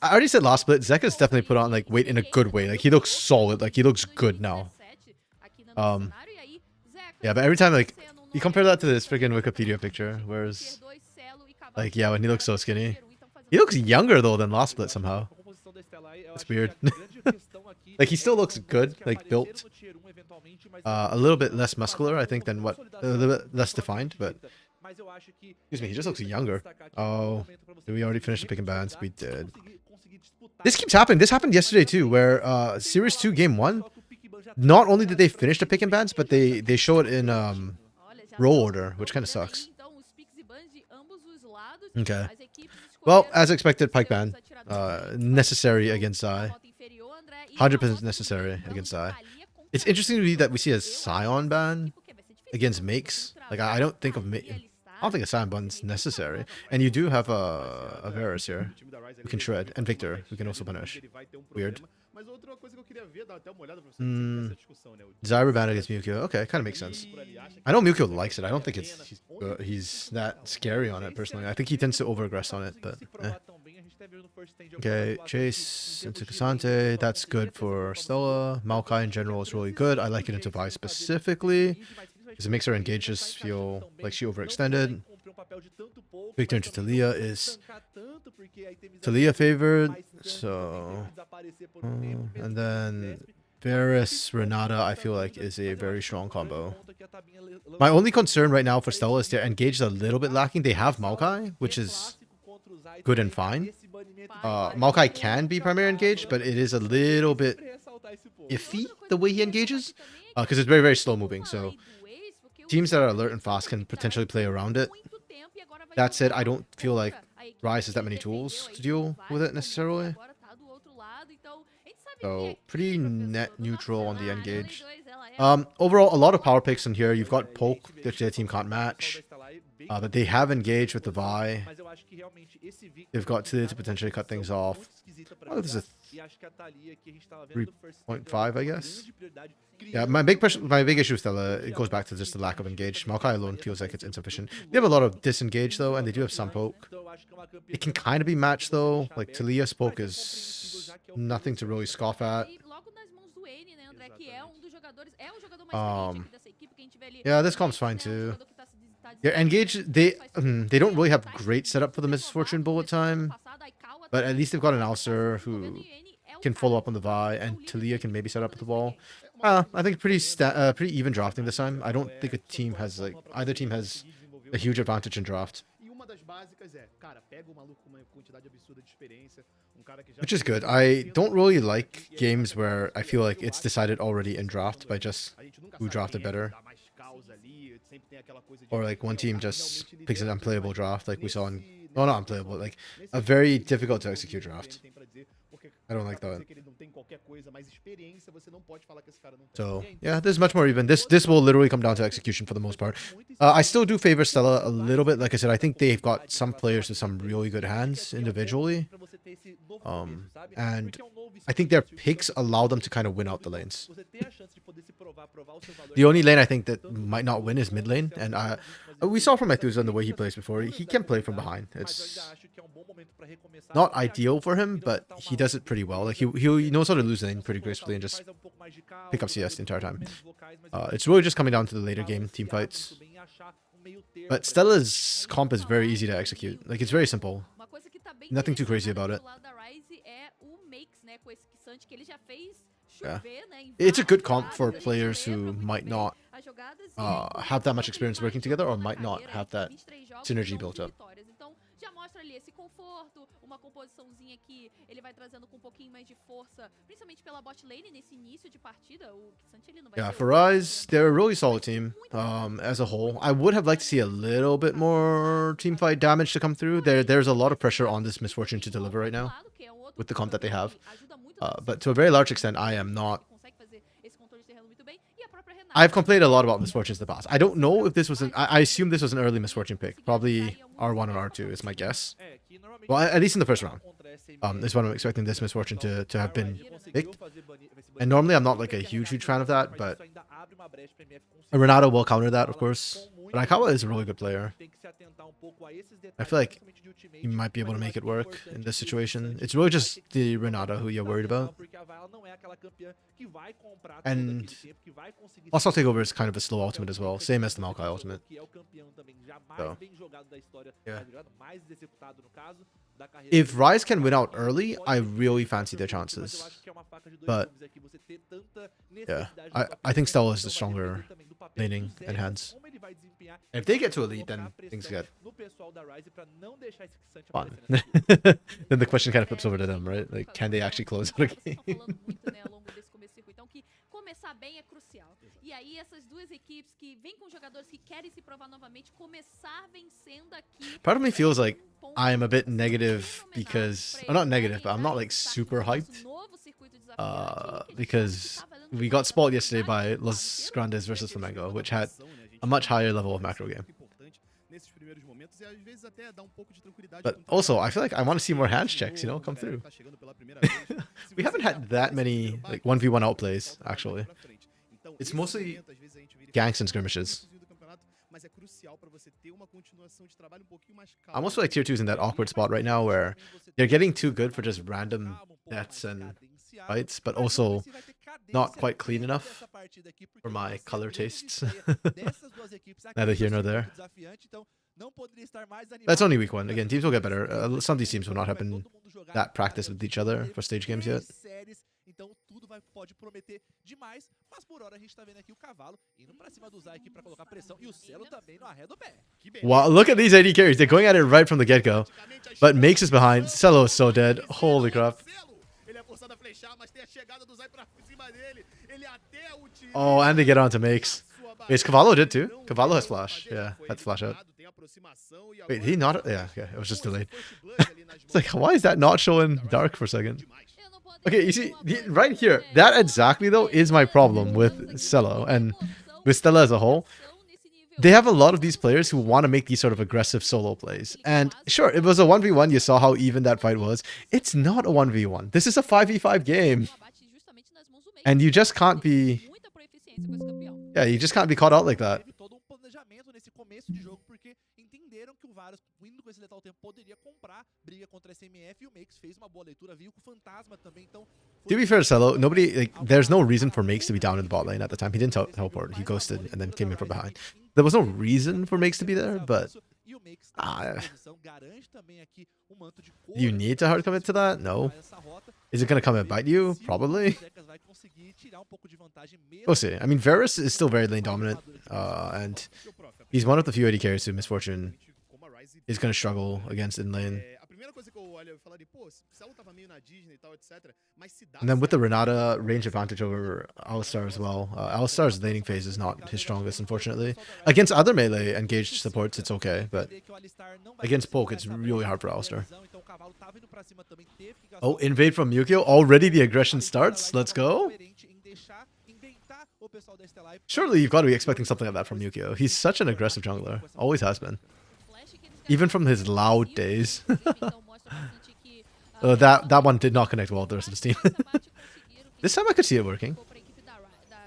S1: I already said last split. Zekas definitely put on like weight in a good way. Like he looks solid. Like he looks good now. Yeah, but every time like you compare that to this freaking Wikipedia picture, whereas like yeah, when he looks so skinny, he looks younger though than last split somehow. It's weird. Like he still looks good, like built. A little bit less muscular, I think, than what a little bit less defined, but excuse me, he just looks younger. Oh, did we already finish the pick and bans? We did. This keeps happening. This happened yesterday too, where Series 2 Game 1, not only did they finish the pick and bans, but they show it in row order, which kind of sucks. Okay. Well, as expected, pike ban. Necessary against Zai. 100% necessary against Zai. It's interesting to me that we see a Scion ban against Makes. Like, I don't think of I don't think a Scion ban's necessary. And you do have a Varus here who can shred, and Victor who can also punish. Weird. Zyra ban against Mukyo. Okay, kind of makes sense. I know Mukyo likes it. I don't think he's that scary on it personally. I think he tends to over-aggress on it, but Okay, Chase into Cassante. That's good for Stella. Maokai in general is really good. I like it into Vi specifically because it makes her engages feel like she overextended. Victor into Talia is Talia favored, so and then Varus Renata I feel like is a very strong combo. My only concern right now for Stella is their engage is a little bit lacking. They have Maokai, which is good and fine. Maokai can be primary engaged, but it is a little bit iffy the way he engages because it's very, very slow moving. So teams that are alert and fast can potentially play around it. That said, I don't feel like Rise has that many tools to deal with it necessarily. So pretty net neutral on the engage. Overall, a lot of power picks in here. You've got Poke, which their team can't match. But they have engaged with the Vi. They've got to potentially cut things off. Oh, this is a 3.5, I guess. Yeah, my big issue with Stella, it goes back to just the lack of engage. Maokai alone feels like it's insufficient. They have a lot of disengage though, and they do have some poke. It can kind of be matched though. Like Talia's poke is nothing to really scoff at. Yeah, this comp's fine too. Yeah, engage, they don't really have great setup for the Misfortune bullet time, but at least they've got an Alcer who can follow up on the Vi, and Talia can maybe set up at the wall. I think pretty even drafting this time. I don't think a team has like either team has a huge advantage in draft, which is good. I don't really like games where I feel like it's decided already in draft by just who drafted better, or like one team just picks an unplayable draft, like we saw in not unplayable, like a very difficult to execute draft. I don't like that. So yeah, this is much more even. This will literally come down to execution for the most part. I still do favor Stella a little bit. Like I said, I think they've got some players with some really good hands individually. And I think their picks allow them to kind of win out the lanes. The only lane I think that might not win is mid lane, and we saw from Methuselah the way he plays before. He can play from behind. It's not ideal for him, but he does it pretty well. Like he knows how to lose lane pretty gracefully and just pick up CS the entire time. It's really just coming down to the later game team fights. But Stella's comp is very easy to execute. Like it's very simple. Nothing too crazy about it. Yeah. It's a good comp for players who might not have that much experience working together or might not have that synergy built up.
S5: Já mostra ali esse conforto, uma composiçãozinha que ele vai trazendo com um pouquinho mais de força, principalmente pela bot lane nesse início de partida. O K'Sante ele não vai
S1: for RATZ, they're a really solid team as a whole. I would have liked to see a little bit more team fight damage to come through. There's a lot of pressure on this Misfortune to deliver right now with the comp that they have. But to a very large extent, I am not. I've complained a lot about Misfortunes in the past. I don't know if this was I assume this was an early Misfortune pick. Probably R1 or R2 is my guess. Well, at least in the first round. Is what I'm expecting this Misfortune to have been picked. And normally I'm not like a huge fan of that, but Renato will counter that, of course. But Aikawa is a really good player. I feel like he might be able to make it work in this situation. It's really just the Renato who you're worried about. And Hostile Takeover is kind of a slow ultimate as well, same as the Maokai ultimate. So, yeah. If RATZ can win out early, I really fancy their chances. But yeah, I think Stella is the stronger laning and hands. And if they get to elite, then things get fun. Then the question kind of flips over to them, right? Like, can they actually close out a game?
S5: Começar bem é crucial. E aí essas duas equipes que vêm com jogadores que querem se provar novamente, começar vencendo aqui.
S1: Part of me feels like I'm a bit negative because, or not negative, but I'm not like super hyped. Because we got spoiled yesterday by Los Grandes versus Flamengo, which had a much higher level of macro game. But also, I feel like I want to see more hands checks, you know, come through. We haven't had that many like 1v1 outplays, actually. It's mostly ganks and skirmishes. I almost feel like tier 2 is in that awkward spot right now where they're getting too good for just random deaths and fights, but also not quite clean enough for my color tastes. Neither here nor there. That's only week 1. Again, teams will get better. Some of these teams will not have been that practiced with each other for stage games yet.
S7: Então tudo pode prometer demais, mas por hora a gente tá vendo aqui o Cavalo indo pra cima do Zay aqui pra colocar pressão e o Celo também no arredo pé.
S1: Wow, look at these AD carries. They're going at it right from the get-go. But Makes is behind. Celo is so dead. Holy crap. Oh, and they get onto Makes. Wait, Cavallo did too? Cavallo has flash. Yeah, had to flash out. Wait, did he not? Yeah, okay, it was just delayed. It's like, why is that not showing dark for a second? Okay, you see, right here, that exactly though is my problem with Celo and with Stella as a whole. They have a lot of these players who want to make these sort of aggressive solo plays. And sure, it was a 1v1, you saw how even that fight was. It's not a 1v1. This is a 5v5 game. And you just can't be... Yeah, you just can't be caught out like that. To be fair to Celo, nobody, like, there's no reason for Makes to be down in the bot lane at the time. He didn't teleport, he ghosted and then came in from behind. There was no reason for Makes to be there, but
S7: meio que está
S1: Ah,
S7: nessa posição, garante também aqui um manto de couro.
S1: You need to hard commit to that? No. Is it gonna come and bite you? Probably. We'll see. I mean, Varus is still very lane dominant, and he's one of the few AD carries who Misfortune is gonna struggle against in lane. And then with the Renata range advantage over Alistar as well. Alistar's laning phase is not his strongest, unfortunately. Against other melee engaged supports, it's okay, but against poke, it's really hard for Alistar. Oh, invade from Yukio. Already the aggression starts. Let's go. Surely you've got to be expecting something like that from Yukio. He's such an aggressive jungler. Always has been. Even from his loud days. That one did not connect well with the rest of his team. This time I could see it working.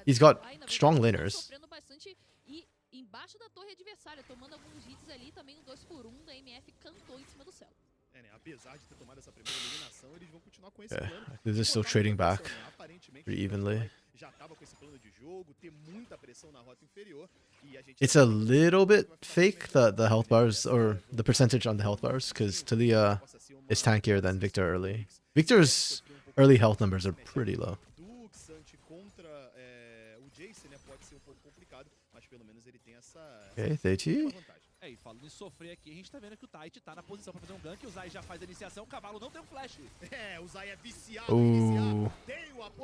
S1: He's got strong laners. Okay, they're just still trading back pretty evenly. It's a little bit fake, the health bars, or the percentage on the health bars, because Talia is tankier than Victor early. Victor's early health numbers are pretty low. Okay, TT.
S7: E falando em sofrer aqui, a gente tá vendo que o Tite tá na posição pra fazer um gank, o Zai já faz a iniciação, o cavalo não tem um flash. O Zai é viciado.
S1: Ooh.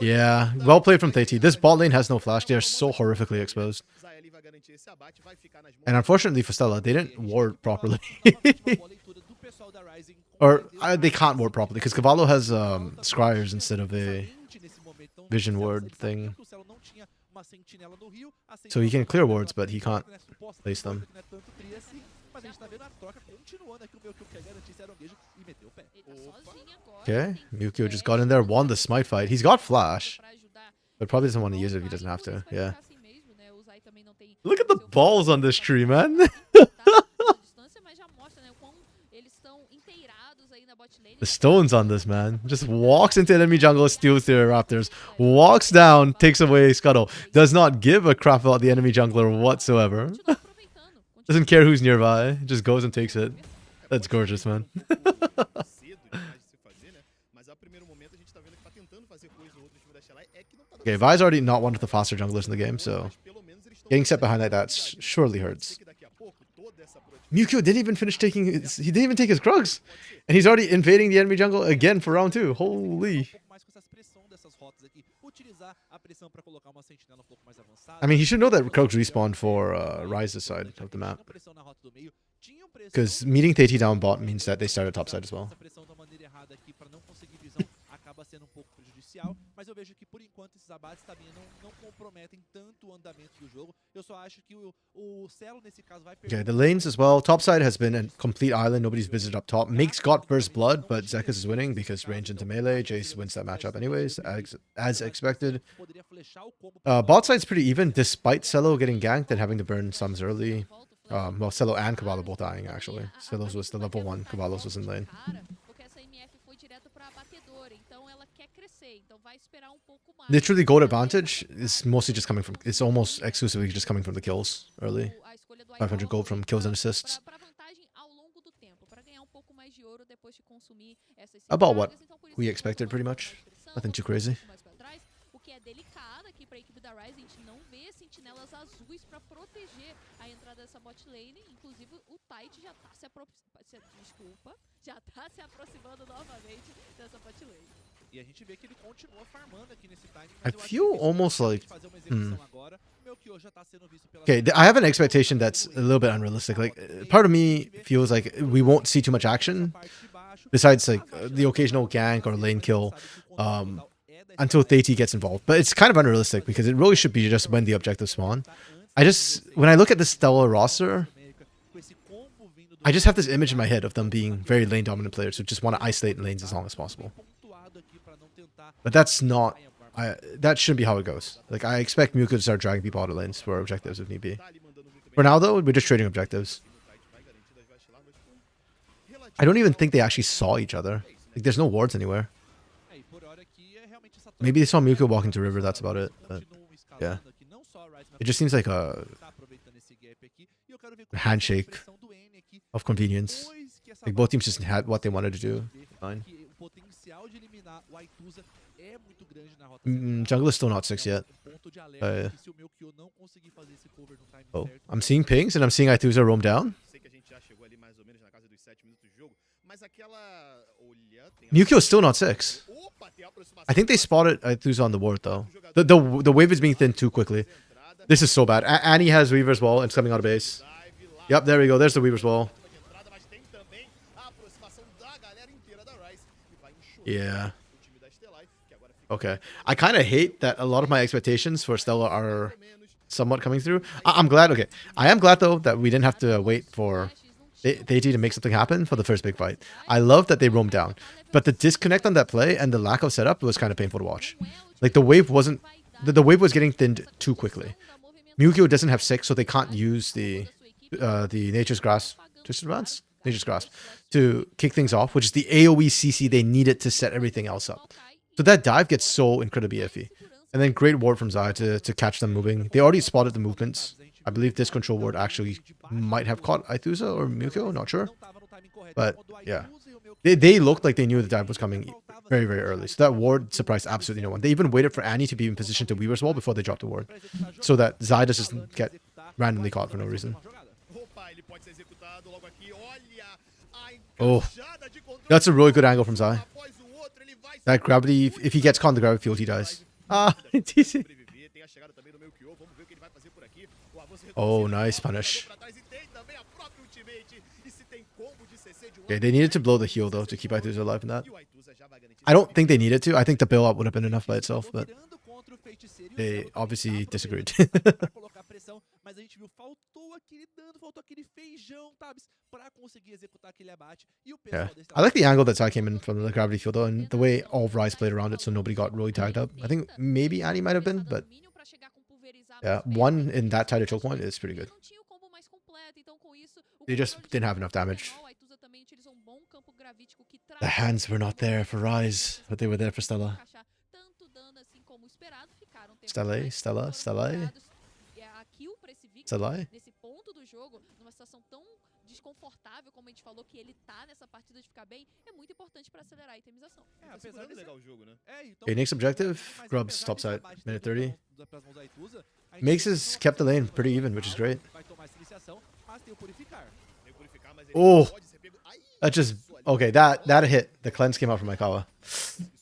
S1: Yeah, well played from TT. This bot lane has no flash. They're so horrifically exposed. And unfortunately for Stella, they didn't ward properly. Or they can't ward properly because Cavallo has scryers instead of a vision ward thing. So he can clear wards, but he can't place them. Okay, Mukio just got in there, won the smite fight. He's got flash, but probably doesn't want to use it if he doesn't have to. Yeah. Look at the balls on this tree, man. The stones on this, man. Just walks into enemy jungle, steals their raptors, walks down, takes away Scuttle. Does not give a crap about the enemy jungler whatsoever. Doesn't care who's nearby. Just goes and takes it. That's gorgeous, man. Okay, Vi's already not one of the faster junglers in the game, so getting set behind like that surely hurts. Mukio didn't even finish taking his... He didn't even take his Krugs! And he's already invading the enemy jungle again for round 2. Holy... I mean, he should know that Krugs respawn for Ryze's side of the map. Because meeting TT down bot means that they start at top side as well. Mas eu vejo que por enquanto esses abates também não comprometem tanto o andamento do jogo. Eu só acho que o Celo nesse caso vai perder. Okay, the lanes as well. Top side has been a complete island. Nobody's visited up top. Make's got first blood, but Zekas is winning because range into melee. Jace wins that matchup anyways, as expected. Bot side's pretty even despite Celo getting ganked and having to burn sums early. Well, Celo and Cavallo both dying actually. Celo's was the level 1, Cavallo's was in lane. Literally gold advantage is mostly just coming from, it's almost exclusively just coming from the kills early. 500 gold from kills and assists. About what we expected pretty much. Nothing too crazy. I feel almost like... Okay, I have an expectation that's a little bit unrealistic. Like, part of me feels like we won't see too much action, besides like the occasional gank or lane kill, until TT gets involved. But it's kind of unrealistic because it really should be just when the objectives spawn. When I look at the Stella roster, I just have this image in my head of them being very lane dominant players who just want to isolate lanes as long as possible. But that's not... that shouldn't be how it goes. Like, I expect Mukio to start dragging people out of lanes for objectives if need be. For now, though, we're just trading objectives. I don't even think they actually saw each other. Like, there's no wards anywhere. Maybe they saw Mukio walking to river, that's about it. But, yeah. It just seems like a
S7: quero ver como
S1: handshake
S7: vai ser a pressão do N aqui
S1: of convenience.
S7: depois que essa
S1: Like both
S7: vaga
S1: teams just had what they wanted to do. Fine.
S7: que o potencial de eliminar o Aituza é muito grande na rota
S1: Jungle is still not 6 yet.
S7: ponto de alerta
S1: Uh,
S7: que se o Melchior não conseguir fazer esse cover no time
S1: Oh,
S7: certo,
S1: I'm seeing pings and I'm seeing Aituza roam down.
S8: Sei que a gente já chegou ali mais ou menos na casa dos 7 minutos de jogo, mas aquela olha, tem
S1: Mukio is still not 6.
S8: Opa, tem a aproximação.
S1: I think they spotted Aituza on the ward though. The wave is being thinned too quickly. This is so bad. Annie has Weaver's wall and it's coming out of base. Yep, there we go. There's the Weaver's wall.
S8: de entrada, mas tem também a aproximação da galera inteira da RATZ, que vai enxugar
S1: Yeah.
S8: o time da Stellai, que agora fica
S1: Okay. I kind of hate that a lot of my expectations for Stella are
S8: menos.
S1: somewhat coming through. I'm glad. Okay. I am glad though that we didn't have to wait for Deity to make something happen for the first big fight. I love that they roamed down, but the disconnect on that play and the lack of setup was kind of painful to watch. Like the wave wasn't, the wave was getting thinned too quickly. Mukio doesn't have 6, so they can't use the Nature's Grasp, Twisted Advance? Nature's Grasp, to kick things off, which is the AoE CC they needed to set everything else up. So that dive gets so incredibly iffy. And then great ward from Zai to catch them moving. They already spotted the movements. I believe this control ward actually might have caught Aituza or Mukio, not sure. But yeah, they looked like they knew the dive was coming very, very early. So that ward surprised absolutely no one. They even waited for Annie to be in position to Weaver's wall before they dropped the ward, so that Zai doesn't get randomly caught for no reason.
S8: Opa, ele pode ser executado logo aqui. Olha a
S1: Oh,
S8: encaixada de controle
S1: that's a really good angle from Zai.
S8: após o outro, ele vai
S1: That gravity, if he gets caught in the gravity field, he dies. Ah, TC.
S8: sobreviver. Tem a chegada também do Melchior. Vamos ver o que ele vai fazer por aqui. O avanço
S1: Oh,
S8: reduzido,
S1: nice
S8: bola
S1: punish.
S8: pra trás e tem também a própria ultimate. E se tem combo de CC de um
S1: Okay, they needed to blow the heal though to keep Aituza alive in that.
S8: e o Aituza já vai garantir.
S1: I don't think they needed to. I think the build up would have been enough by itself, but
S7: virando contra o feiticeiro e o
S1: they
S7: Celo
S1: obviously
S7: também tá
S1: disagreed.
S7: aproveitando pra colocar pressão, mas a gente viu, faltou aquele dano, faltou aquele feijão, Tabs, pra conseguir executar aquele abate. E o pessoal
S1: Yeah,
S7: desse
S1: I like the angle that Zai came in from the gravity field though, and the way all of Rise played around it, so nobody got really tagged up. I think maybe Annie might have been, but yeah, one in that tighter choke point is pretty good. They just didn't have enough damage. The hands were not there for Rise, but they were there for Stella. Stella, Stella, Stella, Stella.
S5: Nesse ponto do jogo, numa situação tão desconfortável como a gente falou que ele tá nessa partida de ficar bem, é muito importante pra acelerar a itemização.
S8: É, apesar de legal o jogo, né?
S1: Okay, next objective, Grub's topside, minute 30. Makes his kept the lane pretty even, which is great.
S7: Vai tomar essa iniciação, mas tem o purificar.
S8: Tem que purificar, mas ele
S1: Oh,
S8: pode ser pego. Ai,
S1: that just okay. That hit. The cleanse came out from Aikawa.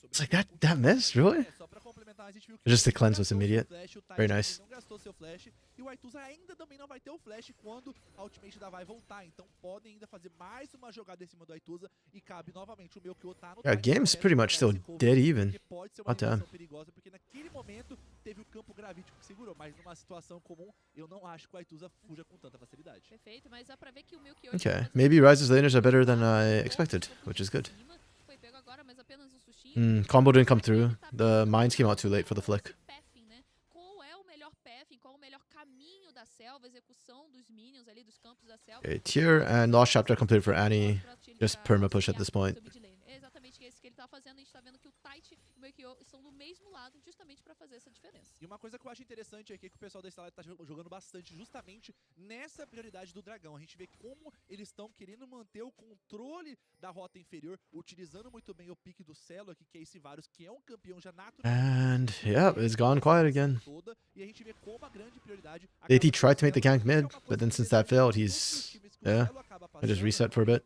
S1: It's like that missed really.
S7: É, só pra complementar, a gente viu que
S1: Just the
S7: ele
S1: cleanse
S7: não
S1: was
S7: gastou
S1: immediate.
S7: seu flash, o Titan
S1: Very
S7: também
S1: nice.
S7: não gastou seu flash, e o Aituza ainda também não vai ter o flash quando a ultimate da vai voltar. Então podem ainda fazer mais uma jogada em cima do Aituza e cabe novamente o Melchior tá no
S1: Yeah,
S7: time
S1: game's
S7: correto
S1: pretty
S7: pra
S1: much
S7: dar
S1: still
S7: esse cover,
S1: dead even.
S7: porque pode ser uma
S1: Oh, damn.
S7: situação perigosa, porque naquele momento teve o campo gravítico que segurou, mas numa situação comum eu não acho que o Aituza fuja com tanta facilidade.
S5: Perfeito, mas dá pra ver que o Melchior
S1: Okay, maybe Rise's laners are better than I expected, which is good.
S5: foi pego agora, mas apenas um sustinho.
S1: Combo didn't come through. The mines came out too late for the flick.
S5: Pathing, né? Qual é o melhor pathing? Qual é o melhor caminho da selva, execução dos minions ali, dos campos da selva?
S1: Okay, tier and lost chapter completed for Annie. Just perma push at this point.
S5: É exatamente isso que ele tá fazendo. A gente tá vendo que o Tite e o Melchior estão do mesmo lado, justamente pra fazer essa diferença.
S7: E uma coisa que eu acho interessante aqui é que o pessoal da Stellar tá jogando bastante justamente nessa prioridade do dragão. A gente vê como eles estão querendo manter o controle da rota inferior, utilizando muito bem o pique do Celo aqui, que é esse Varus, que é um campeão já natural.
S1: And yeah, it's gone quiet again.
S7: E a gente vê como a grande prioridade
S1: DT tried to make the gank mid, but then since that failed, he's yeah. I just reset for a bit.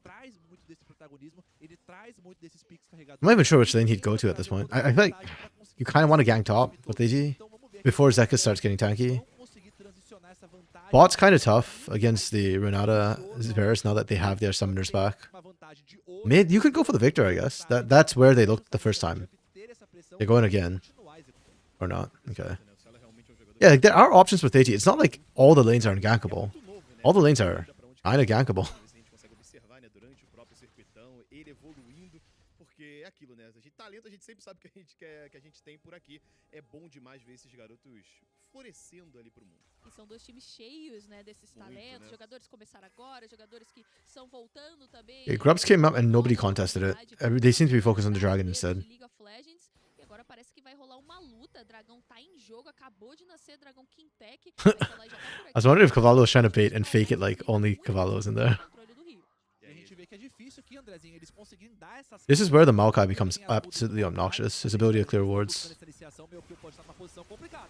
S1: I'm not even sure which lane he'd go to at this point. I feel like you kind of want to gank top with AG before Zekka starts getting tanky. Bot's kind of tough against the Renata Varus now that they have their summoners back. Mid, you could go for the Victor, I guess. That's where they looked the first time. They're going again. Or not. Okay. Yeah, like there are options with AG. It's not like all the lanes are ungankable. All the lanes are kind of gankable.
S8: a gente consegue observar, né, durante o próprio circuitão, ele evoluindo, porque é aquilo, né? A gente, talento a gente sempre sabe que a gente quer, que a gente tem por aqui. É bom demais ver esses garotos florescendo ali pro mundo.
S5: E são dois times cheios, né, desses
S8: Muito,
S5: talentos.
S8: né?
S5: Jogadores começaram agora, jogadores que estão voltando também.
S1: Yeah, Grubs came up and nobody contested it. They seem to be focused on the dragon instead.
S5: League of Legends. E
S9: agora parece que vai rolar uma luta. Dragão tá em jogo, acabou de nascer Dragão King Pack. Mas ela já tá por
S1: I was
S9: aqui.
S1: wondering if Cavallo was trying to bait and fake it like only Cavallo's in there.
S9: Controle do Rio.
S7: E a gente vê que é difícil aqui, Andrezinho, eles conseguirem dar essas
S1: This is where the Maokai becomes absolutely obnoxious. His ability to clear wards.
S7: Nessa iniciação, meu kill pode estar numa posição complicada.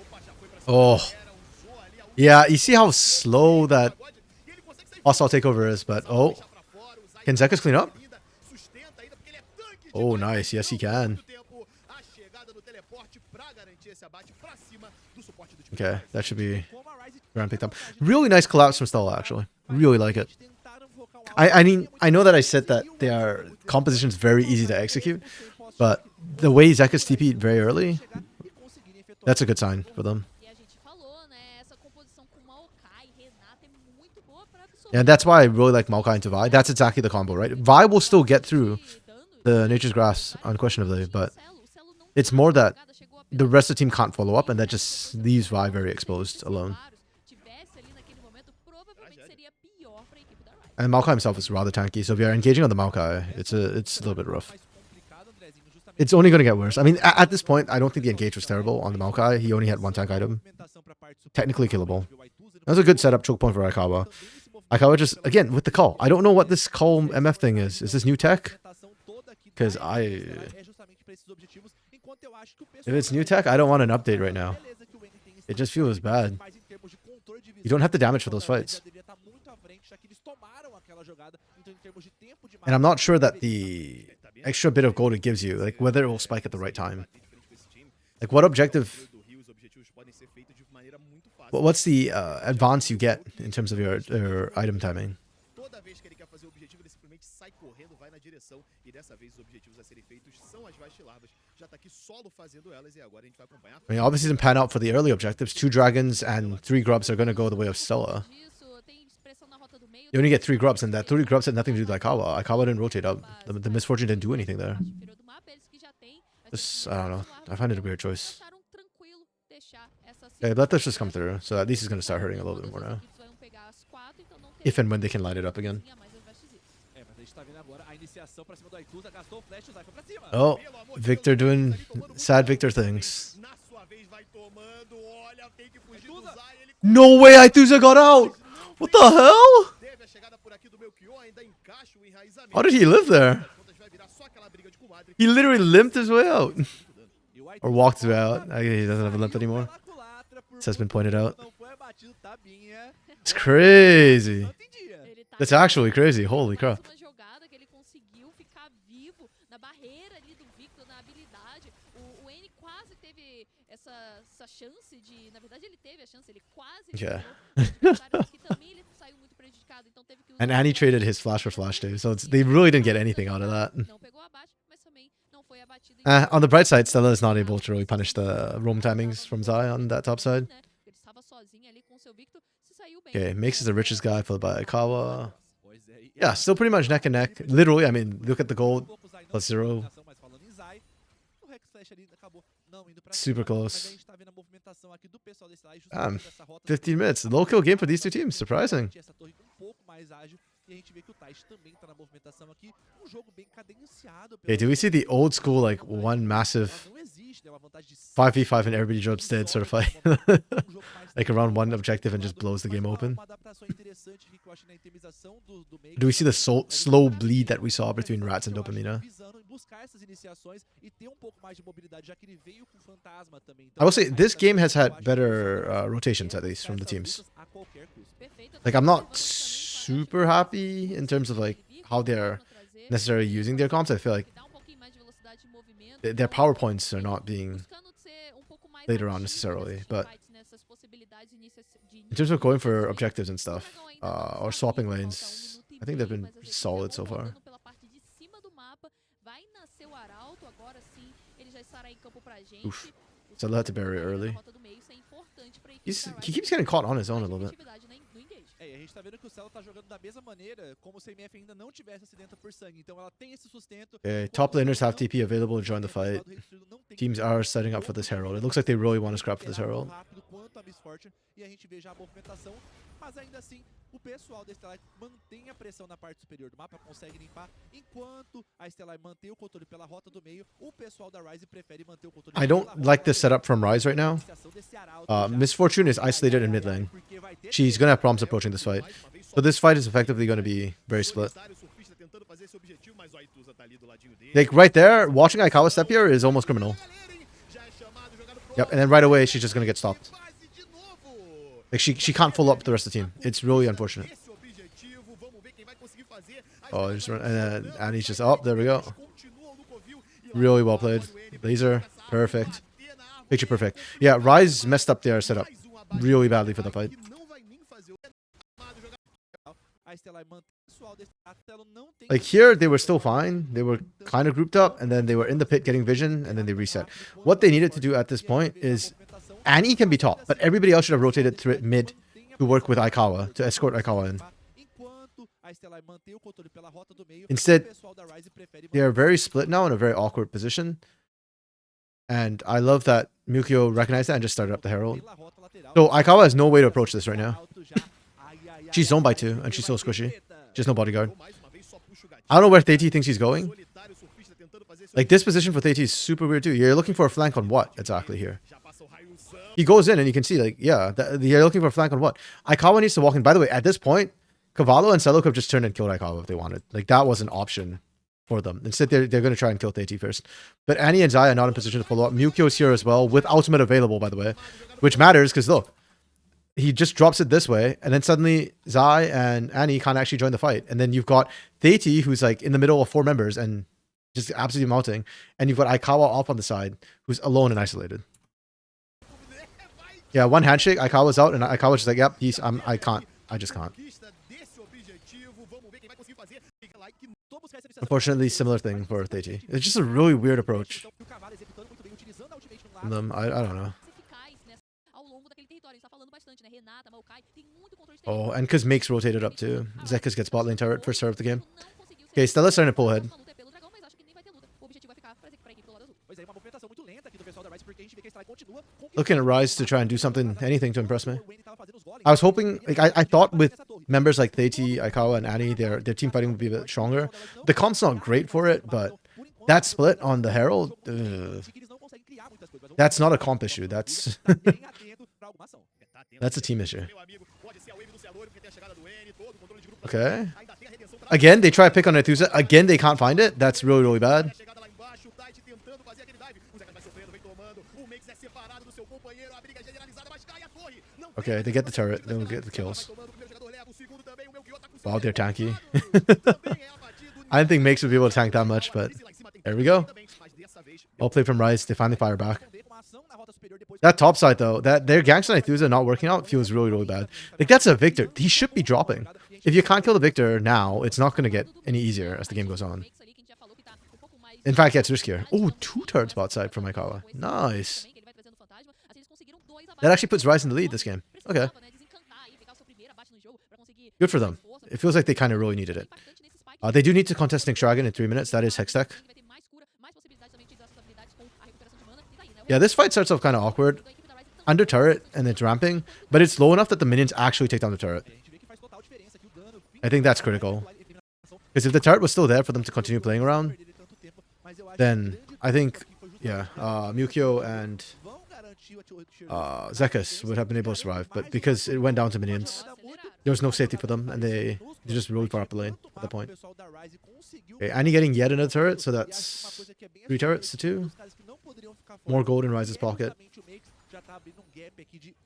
S8: Opa, já foi pra cima
S1: Oh.
S8: da galera, usou ali a última
S1: Yeah, you see how slow that
S8: pagode, e ele consegue sair
S1: hostile takeover is, but oh.
S8: deixar pra fora, usar
S1: Can Zekis clean up?
S8: ainda, sustenta ainda, porque ele é tanque de
S1: Oh,
S8: guarda,
S1: nice. Yes, he
S8: não
S1: can.
S8: muito tempo, a chegada do teleporte pra garantir esse abate pra cima do suporte do time.
S1: Okay, that should be
S7: Como a Ryze
S1: around picked up. Really nice collapse from Stella, actually. Really like it.
S7: tentaram focar
S1: I mean, I know that I said that their composition's very easy to execute, but the way Zekis TP'd very early, that's a good sign for them.
S9: E a gente falou, né? Essa composição com Maokai e Renata é muito boa pra absorver.
S1: And that's why I really like Maokai into Vi. That's exactly the combo, right? Vi will still get through the Nature's Grasp, unquestionably, but it's more that the rest of the team can't follow up, and that just leaves Vi very exposed alone.
S9: Tivesse ali naquele momento, provavelmente seria pior pra equipe da Ryze.
S1: And Maokai himself is rather tanky, so if you're engaging on the Maokai, it's a little bit rough.
S7: mais complicado, Andrezinho, justamente
S1: It's only going to get worse. I mean, at this point, I don't think the engage was terrible on the Maokai. He only had one tank item.
S7: movimentação pra parte superior.
S1: Technically killable. That was a good setup choke point for Aikawa. Aikawa just, again, with the call. I don't know what this call MF thing is. Is this new tech? Because
S7: É justamente pra esses objetivos, enquanto eu acho que o
S1: if
S7: pessoal
S1: it's new tech, I don't want an update right now.
S7: beleza que o N tem
S1: It just feels bad.
S7: mas em termos de controle de
S1: You don't have the damage for those fights.
S7: já deveria estar muito à frente, já que eles tomaram aquela jogada, então em termos de tempo de
S1: And I'm not sure that the extra bit of gold it gives you, like whether it will spike at the right time. Like what objective,
S8: Do Rio, os objetivos podem ser feitos de maneira muito fácil.
S1: what's the advance you get in terms of your item timing?
S8: Toda vez que ele quer fazer o objetivo, ele simplesmente sai correndo, vai na direção. E dessa vez os objetivos a serem feitos são as vastilarvas. Já tá aqui solo fazendo elas e agora a gente vai acompanhar.
S1: I mean, obviously didn't pan out for the early objectives. 2 dragons and 3 grubs are going to go the way of Stella.
S9: Disso, tem expressão na rota do meio.
S1: You only get 3 grubs, and that 3 grubs had nothing to do with Aikawa. Aikawa didn't rotate up. The misfortune didn't do anything there.
S9: Inferior do mapa, eles que já têm
S1: This, I don't know. I find it a weird choice.
S9: acharam tranquilo deixar essa
S1: Okay, let this just come through. So at least he's going to start hurting a little bit more now.
S9: vão pegar as 4, então não
S1: If and when they can line it up again.
S9: teria mais as vestizitas.
S7: É, mas a gente tá vendo agora a iniciação pra cima do Aituza, gastou o flash, o Zay foi pra cima.
S1: Oh, Victor doing sad Victor things.
S8: Na sua vez vai tomando, olha, tem que fugir do Zay, ele
S1: No way Aituza got out! What the hell?
S8: teve a chegada por aqui do Melchior, ainda encaixa o enraizamento.
S1: How did he live there?
S8: Nas contas vai virar só aquela briga de comadre.
S1: He literally limped his way out.
S7: E o
S1: Or walked his way out. I guess he doesn't have a limp anymore. This has been pointed out.
S7: Não foi abatido, Tabinha.
S1: It's crazy.
S7: Não entendia.
S9: Ele tá
S1: That's actually crazy. Holy crap.
S9: uma jogada que ele conseguiu ficar vivo na barreira ali do Victor, na habilidade. O N quase teve essa chance de, na verdade ele teve a chance, ele quase
S1: Yeah.
S9: que também ele saiu muito prejudicado, então teve que usar
S1: And Annie traded his flash for flash too, so they really didn't get anything out of that.
S9: não pegou abate, mas também não foi abatido.
S1: On the bright side, Stella is not able to really punish the roam timings from Zai on that top side.
S9: Né? Ele estava sozinho ali com o seu Victor, se saiu bem.
S1: Okay, Makes is the richest guy, followed by Aikawa.
S7: Pois é, e-
S1: Yeah, still pretty much neck and neck. Literally, I mean, look at the gold.
S7: pouco o Zay não
S1: Plus
S7: teve
S1: 0.
S7: movimentação, mas falando em Zay, o Rex Flash ali acabou não indo pra
S1: Super
S7: cima, mas
S1: close.
S7: a gente tá vendo a movimentação aqui do pessoal desse lado,
S1: Damn,
S7: justamente essa rota
S1: 15 minutes. Low kill game for these two teams. Surprising.
S7: essa torre um pouco mais ágil e a gente vê que o Taish também tá na movimentação aqui, um jogo bem cadenciado.
S1: Okay, do we see the old school, like, one massive
S7: Não existe, né, uma vantagem de
S1: 5v5 and everybody drops dead sort of fight?
S7: um jogo mais
S1: Like around one objective and just blows the game open?
S7: Uma adaptação interessante aqui que eu acho na itemização do meio.
S1: Do we see the slow bleed that we saw between RATZ and Dopamina?
S7: Visando em buscar essas iniciações e ter um pouco mais de mobilidade, já que ele veio com fantasma também.
S1: I will say, this game has had better rotations, at least, from the teams.
S7: A qualquer custo.
S9: Perfeito.
S1: Like, I'm not super happy in terms of, like, how they're necessarily using their comps. I feel like
S9: Dá um pouquinho mais de velocidade de movimento.
S1: their power points are not being
S9: Buscando ser um pouco mais
S1: later on
S9: ativo
S1: necessarily,
S9: nesses
S1: but
S9: teamfights, nessas possibilidades de
S1: in terms of going for objectives and stuff, or swapping lanes, I think they've been solid so far.
S9: Pela parte de cima do mapa, vai nascer o Arauto, agora sim, ele já estará em campo pra gente.
S1: Oof. So they'll have to bury it early.
S9: Rota do meio, isso é importante pra equipe da
S1: He
S9: Riot.
S1: keeps getting caught on his own a little bit.
S9: Atividade no engage.
S7: É, e a gente tá vendo que o Celo tá jogando da mesma maneira, como se a MF ainda não tivesse acidenta por sangue. Então ela tem esse sustento.
S1: Okay, top laners have TP available to join the fight. Teams are setting up for this Herald. It looks like they really want to scrap for this Herald.
S7: Rápido quanto a Miss Fortune, e a gente vê já a movimentação, mas ainda assim o pessoal da Stellar mantém a pressão na parte superior do mapa, consegue limpar, enquanto a Stellar mantém o controle pela rota do meio, o pessoal da RATZ prefere manter o controle
S1: I
S7: pela
S1: don't
S7: rota
S1: like this
S7: lateral.
S1: setup from Rise right now.
S7: Iniciação desse arauto já.
S1: Misfortune is isolated in mid lane.
S7: Porque vai ter
S1: She's gonna have problems approaching this fight. So this fight is effectively gonna be very split. Like right there, watching Aikawa step here is almost criminal. Yep, and then right away she's just gonna get stopped. Like she can't follow up the rest of the team. It's really unfortunate. Oh, just run, and then Annie's just there we go. Really well played. Laser, perfect. Picture perfect. Yeah, Rise messed up their setup really badly for the fight. Like here, they were still fine. They were kind of grouped up, and then they were in the pit getting vision, and then they reset. What they needed to do at this point is Annie can be top, but everybody else should have rotated through it mid to work with Aikawa, to escort Aikawa in. Instead, they are very split now in a very awkward position. And I love that Mukio recognized that and just started up the Herald. So Aikawa has no way to approach this right now. She's zoned by 2, and she's so squishy. Just no bodyguard. I don't know where Theiti thinks he's going. Like, this position for Theiti is super weird too. You're looking for a flank on what exactly here? He goes in and you can see, like, yeah, you're looking for a flank on what? Aikawa needs to walk in. By the way, at this point, Cavallo and Celo could have just turned and killed Aikawa if they wanted. Like, that was an option for them. Instead, they're going to try and kill Theiti first. But Annie and Zai are not in position to follow up. Mukio's here as well, with ultimate available, by the way. Which matters, because look, he just drops it this way, and then suddenly Zai and Annie can't actually join the fight. And then you've got Theiti, who's like in the middle of 4 members and just absolutely melting. And you've got Aikawa off on the side, who's alone and isolated. Yeah, one handshake, Aikawa's out, and Aikawa's just like, yep, I can't. I just can't. Unfortunately, similar thing for Theiti. It's just a really weird approach from them. I don't know. Oh, and because Make's rotated up too. Zekas gets bot lane turret first serve of the game. Okay, Stella's starting to pull ahead. Looking at Rise to try and do anything to impress me. I was hoping, like, I thought with members like Theiti, Aikawa, and Annie, their team fighting would be a bit stronger. The comp's not great for it, but that split on the Herald, that's not a comp issue. That's that's a team issue. Okay. Again, they try to pick on Nethusa. Again, they can't find it. That's really, really bad. Okay, they get the turret. They don't get the kills. Wow, they're tanky. I didn't think Makes would be able to tank that much, but there we go. Well played from Rise. They finally fire back. That top side, though, that their Gangsta Nethusa not working out feels really, really bad. Like, that's a Victor. He should be dropping. If you can't kill the Victor now, it's not going to get any easier as the game goes on. In fact, it gets riskier. Oh, 2 turrets bot side from Aikawa. Nice. That actually puts Rise in the lead this game. Okay. Good for them. It feels like they kind of really needed it. They do need to contest Nick Dragon in 3 minutes. That is Hextech. Yeah, this fight starts off kind of awkward. Under turret, and it's ramping. But it's low enough that the minions actually take down the turret. I think that's critical. Because if the turret was still there for them to continue playing around, then I think, yeah, Mukio and Zekas would have been able to survive. But because it went down to minions, there was no safety for them, and they're just really far up the lane at that point. Okay, Annie getting yet another turret, so that's 3 turrets to 2. More gold in Rise's pocket.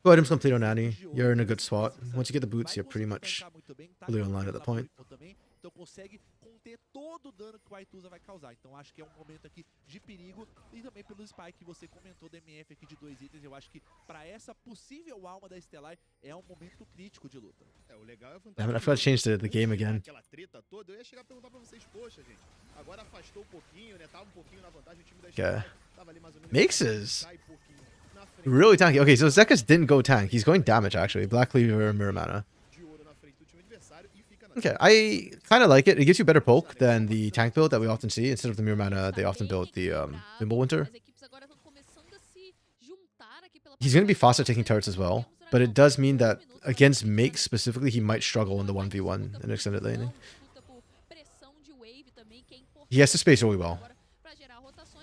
S1: Go items complete on Annie. You're in a good spot. Once you get the boots, you're pretty much fully online at that point.
S7: Ter todo o dano que o Aituza vai causar. Então acho que é momento aqui de perigo e também pelo spike que você comentou da MF aqui de 2 itens. Eu acho que para essa possível alma da Stellar é momento crítico de luta.
S8: O legal é
S1: Damn it, I forgot to change the game again.
S8: Aquela treta toda, eu ia chegar a perguntar para vocês, poxa, gente. Agora afastou pouquinho, né? Tava pouquinho na vantagem o time da Stellar. Tava ali mais ou menos.
S1: Mixes. Really tanky. Okay, so Zekas didn't go tank. He's going damage actually. Black Cleaver, Mirror Mana. Okay, I kind of like it. It gives you better poke than the tank build that we often see. Instead of the Mirror Mana, they often build the Thimblewinter. He's going to be faster taking turrets as well. but it does mean that against Make specifically, he might struggle in the 1v1 in extended laning. He has to space really well.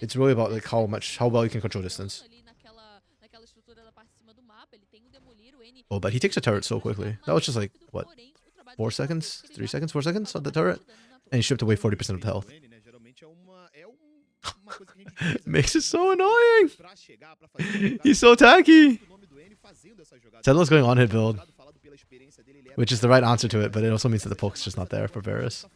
S1: It's really about like how well you can control distance. Oh, but he takes a turret so quickly. That was just like, what, 4 seconds? 3 seconds? 4 seconds on the turret? And he shipped away 40% of the health. Makes it so annoying. He's so tacky. Sentinel's going on hit build, which is the right answer to it, but it also means that the poke's just not there for Varus.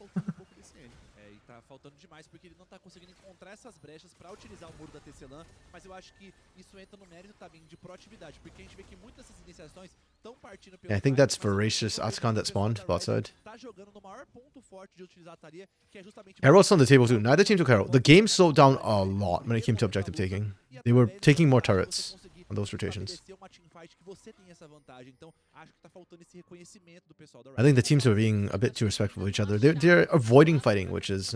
S7: E tá faltando demais porque ele não tá conseguindo encontrar essas brechas pra utilizar o muro da Tecelã, mas eu acho que isso entra no mérito também de proatividade, porque a gente vê que muitas dessas iniciações estão partindo pelo
S1: Yeah, I think that's Voracious Atacon that spawned bot side.
S7: tá jogando no maior ponto forte de utilizar a Talia, que é justamente
S1: Herald's on the table too. Neither team took Herald. The game slowed down a lot when it came to objective taking. They were taking more turrets on those rotations. I think the teams are being a bit too respectful of each other. They're avoiding fighting, which is...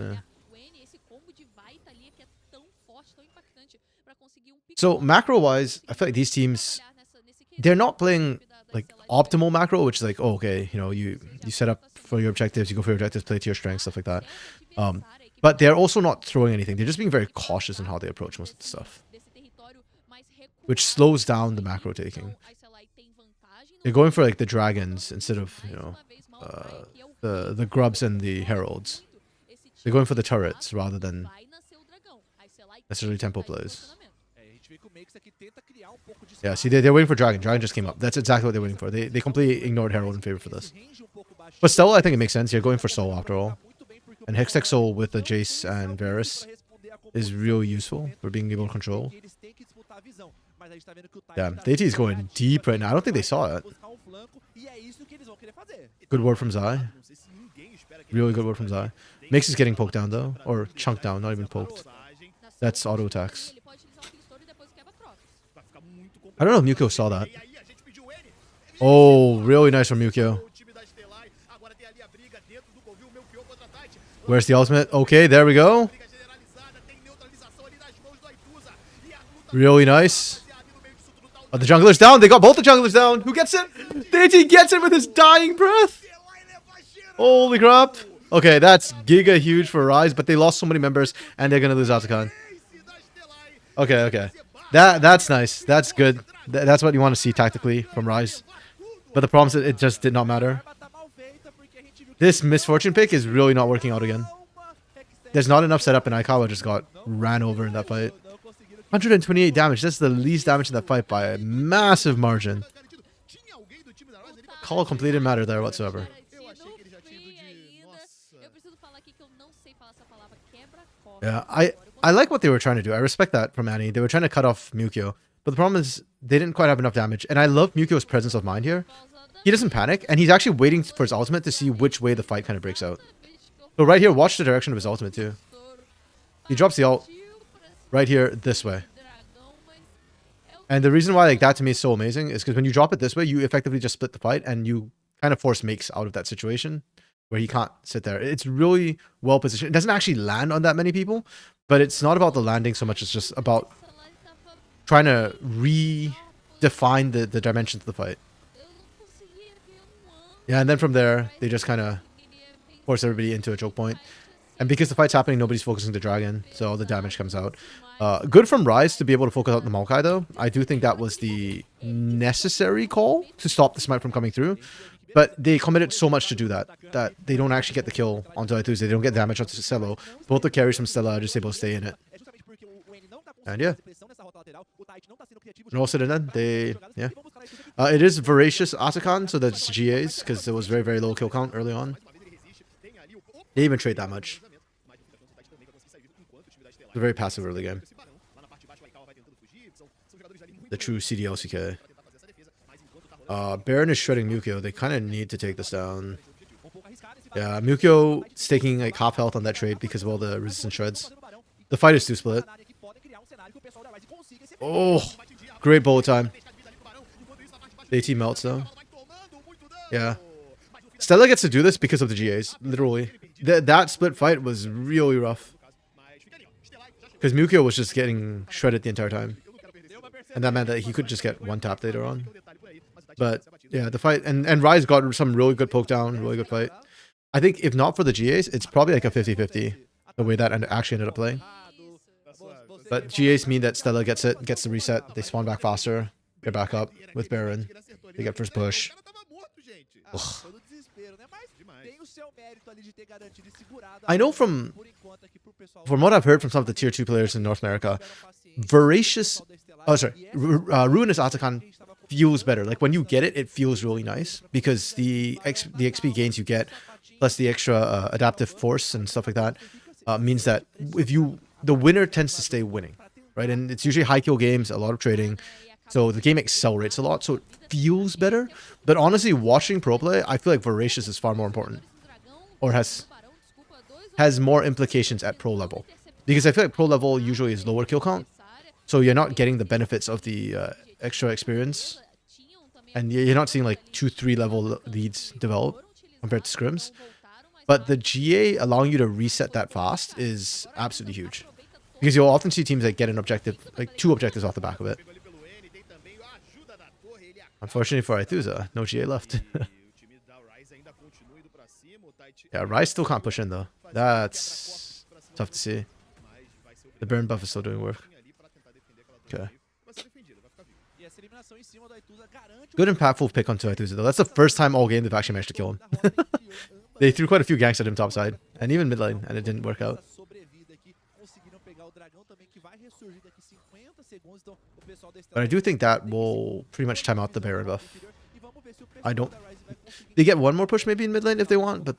S1: So macro-wise, I feel like these teams, they're not playing like optimal macro, which is like, oh, okay, you know, you set up for your objectives, you go for your objectives, play to your strengths, stuff like that. But they're also not throwing anything. They're just being very cautious in how they approach most of the stuff, which slows down the macro taking. They're going for like the dragons instead of, you know, the grubs and the heralds. They're going for the turrets rather than necessarily tempo plays. Yeah, see, they're waiting for dragon. Dragon just came up. That's exactly what they're waiting for. They completely ignored herald in favor for this. But still, I think it makes sense. You're going for soul after all. And Hextech Soul with the Jace and Varus is really useful for being able to control. Damn, the AT is going deep right now. I don't think they saw it. Good word from Zai. Really good word from Zai. Mix is getting poked down though. Or chunked down, not even poked. That's auto attacks. I don't know if Mukyo saw that. Oh, really nice from Mukyo. Where's the ultimate? Okay, there we go. Really nice. Oh, the jungler's down. They got both the junglers down. Who gets it? DT gets it with his dying breath. Holy crap. Okay, that's giga huge for Rise, but they lost so many members and they're going to lose Atacon. Okay, okay. That's nice. That's good. That's what you want to see tactically from Rise. But the problem is that it just did not matter. This misfortune pick is really not working out again. There's not enough setup, and Aikawa just got ran over in that fight. 128 damage. That's the least damage in that fight by a massive margin. Call complete didn't matter there whatsoever. Yeah, I like what they were trying to do. I respect that from Annie. They were trying to cut off Mukyo. But the problem is they didn't quite have enough damage. And I love Mukyo's presence of mind here. He doesn't panic, and he's actually waiting for his ultimate to see which way the fight kind of breaks out. So right here, watch the direction of his ultimate too. He drops the ult right here this way. And the reason why like that to me is so amazing is because when you drop it this way, you effectively just split the fight and you kind of force Makes out of that situation where he can't sit there. It's really well positioned. It doesn't actually land on that many people, but it's not about the landing so much. It's just about trying to redefine the dimensions of the fight. Yeah, and then from there, they just kind of force everybody into a choke point. And because the fight's happening, nobody's focusing the dragon, so all the damage comes out. Good from Rise to be able to focus out the Maokai, though. I do think that was the necessary call to stop the smite from coming through. But they committed so much to do that, that they don't actually get the kill onto Tuesday. They don't get damage onto Cello. Both the carries from Stella are just able to stay in it. And yeah. And also then, yeah. It is Voracious Atacon, so that's GAs, because it was very, very low kill count early on. They didn't even trade that much. It's a very passive early game. The true CDLCK. Baron is shredding Mukyo. They kind of need to take this down. Yeah, Mukyo is taking like half health on that trade because of all the resistance shreds. The fight is 2-split. Oh, great bullet time. The AT melts though. Yeah. Stella gets to do this because of the GAs, literally. That split fight was really rough. Because Mukyo was just getting shredded the entire time. And that meant that he could just get one tap later on. But yeah, the fight and Rise got some really good poke down, really good fight. I think if not for the GAs, it's probably like a 50-50 the way that actually ended up playing. But GAs mean that Stella gets the reset, they spawn back faster, they're back up with Baron, they get first push. Ugh. I know from what I've heard from some of the tier 2 players in North America, Ruinous Atakan feels better. Like when you get it, it feels really nice because the XP gains you get, plus the extra adaptive force and stuff like that, means that the winner tends to stay winning, right? And it's usually high kill games, a lot of trading, so the game accelerates a lot, so it feels better. But honestly, watching pro play, I feel like Voracious is far more important, or has more implications at pro level, because I feel like pro level usually is lower kill count, so you're not getting the benefits of the extra experience, and you're not seeing like 2-3 level leads develop compared to scrims. But the GA allowing you to reset that fast is absolutely huge, because you'll often see teams that get an objective, like 2 objectives off the back of it. Unfortunately for Aithuza, no GA left. Yeah, Rise still can't push in though. That's tough to see. The Baron buff is still doing work. Okay. Good impactful pick onto Aithuza though. That's the first time all game they've actually managed to kill him. They threw quite a few ganks at him topside, and even mid lane, and it didn't work out. But I do think that will pretty much time out the Baron buff. I don't... They get one more push maybe in mid lane if they want, but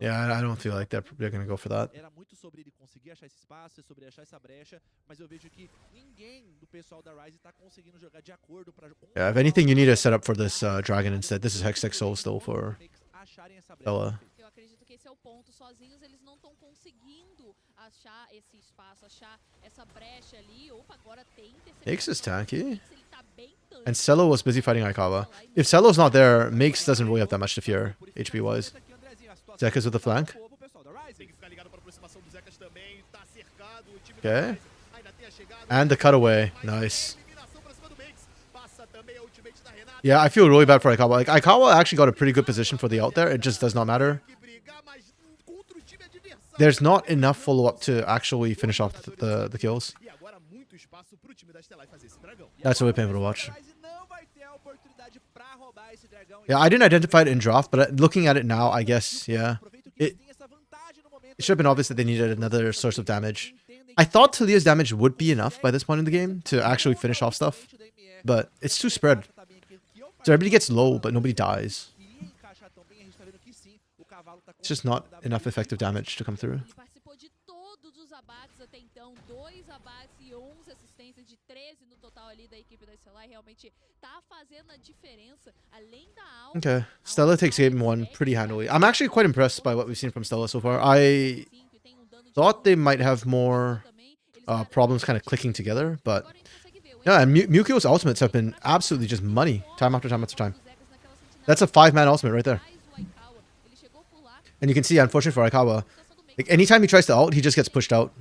S1: yeah, I don't feel like they're going to go for that. Yeah, if anything, you need to set up for this dragon instead. This is Hextech Soul still for Bella. Makes is tanky. And Cello was busy fighting Aikawa. If Cello's not there, Makes doesn't really have that much to fear, HP wise. Zekka's with the flank. Okay. And the cutaway. Nice. Yeah, I feel really bad for Aikawa. Like, Aikawa actually got a pretty good position for the ult there. It just does not matter. There's not enough follow-up to actually finish off the kills. That's really painful to watch. Yeah, I didn't identify it in draft, but looking at it now, I guess, yeah. It should have been obvious that they needed another source of damage. I thought Talia's damage would be enough by this point in the game to actually finish off stuff, but it's too spread. So everybody gets low, but nobody dies. It's just not enough effective damage to come through. Okay, Stella takes game 1 pretty handily. I'm actually quite impressed by what we've seen from Stella so far. I thought they might have more problems kind of clicking together, but yeah, and Mukio's ultimates have been absolutely just money, time after time after time. That's a 5-man ultimate right there. And you can see, unfortunately for Aikawa, like anytime he tries to ult, he just gets pushed out,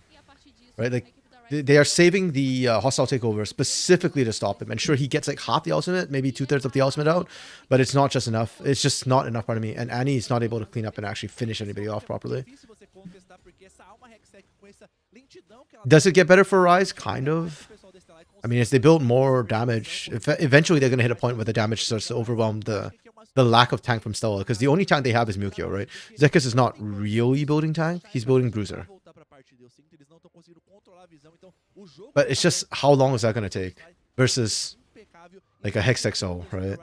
S1: right? Like they are saving the hostile takeover specifically to stop him. And sure, he gets like half the ultimate, maybe 2/3 of the ultimate out, but it's not just enough. It's just not enough, pardon me. And Annie is not able to clean up and actually finish anybody off properly. Does it get better for Rise? Kind of. I mean, as they build more damage, eventually they're going to hit a point where the damage starts to overwhelm the lack of tank from Stella, because the only tank they have is Mukio, right? Zekis is not really building tank, he's building bruiser. But it's just, how long is that going to take? Versus like a Hextech Soul, right?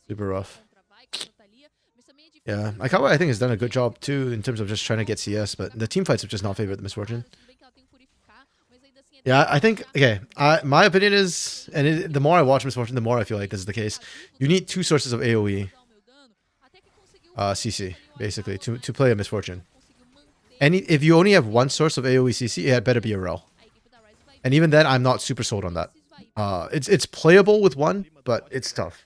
S1: Super rough. Yeah, Aikawa I think has done a good job too in terms of just trying to get CS, but the team fights have just not favored the Misfortune. Yeah, I think, okay, my opinion is, and the more I watch Misfortune, the more I feel like this is the case. You need 2 sources of AoE CC, basically, to play a Misfortune. And if you only have 1 source of AoE CC, it had better be a Rel. And even then, I'm not super sold on that. It's playable with 1, but it's tough.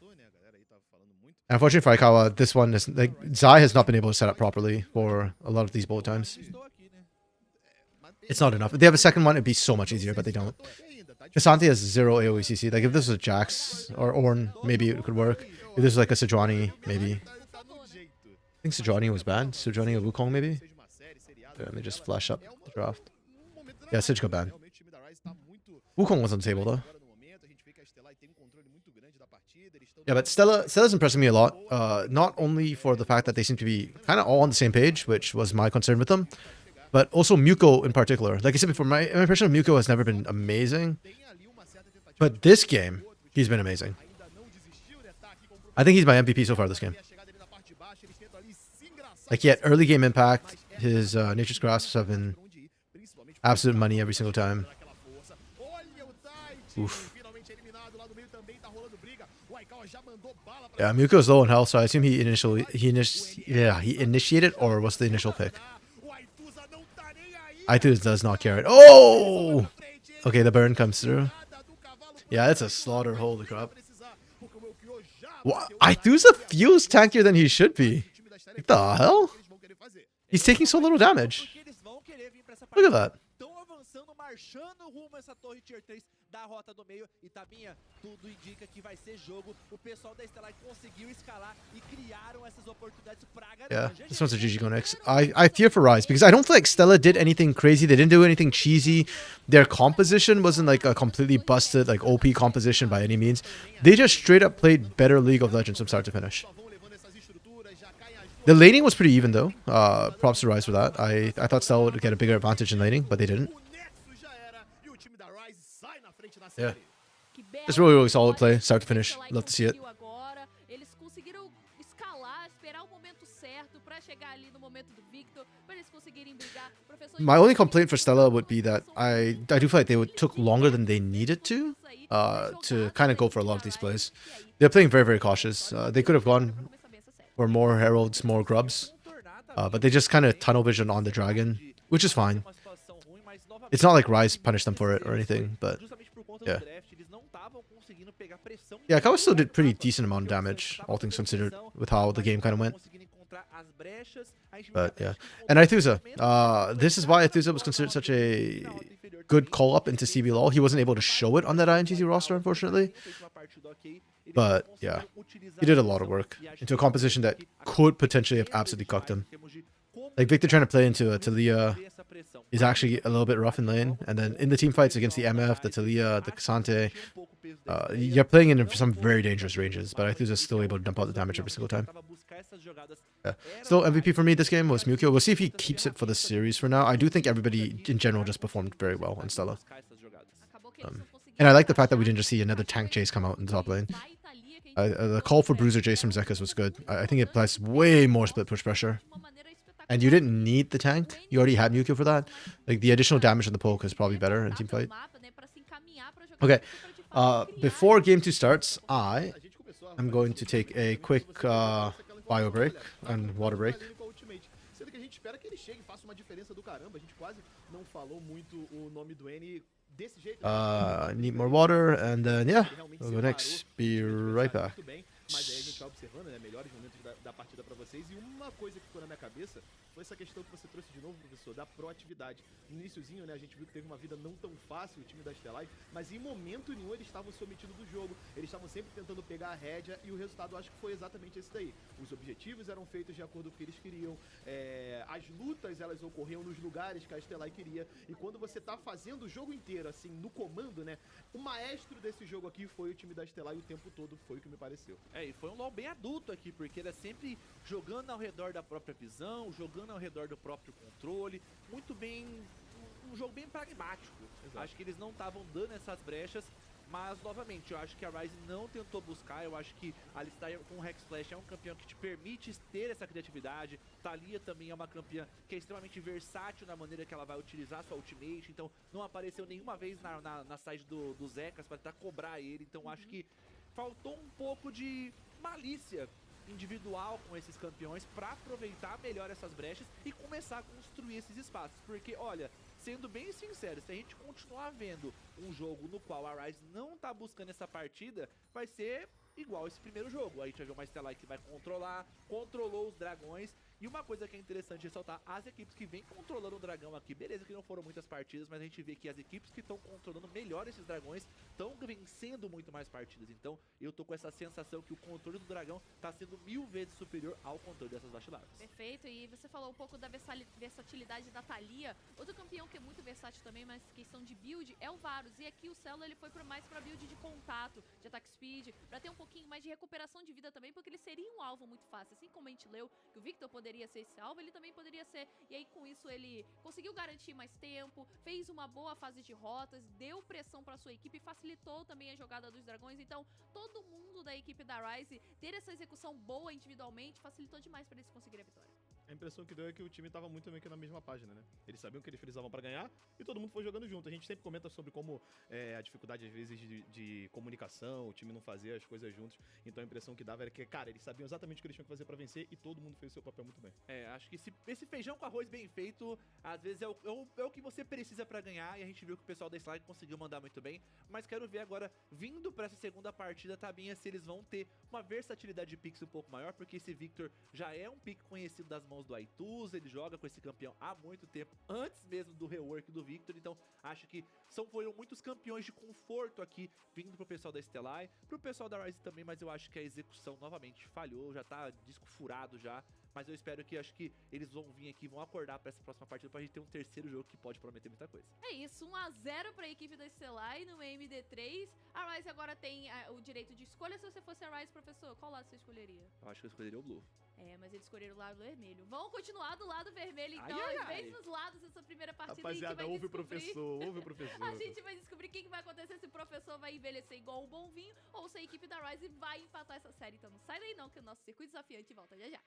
S1: Unfortunately for Aikawa, this one is like Zai has not been able to set up properly for a lot of these bullet times.
S7: Estou aqui, né?
S1: It's not enough. If they have a second one, it'd be so much easier, but they don't. Kasante has 0 AoE CC. Like if this was a Jax or Ornn, maybe it could work. If this was like a Sejuani, maybe. I think Sejuani was banned. Sejuani or Wukong, maybe. Yeah, let me just flash up the draft. Yeah, Sage got banned. Wukong was on the table though. Yeah, but Stella's impressing me a lot. Not only for the fact that they seem to be kind of all on the same page, which was my concern with them, but also Muko in particular. Like I said before, my impression of Muko has never been amazing. But this game, he's been amazing. I think he's my MVP so far this game. Like he had early game impact. His Nature's Grasps have been absolute money every single time. Oof. Yeah, Muko's low on health, so I assume he initiated, or what's the initial pick? Aituz does not care it. Oh! Okay, the burn comes through. Yeah, it's a slaughter. Holy crap. Wow, Aituz feels tankier than he should be. What the hell? He's taking so little damage. Look at that.
S7: Marchando rumo a essa torre tier 3 da rota do meio e Tabinha, tudo indica que vai ser jogo. O pessoal da Stellar conseguiu escalar e criaram essas oportunidades pra
S1: yeah, this one's a GG go next. I fear for Rise because I don't feel like Stella did anything crazy. They didn't do anything cheesy. Their composition wasn't like a completely busted like OP composition by any means. They just straight up played better League of Legends from start to finish. The laning was pretty even though. Props to Rise for that. I thought Stella would get a bigger advantage in laning, but they didn't. Yeah. It's really, really solid play, start to finish. Love to see it. My only complaint for Stella would be that I do feel like they took longer than they needed to kind of go for a lot of these plays. They're playing very, very cautious. They could have gone for more Heralds, more Grubs, but they just kind of tunnel vision on the Dragon, which is fine. It's not like Rise punished them for it or anything, but yeah. Yeah, Kawa still did pretty decent amount of damage, all things considered, with how the game kind of went. But yeah. And Aithusa. This is why Aithusa was considered such a good call-up into CB LoL. He wasn't able to show it on that INTZ roster, unfortunately. But yeah, he did a lot of work into a composition that could potentially have absolutely cucked him. Like Victor trying to play into a Taliyah is actually a little bit rough in lane, and then in the team fights against the MF, the Taliyah, the Kasante, you're playing in some very dangerous ranges, but Aithusa is still able to dump out the damage every single time. Yeah. Still MVP for me this game was Mukyo. We'll see if he keeps it for the series for now. I do think everybody in general just performed very well on Stella. And I like the fact that we didn't just see another tank chase come out in the top lane. The call for Bruiser Jace from Zekis was good. I think it applies way more split push pressure. And you didn't need the tank. You already had Mukyo for that. Like the additional damage in the poke is probably better in team fight. Okay. Before game 2 starts, I am going to take a quick bio break and water break. Need more water, and then yeah, we'll go next. Be right back.
S8: Mas aí a gente vai observando, né, melhores momentos da partida para vocês. E uma coisa que ficou na minha cabeça foi essa questão que você trouxe de novo, professor, da proatividade. No iniciozinho, né, a gente viu que teve uma vida não tão fácil o time da Stellar, mas em momento nenhum eles estavam se omitindo do jogo. Eles estavam sempre tentando pegar a rédea e o resultado eu acho que foi exatamente esse daí. Os objetivos eram feitos de acordo com o que eles queriam. As lutas, elas ocorriam nos lugares que a Stellar queria. E quando você tá fazendo o jogo inteiro, assim, no comando, né, o maestro desse jogo aqui foi o time da Stellar e o tempo todo foi o que me pareceu.
S7: E foi um LoL bem adulto aqui, porque ele é sempre jogando ao redor da própria visão, jogando ao redor do próprio controle, muito bem, um jogo bem pragmático. Exato. Acho que eles não estavam dando essas brechas, mas novamente, eu acho que a Ryze não tentou buscar, eu acho que a Alistar com o Hexflash é um campeão que te permite ter essa criatividade, Taliyah também é uma campeã que é extremamente versátil na maneira que ela vai utilizar sua ultimate, então não apareceu nenhuma vez na side do Zekas para tentar cobrar ele, então acho que faltou um pouco de malícia individual com esses campeões para aproveitar melhor essas brechas e começar a construir esses espaços. Porque, olha, sendo bem sincero, se a gente continuar vendo um jogo no qual a RATZ não tá buscando essa partida, vai ser igual esse primeiro jogo. A gente vai ver uma Stellar que vai controlou os dragões. E uma coisa que é interessante ressaltar, as equipes que vêm controlando o dragão aqui, beleza que não foram muitas partidas, mas a gente vê que as equipes que estão controlando melhor esses dragões estão vencendo muito mais partidas. Então eu tô com essa sensação que o controle do dragão tá sendo 1000 vezes superior ao controle dessas vaciladas.
S9: Perfeito, e você falou um pouco da versatilidade da Thalia. Outro campeão que é muito versátil também, mas questão de build, é o Varus. E aqui o Celo ele foi mais pra build de contato, de attack speed, pra ter um pouquinho mais de recuperação de vida também, porque ele seria um alvo muito fácil. Assim como a gente leu que o Victor poderia ser esse alvo, ele também poderia ser. E aí com isso ele conseguiu garantir mais tempo, fez uma boa fase de rotas, deu pressão pra sua equipe, facilitou também a jogada dos dragões. Então todo mundo da equipe da RATZ ter essa execução boa individualmente facilitou demais pra eles conseguirem a vitória.
S8: A impressão que deu é que o time tava muito meio que na mesma página, né? Eles sabiam que eles precisavam pra ganhar e todo mundo foi jogando junto. A gente sempre comenta sobre como a dificuldade, às vezes, de comunicação, o time não fazer as coisas juntos. Então a impressão que dava era que, cara, eles sabiam exatamente o que eles tinham que fazer pra vencer e todo mundo fez o seu papel muito bem.
S7: Acho que esse feijão com arroz bem feito, às vezes é o que você precisa pra ganhar. E a gente viu que o pessoal da Slide conseguiu mandar muito bem. Mas quero ver agora, vindo pra essa segunda partida, Tabinha, se eles vão ter uma versatilidade de picks um pouco maior, porque esse Victor já é um pick conhecido das mãos do Aituz, ele joga com esse campeão há muito tempo, antes mesmo do rework do Victor, então acho que foram muitos campeões de conforto aqui, vindo pro pessoal da Stellar, pro pessoal da RATZ também, mas eu acho que a execução novamente falhou, já tá disco furado já, mas eu espero que, acho que eles vão vir aqui, vão acordar pra essa próxima partida pra gente ter um terceiro jogo que pode prometer muita coisa.
S9: É isso, 1-0 pra equipe da Stellar no MD3. A RATZ agora tem o direito de escolha. Se você fosse a RATZ, professor, qual lado você escolheria?
S7: Eu acho que eu escolheria o Blue.
S9: Mas eles escolheram o lado vermelho. Vão continuar do lado vermelho, então,
S7: Ai, ai,
S9: aos
S7: ai.
S9: mesmos lados dessa primeira partida.
S8: Rapaziada, ouve o professor, ouve o professor.
S9: A gente vai descobrir o que vai acontecer, se o professor vai envelhecer igual um bom vinho ou se a equipe da RATZ vai empatar essa série. Então não sai daí não, que o nosso circuito desafiante volta já já.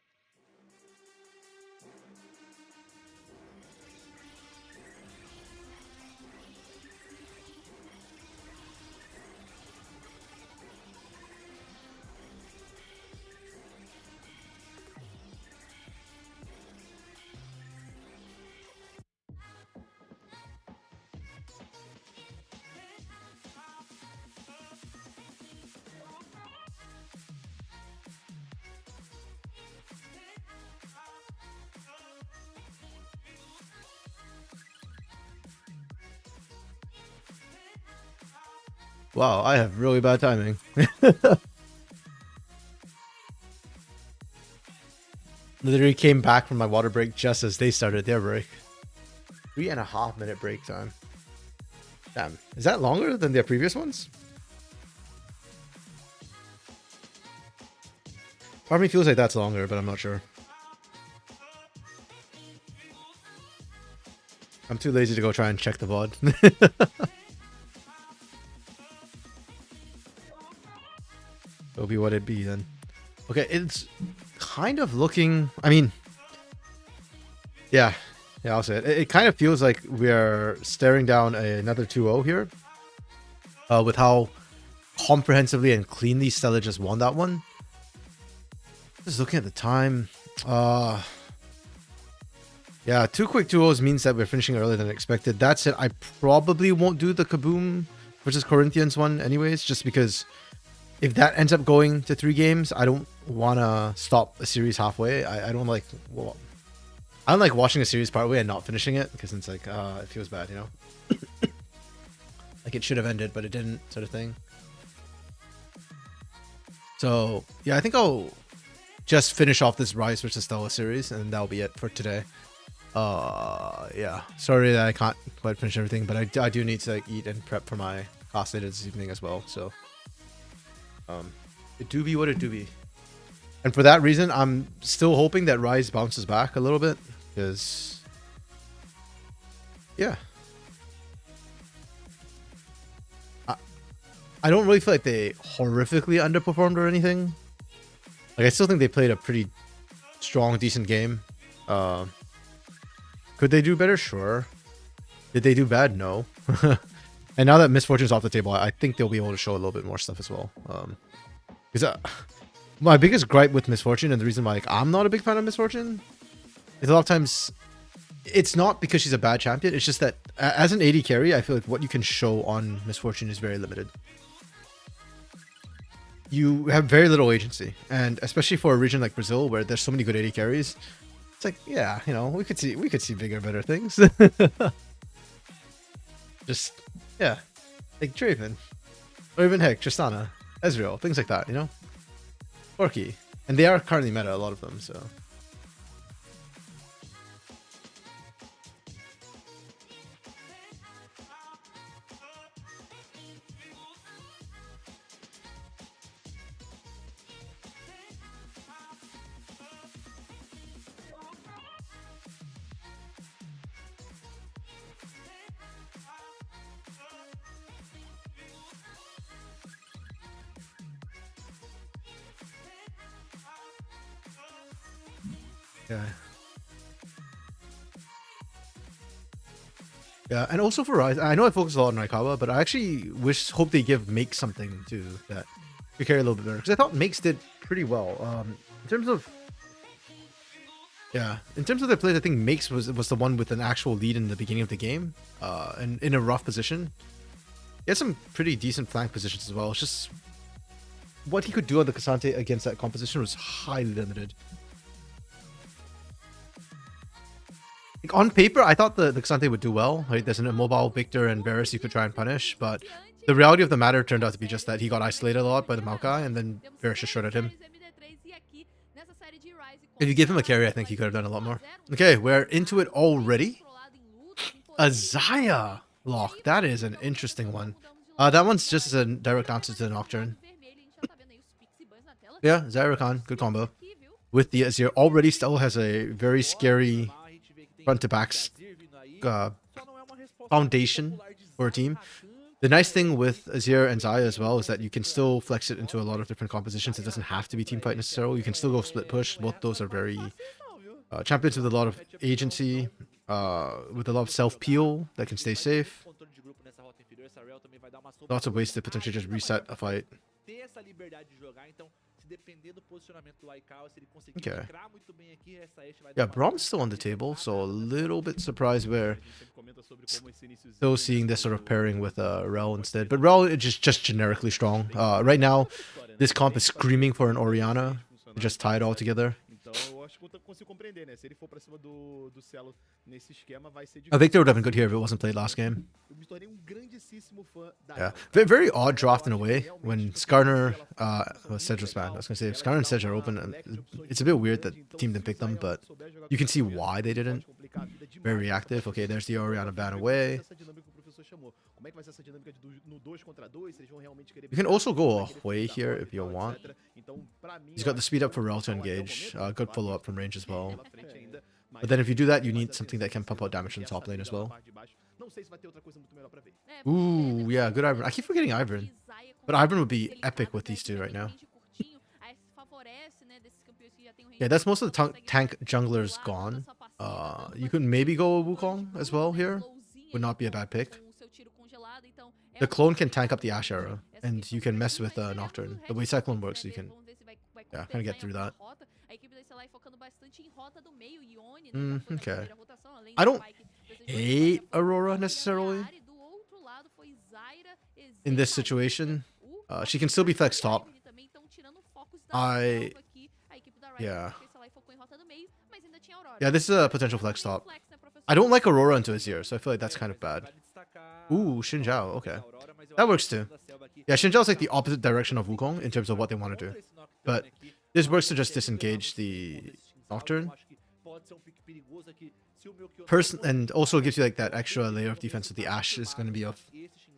S1: Wow, I have really bad timing. Literally came back from my water break just as they started their break. 3.5 minute break time. Damn, is that longer than their previous ones? Part of me feels like that's longer, but I'm not sure. I'm too lazy to go try and check the VOD. It'll be what it be then. Okay, it's kind of looking, I mean, yeah, I'll say it. It kind of feels like we are staring down another 2-0 here. With how comprehensively and cleanly Stella just won that one. Just looking at the time. Yeah, 2 quick 2-0s means that we're finishing earlier than expected. That's it. I probably won't do the Kaboom versus Corinthians one anyways, just because if that ends up going to 3 games, I don't want to stop a series halfway. I don't like, well, I don't like watching a series partway and not finishing it, because it's like, it feels bad, you know? Like it should have ended, but it didn't, sort of thing. So, yeah, I think I'll just finish off this Rise versus Stella series, and that'll be it for today. Yeah, sorry that I can't quite finish everything, but I do need to like eat and prep for my class later this evening as well, so it do be what it do be. And for that reason, I'm still hoping that Rise bounces back a little bit, because yeah, I don't really feel like they horrifically underperformed or anything. Like, I still think they played a pretty strong, decent game. Could they do better? Sure. Did they do bad? No. And now that Misfortune's off the table, I think they'll be able to show a little bit more stuff as well. Because my biggest gripe with Misfortune, and the reason why, like, I'm not a big fan of Misfortune, is a lot of times it's not because she's a bad champion. It's just that as an AD carry, I feel like what you can show on Misfortune is very limited. You have very little agency, and especially for a region like Brazil where there's so many good AD carries, it's like, yeah, you know, we could see bigger, better things. Just, yeah, like Draven, or even heck, Tristana, Ezreal, things like that, you know, Orky, and they are currently meta, a lot of them, so. Yeah. Yeah, and also for Rise, I know I focus a lot on Raikawa, but I actually hope they give Make something to that to carry a little bit better, because I thought Makes did pretty well. In terms of their plays, I think Makes was the one with an actual lead in the beginning of the game, and in a rough position. He had some pretty decent flank positions as well. It's just what he could do on the Cassante against that composition was highly limited. Like on paper, I thought the Cassante would do well. Right? There's an immobile Victor and Varus you could try and punish, but the reality of the matter turned out to be just that he got isolated a lot by the Maokai, and then Varus just shredded him. If you give him a carry, I think he could have done a lot more. Okay, we're into it already. A Xayah lock. That is an interesting one. That one's just a direct answer to the Nocturne. Yeah, Xayah Rakan, good combo. With the Azir, already still has a very scary front to back foundation for a team. The nice thing with Azir and Xayah as well is that you can still flex it into a lot of different compositions. It doesn't have to be team fight necessarily. You can still go split push. Both those are very champions with a lot of agency, with a lot of self peel that can stay safe. Lots of ways to potentially just reset a fight. Okay. Yeah, Braum's still on the table, so a little bit surprised we're still seeing this sort of pairing with Rel instead. But Rel is just generically strong. Right now, this comp is screaming for an Orianna. Just tie it all together. Victor would have been good here if it wasn't played last game. Yeah, very odd draft in a way when Skarner, Sedra's banned. I was gonna say if Skarner and Sedra are open, it's a bit weird that the team didn't pick them, but you can see why they didn't. Very reactive. Okay, there's the Orianna ban away. You can also go away here if you want. He's got the speed up for Rel to engage. Good follow up from range as well. But then if you do that, you need something that can pump out damage from the top lane as well. Ooh, yeah, good Ivern. I keep forgetting Ivern. But Ivern would be epic with these two right now. Yeah, that's most of the tank junglers gone. You could maybe go Wukong as well here. Would not be a bad pick. The clone can tank up the Ashe arrow, and you can mess with Nocturne. The way Cyclone works, you can kind of get through that. Okay. I don't hate Aurora necessarily in this situation. She can still be flex top. Yeah, this is a potential flex top. I don't like Aurora into Azir, so I feel like that's kind of bad. Ooh, Xin Zhao, okay. That works too. Yeah, Xin Zhao's like the opposite direction of Wukong in terms of what they want to do. But this works to just disengage the Nocturne. And also gives you like that extra layer of defense with the Ashe is going to be of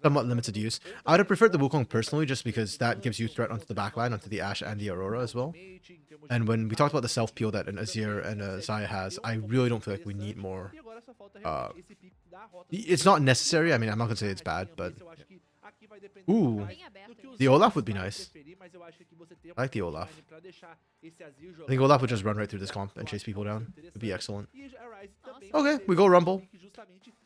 S1: somewhat limited use. I would have preferred the Wukong personally just because that gives you threat onto the backline, onto the Ashe and the Aurora as well. And when we talked about the self-peel that an Azir and a Xayah has, I really don't feel like we need more. It's not necessary. I mean, I'm not going to say it's bad, but... Ooh, the Olaf would be nice. I like the Olaf. I think Olaf would just run right through this comp and chase people down. It would be excellent. Okay, we go Rumble.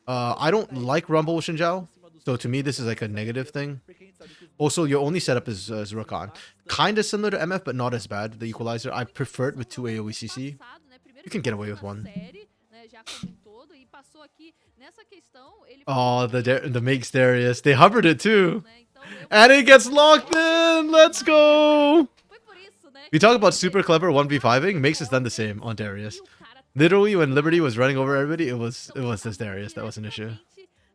S1: I don't like Rumble with Xin Zhao, so to me this is like a negative thing. Also, your only setup is Rakan. Kind of similar to MF, but not as bad. The Equalizer, I prefer it with 2 AoE CC. You can get away with one.
S9: passou aqui nessa questão, ele
S1: Oh, the makes Darius. They hovered it too.
S9: né? Então, eu
S1: And it gets locked in. Let's go.
S9: foi por isso, né?
S1: We talk about super clever 1v5ing. Makes has done the same on Darius.
S9: E o cara
S1: Literally, when Liberty was running over everybody, it was this Darius that was an issue.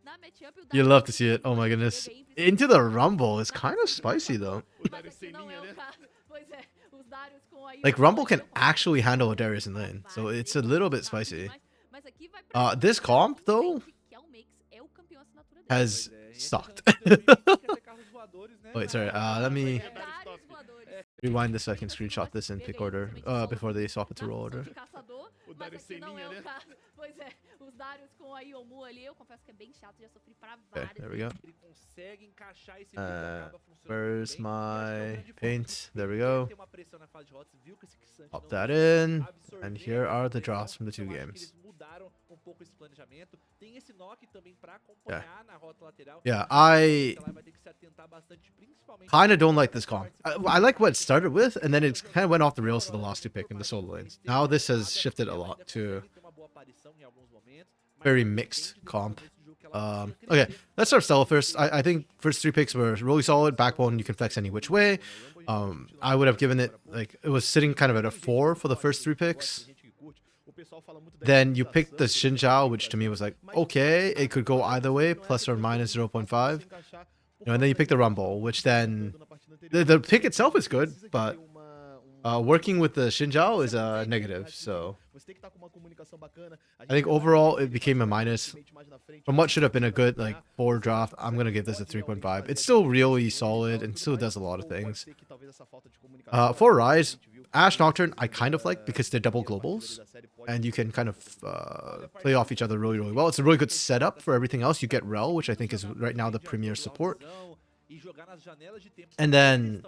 S9: na matchup, o
S1: You
S9: Darius
S1: love to see it. Oh my goodness. Into the Rumble is kind of spicy though.
S9: Mas aqui não é o caso. Pois é, os Darius com aí
S1: Like Rumble can actually handle a Darius in lane, so it's a little bit spicy.
S9: Mas aqui vai pra
S1: This comp though
S9: que é o Makes, é o campeão assinatura dele.
S1: has sucked. Wait, sorry. Let me
S9: Darius voadores.
S1: rewind this so I can screenshot this in pick order before they swap it to roll order.
S9: De caçador,
S8: O
S9: mas
S8: Darius
S9: aqui não é
S8: Seninha,
S9: o
S8: né?
S9: caso. Pois é, os Darius com a Yomu ali, eu confesso que é bem chato, já sofri pra
S1: Okay,
S9: vários.
S1: there we go.
S7: Ele consegue encaixar esse
S1: Where's my paint? There we go.
S7: Tem uma pressão na fase de rotas, viu que esse Xante
S1: Pop
S7: não
S1: that
S7: consegue
S1: in.
S7: absorver
S1: And here are the
S7: essa
S1: drops from the two
S7: pressão. Eu acho que
S1: games.
S7: eles mudaram um pouco esse planejamento. Tem esse knock também pra acompanhar na rota lateral.
S1: Yeah,
S7: Ela vai ter que se atentar bastante, principalmente
S1: kind of don't like this comp. I like what it started with, and then it kind of went off the rails to the last two pick in the solo lanes. Now this has shifted a lot to very mixed comp. Okay, let's start Stella first. I think first three picks were really solid. Backbone, you can flex any which way. I would have given it, like, it was sitting kind of at a 4 for the first three picks. Then you picked the Xinjiao, which to me was like, okay, it could go either way, plus or minus 0.5. And then you pick the Rumble, which then the pick itself is good, but working with the Xinjiao is a negative. So I think overall it became a minus. From what should have been a good like 4 draft, I'm gonna give this a 3.5. It's still really solid and still does a lot of things. For Rise, Ashe Nocturne I kind of like because they're double globals and you can kind of play off each other really, really well. It's a really good setup for everything else. You get Rel, which I think is right now the premier support. And then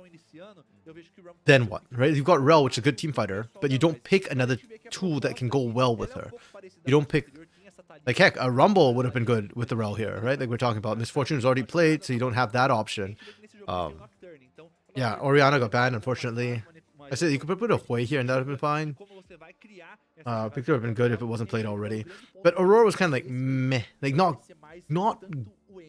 S1: what, right? You've got Rel, which is a good team fighter, but you don't pick another tool that can go well with her. You don't pick, like, heck, a Rumble would have been good with the Rel here, right? Like we're talking about. Misfortune is already played, so you don't have that option. Yeah, Orianna got banned, unfortunately. I said you could put a Hui here and that would have been fine. Victor would have been good if it wasn't played already. But Aurora was kind of like meh, like not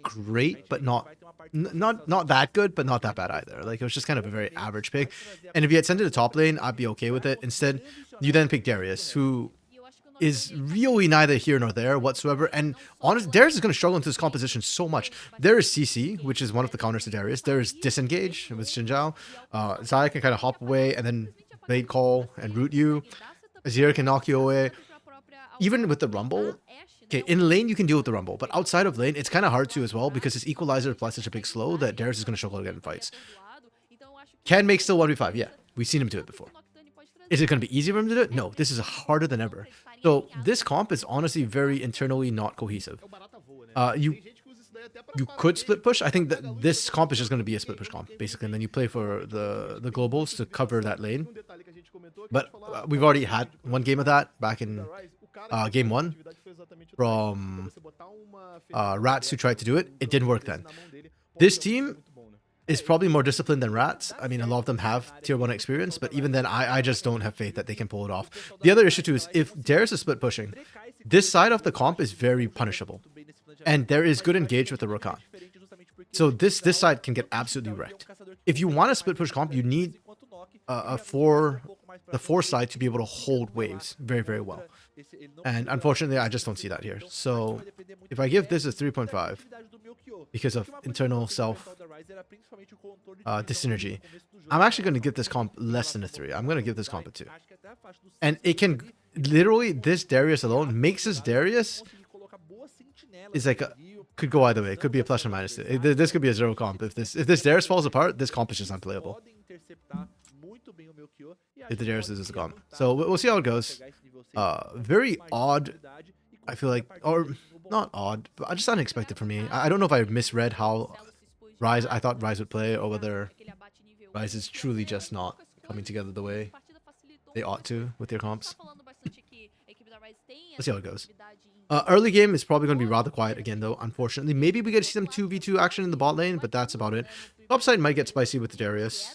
S1: great, but not that good, but not that bad either. Like it was just kind of a very average pick. And if you had sent it to top lane, I'd be okay with it. Instead, you then pick Darius, who is really neither here nor there whatsoever. And honestly, Darius is going to struggle into this composition so much. There is CC, which is one of the counters to Darius. There is Disengage with Xinjiao. Zaya can kind of hop away and then Blade Call and root you. Azir can knock you away. Even with the Rumble, okay, in lane you can deal with the Rumble, but outside of lane, it's kind of hard to as well because his Equalizer applies such a big slow that Darius is going to struggle to get in fights. Can make still 1v5, yeah. We've seen him do it before. Is it going to be easy for him to do it? No, this is harder than ever. So this comp is honestly very internally not cohesive. You could split push. I think that this comp is just going to be a split push comp, basically, and then you play for the globals to cover that lane. But we've already had one game of that back in game 1 from RATZ, who tried to do it. It didn't work then. This team is probably more disciplined than RATZ. I mean, a lot of them have tier 1 experience, but even then, I just don't have faith that they can pull it off. The other issue too is if Darius is split pushing, this side of the comp is very punishable. And there is good engage with the Rakan. So this side can get absolutely wrecked. If you want a split push comp, you need the 4 side to be able to hold waves very, very well. And unfortunately, I just don't see that here. So if I give this a 3.5 because of internal self dysynergy, I'm actually going to give this comp less than a 3. I'm going to give this comp a 2. And it can literally, this Darius alone makes this Darius is like could go either way. It could be a plus or minus. This could be a 0 comp. If this Darius falls apart, this comp is just unplayable. If the Darius is a comp. So we'll see how it goes. Very odd, I feel like, or not odd, but just unexpected for me. I don't know if I misread how I thought Rise would play, or whether Rise is truly just not coming together the way they ought to with their comps. Let's see how it goes. Early game is probably going to be rather quiet again, though, unfortunately. Maybe we get to see some 2v2 action in the bot lane, but that's about it. Top side might get spicy with the Darius.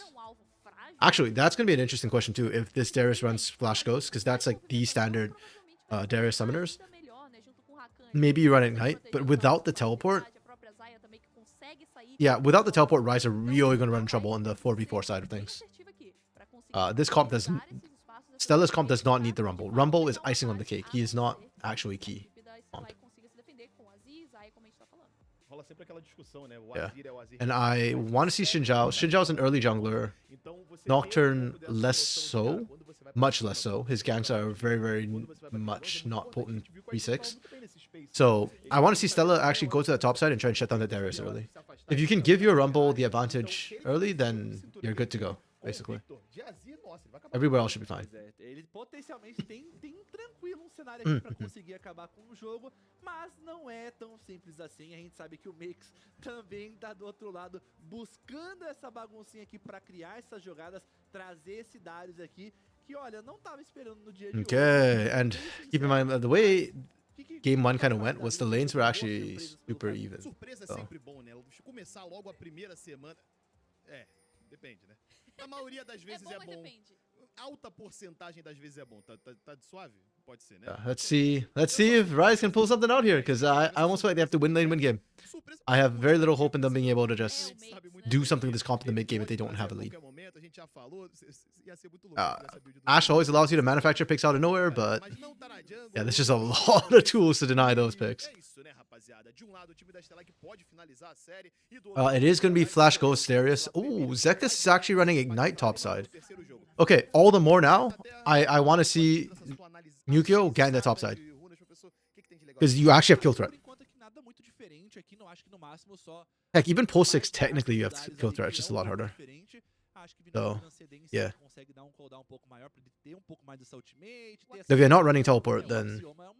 S1: Actually, that's going to be an interesting question, too, if this Darius runs Flash Ghost, because that's like the standard Darius summoners. maybe you run Ignite, but without the teleport, yeah, without the teleport, Ryze are really going to run in trouble on the 4v4 side of things. This comp doesn't... Stella's comp does not need the Rumble. Rumble is icing on the cake. He is not actually key. Comp.
S8: Rola sempre aquela discussão, né? O
S1: Yeah.
S8: Azir é o Azir
S1: And
S8: que
S1: I want to see Xinjiao. Xinjiao's an early jungler.
S8: Então, você
S1: Nocturne,
S8: tem um pouco dessa
S1: less
S8: noção de,
S1: so.
S8: cara, quando você vai pra
S1: Much
S8: cima,
S1: less so.
S8: quando
S1: His
S8: você vai
S1: ganks
S8: pra
S1: are
S8: cima,
S1: very, very
S8: quando você vai pra
S1: much
S8: cima,
S1: not
S8: a gente
S1: potent
S8: viu que a gente
S1: 3-6.
S8: muito bem nesse space.
S1: So I want to see Stella actually go to the top side and try and shut down the Darius early. If you can give your Rumble the advantage early, then you're good to go, basically.
S8: De Azir, nossa, ele vai acabar
S1: Everywhere else should be fine.
S7: Pois é, ele potencialmente tem tranquilo um cenário aqui pra conseguir acabar com o jogo, mas não é tão simples assim. A gente sabe que o Mix também tá do outro lado, buscando essa baguncinha aqui pra criar essas jogadas, trazer esse Darius aqui, que olha, não tava esperando no dia de hoje.
S1: Okay, and keep in mind the way game 1 kind of went was the lanes were actually super even.
S8: Surpresa é
S1: So.
S8: sempre bom, né? Começar logo a primeira semana. É, depende, né? Na maioria das vezes
S9: bom,
S8: é
S9: mas
S8: bom.
S9: depende.
S8: Alta porcentagem das vezes é bom. Tá de suave? Pode ser, né?
S1: Yeah, let's see if Ryze can pull something out here, because I almost feel like they have to win lane, win game.
S8: Surpresa.
S1: I have very little hope in them being able to just
S8: Sabe muito
S1: do
S8: bem.
S1: something this comp in the mid game if they don't have a lead.
S8: Qualquer momento, a gente já falou, ia ser muito louco essa build do
S1: Ashe always allows you to manufacture picks out of nowhere, but
S8: Mas não tá na jungle,
S1: yeah, there's just a lot of tools to deny those picks.
S8: É isso, né, rapaziada? De um lado, o time da Stellar que pode finalizar a série e do outro
S1: It is going to be Flash Ghost Darius. Ooh, Zekus is actually running Ignite topside.
S8: terceiro jogo.
S1: Okay, all the more now, I want to see Nukio get in the top side. Because you actually have kill threat.
S7: Por enquanto aqui nada muito diferente aqui, não acho que no máximo só
S1: Heck, even post 6, technically you have kill threat, it's just a lot harder.
S7: Acho que
S1: So, yeah.
S7: consegue dar um cooldown um pouco maior pra ele ter um pouco mais dessa ultimate. ter
S1: If you're not running teleport,
S7: o
S1: then
S7: axioma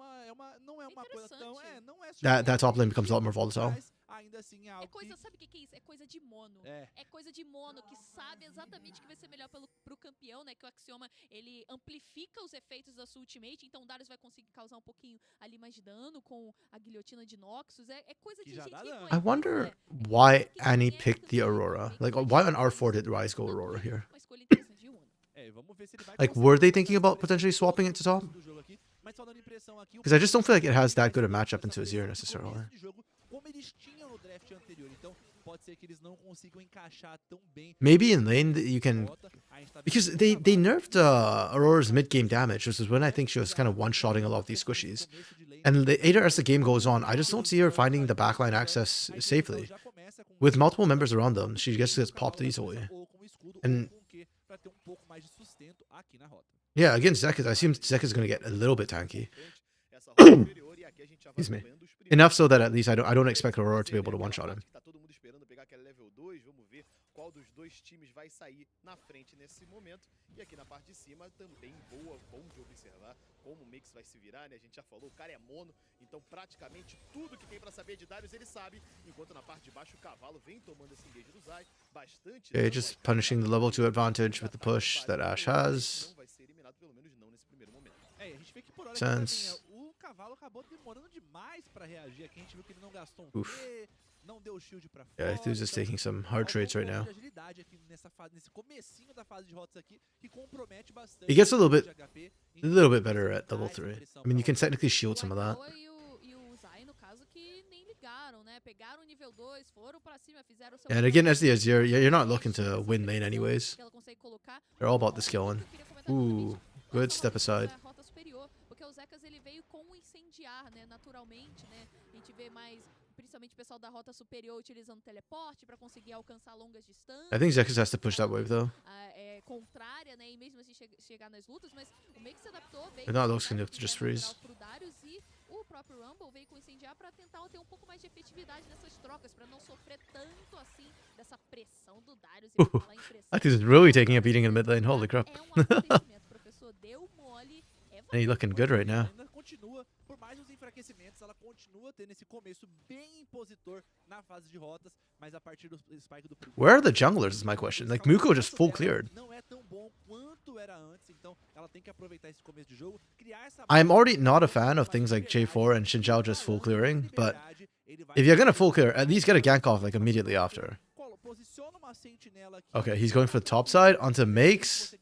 S7: não é uma coisa tão, não é
S1: that top lane becomes a lot more volatile.
S7: mas ainda assim é
S9: É
S7: algo
S9: coisa,
S7: que
S9: sabe o que é isso? É coisa de mono.
S7: É.
S9: É coisa de mono que sabe exatamente o que vai ser melhor pro campeão, né? Que o Axioma, ele amplifica os efeitos da sua ultimate, então o Darius vai conseguir causar um pouquinho ali mais de dano com a guilhotina de Noxus. É coisa
S7: Que
S9: de
S7: já
S9: gente
S7: dá
S9: que
S7: dano.
S9: conhece,
S1: I wonder
S9: né?
S1: why
S9: Que
S1: Annie
S9: conhece,
S1: picked the
S9: que
S1: Aurora.
S9: vem
S1: Like,
S9: com
S1: why on
S9: essa
S1: R4 did
S9: visão.
S1: Ryze go
S9: Não
S1: Aurora
S9: é
S1: here?
S9: uma escolha interessante de Uno.
S7: vamos ver se ele vai
S1: Like,
S7: conseguir
S1: were they
S7: fazer
S1: thinking
S7: essa
S1: about
S7: pressão
S1: potentially swapping it to top?
S7: do jogo aqui, mas só dando impressão aqui, o
S1: Because I just don't feel like it has that good a
S7: Começo
S1: matchup into Azir
S7: desse
S1: necessarily.
S7: começo de jogo, como eles tinham no draft anterior, então pode ser que eles não consigam encaixar tão bem.
S1: Maybe in lane that you can...
S7: A gente tá vendo
S1: Because
S7: que
S1: they
S7: o
S1: nerfed Aurora's mid-game damage, which is when I think she was kind of one-shotting a lot of these squishies. And later as the game goes on, I just don't see her finding the backline access safely. With multiple members around them, she gets popped easily. And yeah, against Zekus, I assume Zekus is going to get a little bit tanky.
S8: Essa roda superior, e aqui a gente já vai
S1: Excuse me.
S8: acompanhando os primeiros.
S1: Enough so that at least I don't expect Aurora to be able to one-shot him.
S8: Tá todo mundo esperando pegar aquele level 2, vamos ver qual dos dois times vai sair na frente nesse momento. E aqui na parte de cima também bom de observar como o Mix vai se virar, né? A gente já falou, o cara é mono, então praticamente tudo que tem pra saber de Darius ele sabe, enquanto na parte de baixo o cavalo vem tomando esse engage do Zai, bastante.
S1: Okay, just punishing the level 2 advantage with the push that Ashe has.
S8: Não vai ser eliminado, pelo menos não nesse primeiro momento.
S7: a gente vê que por hora
S1: Sense.
S7: o cavalo acabou demorando demais pra reagir aqui, a gente viu que ele não gastou
S1: Oof.
S7: Q, não deu shield pra fora.
S1: Yeah, Thus is taking some hard trades right now.
S7: Agilidade aqui nessa fase, nesse comecinho da fase de rotas aqui, que compromete bastante.
S1: He gets a little bit
S7: de HP,
S1: better at level 3. I mean, you can technically shield some of that.
S9: E o Zai, no caso, que nem ligaram, né? Pegaram o nível 2, foram pra cima, fizeram o seu...
S1: And again, as the Azir, you're not looking to win lane anyways.
S9: que ela consegue colocar.
S1: They're all about the skilling.
S9: Eu queria comentar
S1: Ooh,
S9: justamente
S1: good
S9: essa
S1: step aside.
S9: da rota superior, porque o Zekas ele veio com o incendiar, né, naturalmente, né? A gente vê mais, principalmente o pessoal da rota superior utilizando teleporte pra conseguir alcançar longas distâncias.
S1: I think Zekus has to push that wave though.
S9: Contrária, né? E mesmo assim chegar nas lutas, mas o meio que se adaptou, veio
S1: If not,
S9: com
S1: looks can
S9: velocidade,
S1: just
S9: né,
S1: freeze.
S9: natural pro Darius, e o próprio Rumble veio com incendiar pra tentar ter um pouco mais de efetividade nessas trocas, pra não sofrer tanto assim dessa pressão do Darius. E falar em pressão,
S1: I think he's really taking a beating in mid lane. Holy crap.
S9: é um acontecimento, professor. Deu mole.
S1: And he's looking good right now.
S7: Ainda continua, por mais os enfraquecimentos, ela continua tendo esse começo bem impositor na fase de rotas, mas a partir do spike do primeiro...
S1: Where are the junglers is my question. Like, Muko just full cleared.
S7: Não é tão bom quanto era antes, então ela tem que aproveitar esse começo de jogo, criar essa...
S1: I'm already not a fan of things like J4 and Xinjiao just full clearing, but if you're gonna full clear, at least get a gank off like immediately after. Okay, he's going for the top side onto Makes.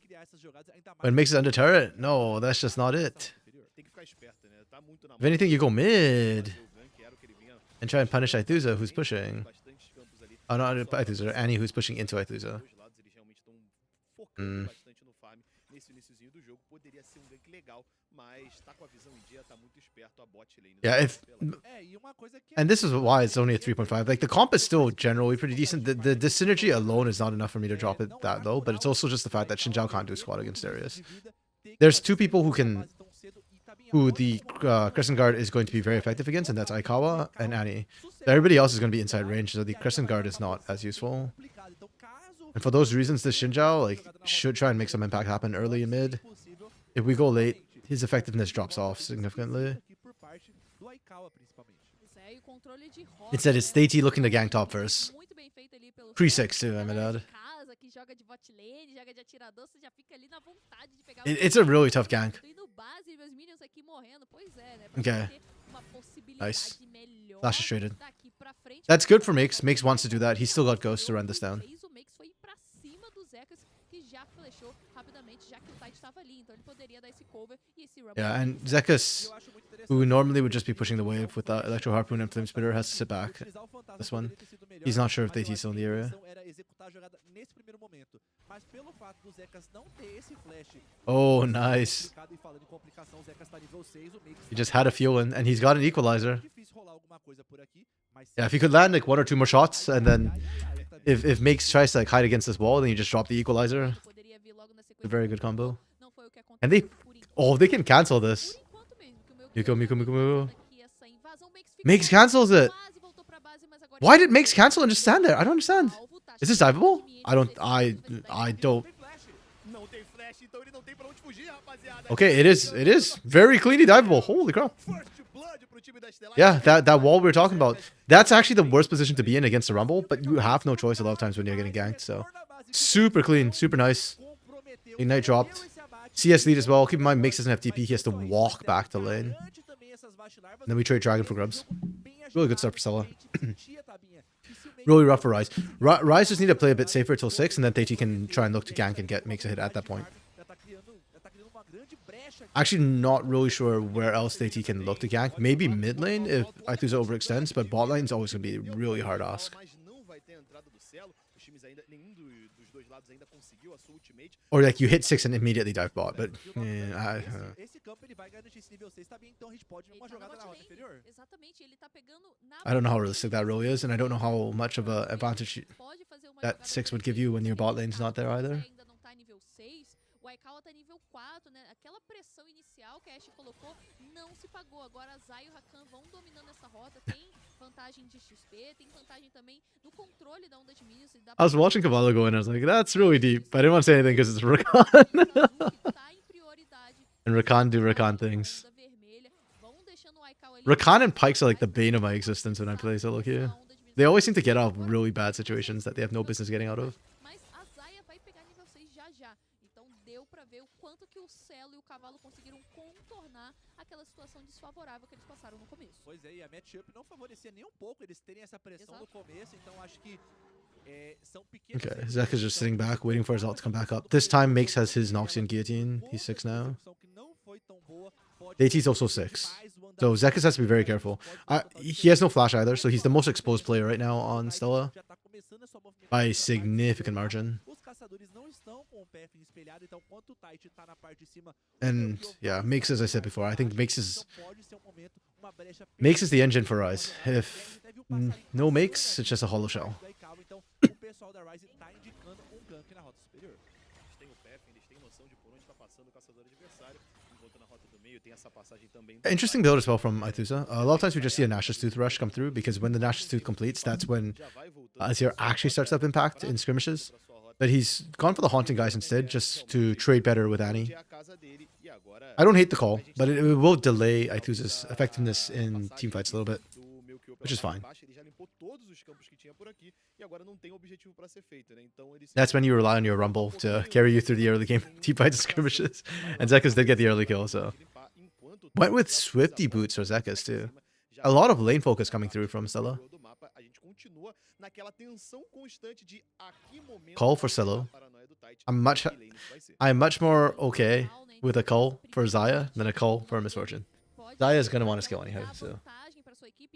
S1: When Makes is under turret? No, that's just not it.
S8: Tem que ficar esperto, né? Tá muito na
S1: If anything, you go mid and try and punish Aithuza, who's pushing. Oh, not Aithuza, Annie, who's pushing into Aithuza. Mm. Yeah, if and this is why it's only a 3.5. Like the comp is still generally pretty decent. The synergy alone is not enough for me to drop it that low, but it's also just the fact that Xin Zhao can't do squat against Darius. There's two people who the Crescent Guard is going to be very effective against, and that's Aikawa and Annie. Everybody else is going to be inside range, so the Crescent Guard is not as useful. And for those reasons, this Xin Zhao should try and make some impact happen early and mid. If we go late, his effectiveness drops off significantly. Instead, it's Stati looking to gank top first. Pre-6 too, I might add. It's a really tough gank. Okay. Nice. Flash is traded. That's good for Makes. Makes wants to do that. He's still got Ghost to run this down. Yeah, and Zekas, who normally would just be pushing the wave with that Electro Harpoon and Flame Spitter, has to sit back. This one. He's not sure if AT's still in the area. Oh, nice. He just had a fuel in, and he's got an equalizer. Yeah, if he could land like 1 or 2 more shots, and then if Makes tries to like hide against this wall, then you just drop the equalizer. A very good combo. And they can cancel this. Miku. Makes cancels it. Why did Makes cancel and just stand there? I don't understand. Is this diveable? I don't. Okay, it is very cleanly diveable. Holy crap. Yeah, that wall we were talking about. That's actually the worst position to be in against the Rumble, but you have no choice a lot of times when you're getting ganked, so. Super clean, super nice. Ignite dropped. CS lead as well. Keep in mind, Makes doesn't have TP. He has to walk back to lane. And then we trade Dragon for Grubs. Really good start for Stella. Really rough for Rise. Rise just need to play a bit safer till 6, and then Teichi can try and look to gank and get Makes a hit at that point. Actually, not really sure where else Teichi can look to gank. Maybe mid lane if Aithuza overextends, but bot lane is always going to be really hard to ask. Or like you hit 6 and immediately dive bot, but yeah, I don't know how realistic that really is, and I don't know how much of an advantage that 6 would give you when your bot lane's not there either.
S9: O Aikawa tá nível 4, né? Aquela pressão inicial que a Ashe colocou não se pagou. Agora a Zai e o Rakan vão dominando essa rota. Tem vantagem de XP, tem vantagem também no controle da onda de minions.
S1: I was watching Cavallo go in, I was like, that's really deep. But I didn't want to say anything because it's Rakan. And Rakan do Rakan things. Rakan and Pikes are like the bane of my existence when I play solo queue. They always seem to get out of really bad situations that they have no business getting out of.
S7: Pois é, e a matchup não favorecia nem pouco eles terem essa pressão no começo, então acho que são pequenos.
S1: Okay, Zek is just sitting back, waiting for his ult to come back up. This time Makes has his Noxian Guillotine. He's 6 now. AT's also 6. So Zekas has to be very careful. He has no flash either, so he's the most exposed player right now on Stella. By a significant margin. And yeah, Makes, as I said before, I think Makes is the engine for Rise. If no Makes, it's just a hollow shell. Interesting build as well from Aithuza. A lot of times we just see a Nash's Tooth rush come through, because when the Nash's Tooth completes, that's when Azir actually starts to have impact in skirmishes. But he's gone for the Haunting guys instead, just to trade better with Annie. I don't hate the call, but it will delay Aithuza's effectiveness in teamfights a little bit, which is fine. That's when you rely on your Rumble to carry you through the early game teamfights and skirmishes. And Zekas did get the early kill, so. Went with Swifty boots for Zekas too. A lot of lane focus coming through from Stella. Call for Cello. I'm much more okay with a call for Zaya than a call for Misfortune. Zaya's gonna want to skill anyhow, so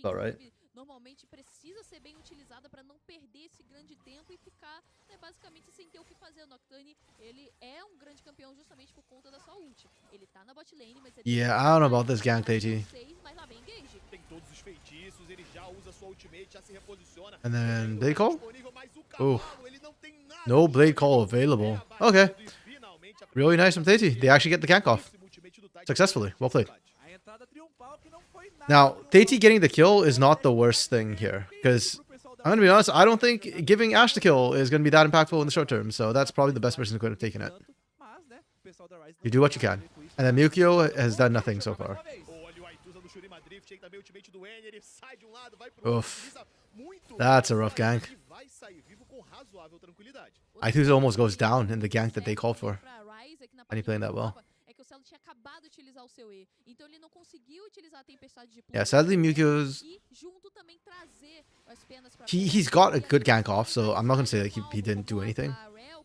S1: all right.
S9: Normalmente precisa ser bem utilizada para não perder esse grande tempo e ficar, né, basicamente sem ter o que fazer. O Nocturne, ele é um grande campeão justamente por conta da sua ult. Ele tá na bot lane, mas ele
S1: Yeah, I don't know about this gank, AT.
S9: mas lá vem engage.
S8: Tem todos os feitiços, ele já usa sua ultimate, já se reposiciona.
S1: And then Blade Call?
S8: Disponível, mas o
S1: Oh,
S8: cavalo, ele não tem nada
S1: no
S8: de
S1: Blade Call available. Okay,
S8: finalmente a
S1: really nice from Tati. They actually get the gank off
S8: ultimate do Tite.
S1: successfully. Well played.
S7: A entrada triunfal que não foi nada.
S1: Now, Tati getting the kill is not the worst thing here, because I'm gonna be honest, I don't think giving Ashe the kill is gonna be that impactful in the short term. So that's probably the best person who could have taken it.
S7: Mas, né, o pessoal da Ryze
S1: You do what you can, and then Mukio has done nothing so far.
S8: Olha o Aituza no Shurima Drift, tem também o ultimate do N, ele sai de lado, vai pro
S1: Oof.
S8: utiliza muito
S1: That's a rough gank.
S8: e vai sair vivo com razoável tranquilidade.
S1: Aituza almost goes down in the gank that they called for.
S9: Pra Ryze aqui na
S1: And he
S9: parte
S1: playing
S9: do
S1: that well.
S9: mapa, é que o Celo tinha acabado de utilizar o seu E, então ele não conseguiu utilizar a tempestade de
S1: Yeah, sadly Mukio's
S9: e junto também trazer as penas pra
S1: he's got a good gank off, so I'm not gonna say like he didn't do anything,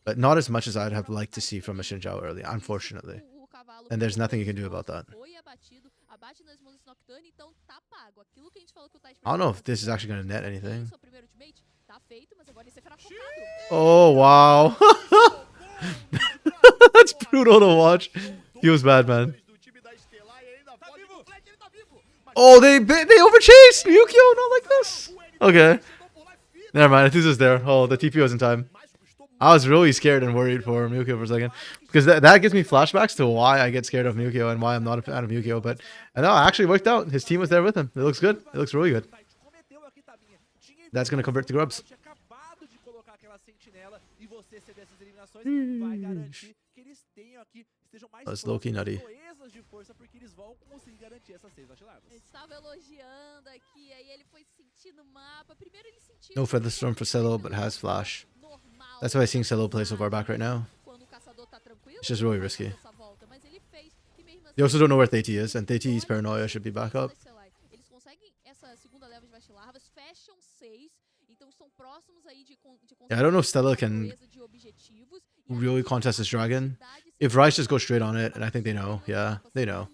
S1: but not as much as I'd have liked to see from a Shinjao early, unfortunately. And there's nothing you can do about that.
S9: Foi abatido, abate nas mãos do Nocturne, então tá pago. Aquilo que a gente falou que o Tite
S1: I don't know if this is actually gonna net anything.
S9: seu primeiro ultimate tá feito, mas agora ele será focado.
S1: Oh wow, that's brutal to watch. Feels bad, man.
S8: Do time da Estelar e ainda pode com o Flash, ele tá vivo. Mas
S1: Oh, they overchased Mukio, not like this. Okay, never mind. Aituza's there. Oh, the TPO's in time. I was really scared and worried for Mukio for a second, because that gives me flashbacks to why I get scared of Mukio and why I'm not a fan of Mukio. But no, it actually worked out. His team was there with him. It looks good. It looks really good.
S7: Tite cometeu aqui, Tabinha. Tinha
S1: That's gonna convert to grubs.
S7: tinha acabado de colocar aquela sentinela e você ceder essas eliminações vai garantir que eles tenham aqui, estejam mais
S1: That's low-key nutty.
S7: coesas de força, porque eles vão conseguir garantir essas 6 bate-larvas.
S9: Ele estava elogiando aqui, aí ele foi sentindo o mapa. Primeiro ele sentiu
S1: No Featherstorm for Celo, but has flash.
S9: normal.
S1: That's why I think Celo plays so far back right now.
S9: Quando o caçador tá tranquilo,
S1: It's just really risky.
S9: essa volta, mas ele fez e mesmo assim,
S1: You also don't know where Tati is, and Tati's paranoia should be back up.
S9: eles conseguem essa segunda leva de bate-larvas, fecham 6, então estão próximos aí de
S1: Yeah, I don't know if Stella can
S9: de objetivos. E
S1: really contest this dragon. If Rice just goes straight on it, and I think they know. Yeah, they know.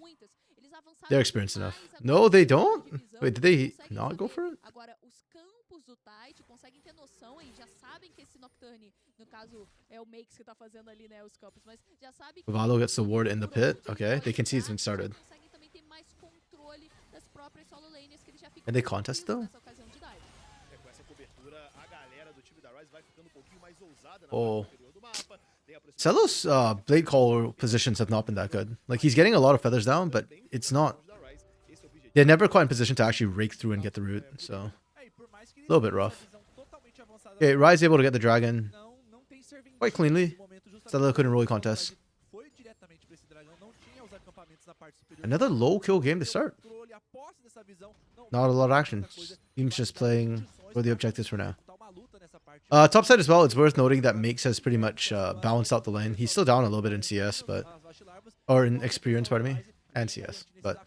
S1: They're experienced enough. No, they don't. Wait, did they not go for it?
S9: Agora, os campos do Tite conseguem ter noção e já sabem que esse Nocturne, no caso, é o Makes que tá fazendo ali, né, os campos, mas já sabem que
S1: Valo gets the ward in the pit. Okay, they can see it's been started.
S9: conseguem também ter mais controle das próprias solo lanes que eles já ficam
S1: And they contest though?
S9: nessa ocasião de dive.
S8: Com essa cobertura, a galera do time da Ryze vai ficando um pouquinho mais ousada na
S1: Oh.
S8: parte inferior do mapa. Tem a
S1: Celo's Blade Caller positions have not been that good. Like, he's getting a lot of feathers down, but it's not.
S8: da Ryze. Esse é o objetivo.
S1: They're never quite in position to actually rake through and get the root, so.
S7: É, e por mais que eles
S1: Little bit
S7: tenham
S1: rough.
S7: essa visão totalmente avançada
S1: Okay, Ryze able to get the dragon.
S7: não tem serventia
S1: Quite cleanly.
S7: no momento, justamente
S1: Stella couldn't really
S7: porque o
S1: contest.
S7: Ryze foi diretamente pra esse dragão, não tinha os acampamentos na parte superior.
S1: Another low kill game to start.
S7: Controle, a posse dessa visão, não,
S1: Not a lot of action.
S7: muita coisa,
S1: Team's just playing for the objectives for now.
S7: tá uma luta nessa parte.
S1: Top side as well, it's worth noting that Makes has pretty much balanced out the lane. He's still down a little bit in CS, but.
S7: As bate-larvas,
S1: Or in experience, pardon me. And CS, but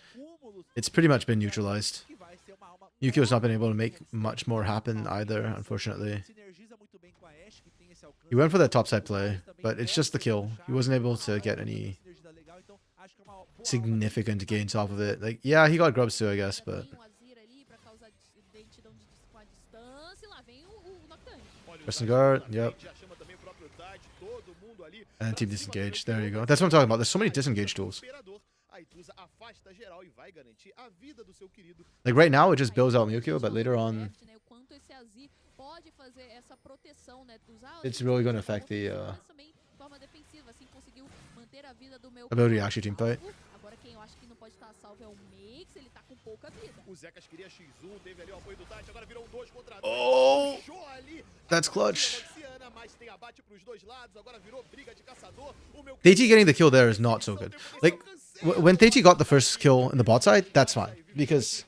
S1: it's pretty much been neutralized.
S7: que vai ser uma alma
S1: Yukio's not been able to make much more happen either, unfortunately.
S7: sinergiza muito bem com a Ashe, que tem esse alcance.
S1: He went for that topside play, but it's just the kill. He wasn't able to get any
S7: Sinergia legal, então acho que é uma boa
S1: significant gains off of it. Like, yeah, he got grubs too, I guess, but
S9: Tem um Azir ali pra causar identidade com a distância, e lá vem o Nocturne.
S1: Western guard, yep.
S8: Já chama também o próprio Tite, todo mundo ali.
S1: And then team disengage. There you go. That's what I'm talking about. There's so many disengage tools.
S8: Imperador. A Ituza afasta geral e vai garantir a vida do seu querido.
S1: Like right now, it just builds out Mukio, but later on,
S9: Né, o quanto esse Azir pode fazer essa proteção, né, usar
S1: it's really going to affect the
S9: mas também de forma defensiva, assim conseguiu manter a vida do meu
S1: ability to actually team fight.
S9: Agora quem eu acho que não pode estar salvo é o Mix, ele tá com pouca vida.
S8: O Zekas queria X1, teve ali o apoio do Tite, agora virou um 2 contra 2.
S1: Oh!
S8: Puxou ali.
S1: That's clutch.
S8: Luciana, mas tem abate pros dois lados, agora virou briga de caçador. O meu
S1: Tati getting the kill there is not so good. Like, when Tati got the first kill in the bot side, that's fine. Because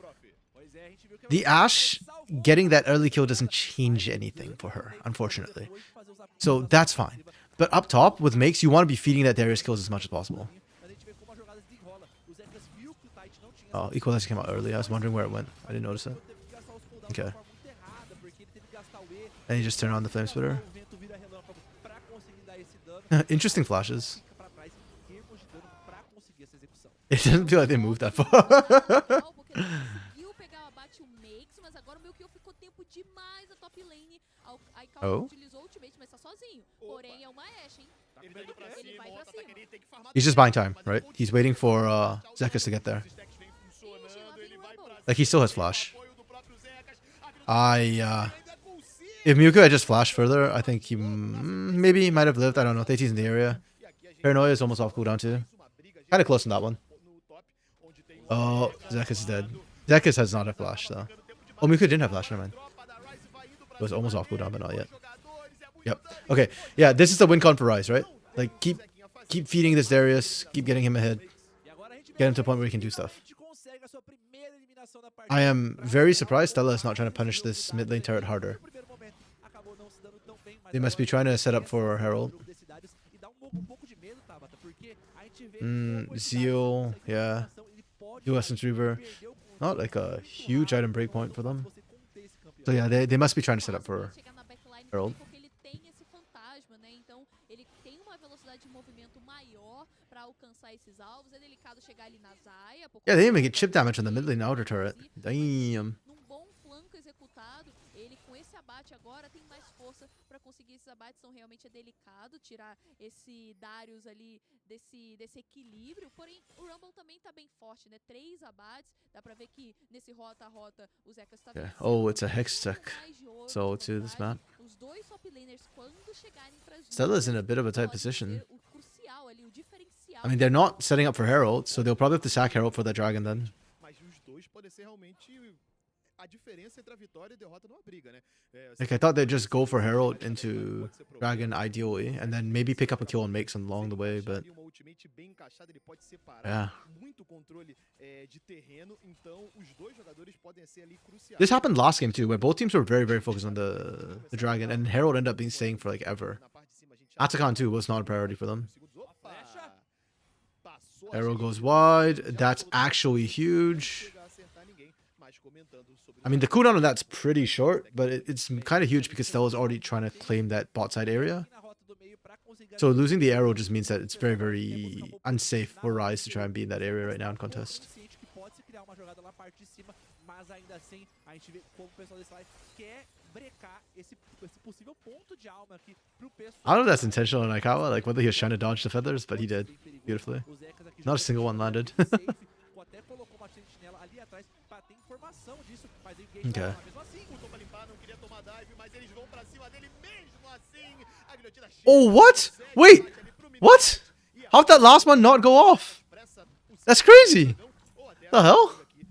S7: Pois é, a gente viu que
S1: the Ashe getting that early kill doesn't change anything for her, unfortunately.
S7: depois de fazer os apoios,
S1: So that's fine. But up top, with Makes, you want to be feeding that Darius kills as much as possible.
S7: a gente vê como a jogada desenrola. O Zekas viu que o Tite não tinha
S1: Oh, Equalizer came out early. I was wondering where it went. I didn't notice it.
S7: teve que gastar os cooldowns
S1: Okay.
S7: de forma muito errada, porque ele teve que gastar o E,
S1: And he just turned on the flame splitter.
S7: o vento vira relâmpago pra conseguir dar esse dano,
S1: Interesting flashes.
S7: fica pra trás em termos de dano pra conseguir essa execução.
S1: It doesn't feel like they moved that far.
S9: Porque ele conseguiu pegar o abate o Makes, mas agora o Melchior ficou tempo demais na top lane. Aí Calvin
S1: Oh.
S9: utilizou o ultimate, mas tá sozinho. Porém, é uma Ashe, hein?
S8: Ele tá indo pra
S9: Ele
S8: cima,
S9: vai
S8: o
S9: pra
S8: Rota tá
S9: cima.
S8: querendo, tem que farmar
S1: He's just buying time, right? He's waiting for Zekas to get there.
S8: Os stacks vem funcionando, ele vai pra
S1: Like he still has flash.
S8: apoio do próprio Zekas.
S1: I if Mewtwo had just flashed further, I think he maybe he might have lived. I don't know. Thetis in the area. Paranoia is almost off cooldown too. Kind of close on that one. Oh, Zekas is dead. Zekas has not a flash though. Oh, Mewtwo didn't have flash. Never mind. It was almost off cooldown, but not yet. Yep. Okay. Yeah, this is the win con for Rise, right? Like keep feeding this Darius, keep getting him ahead, get him to a point where he can do stuff. I am very surprised Stella is not trying to punish this mid lane turret harder. They must be trying to set up for Herald. Zeal, yeah. Dual Essence Reaver. Not like a huge item breakpoint for them. So yeah, they must be trying to set up for
S9: Chegar na backline
S1: Herald.
S9: porque ele tem esse fantasma, né? Então, ele tem uma velocidade de movimento maior pra alcançar esses alvos. É delicado chegar ali na Zaya.
S1: Yeah, they even get chip damage on the mid lane outer turret. Damn.
S9: Num bom flanco executado, ele com esse abate agora tem mais força pra conseguir esses abates. São realmente delicado tirar esse Darius ali desse equilíbrio. Porém, o Rumble também tá bem forte, né? 3 abates. Dá pra ver que nesse rota a rota o Zekas tá
S1: Yeah.
S9: vencendo
S1: Oh, it's a
S9: com
S1: Hex
S9: muito
S1: tech.
S9: mais de ouro
S1: So
S9: de
S1: to this
S9: vantagem.
S1: map.
S9: Os dois top laners, quando chegarem pras
S1: Stella's in a
S9: juntas,
S1: bit of a tight
S9: pode
S1: position.
S9: ser o crucial ali, o diferencial.
S1: I mean, they're not setting up for Herald, so they'll probably have to sack Herald for that dragon then.
S8: Mas os dois podem ser realmente a diferença entre a vitória e a derrota numa briga, né?
S1: Like, I thought they'd just go for Herald into Dragon ideally, and then maybe pick up a kill on Makes along the way, but
S8: Uma ultimate bem encaixada, ele pode separar
S1: yeah.
S8: muito controle de terreno, então os dois jogadores podem ser ali cruciais.
S1: This happened last game too, where both teams were very, very focused on the dragon, and Herald ended up being staying for like ever.
S8: Na parte de cima, a gente já
S1: Atacon too was not a priority for them.
S8: Opa! Passou a
S1: Herald
S8: gente,
S1: goes wide. That's actually huge.
S8: chegar a acertar ninguém, mas comentando sobre
S1: I mean, the cooldown on that's pretty short, but it's kind of huge because Stella's already trying to claim that bot side area. So losing the arrow just means that it's very, very unsafe for Rise to try and be in that area right now in contest.
S7: Mas ainda assim, a gente vê como o pessoal desse live quer brecar esse possível ponto de alma aqui pro pessoal.
S1: I don't know if that's intentional on Aikawa, like whether he was trying to dodge the feathers, but he did beautifully. Not a single one landed.
S7: Até colocou uma sentinela ali atrás pra ter informação disso, mas ele
S1: Okay.
S8: mesmo assim, voltou pra limpar, não queria tomar dive, mas eles vão pra cima dele mesmo assim. A guilhotina chega,
S1: Oh, what? Wait,
S8: bate ali pro
S1: what? How'd that last one not go off?
S8: pressa o
S1: That's crazy.
S8: ou até
S1: The hell?
S8: aqui,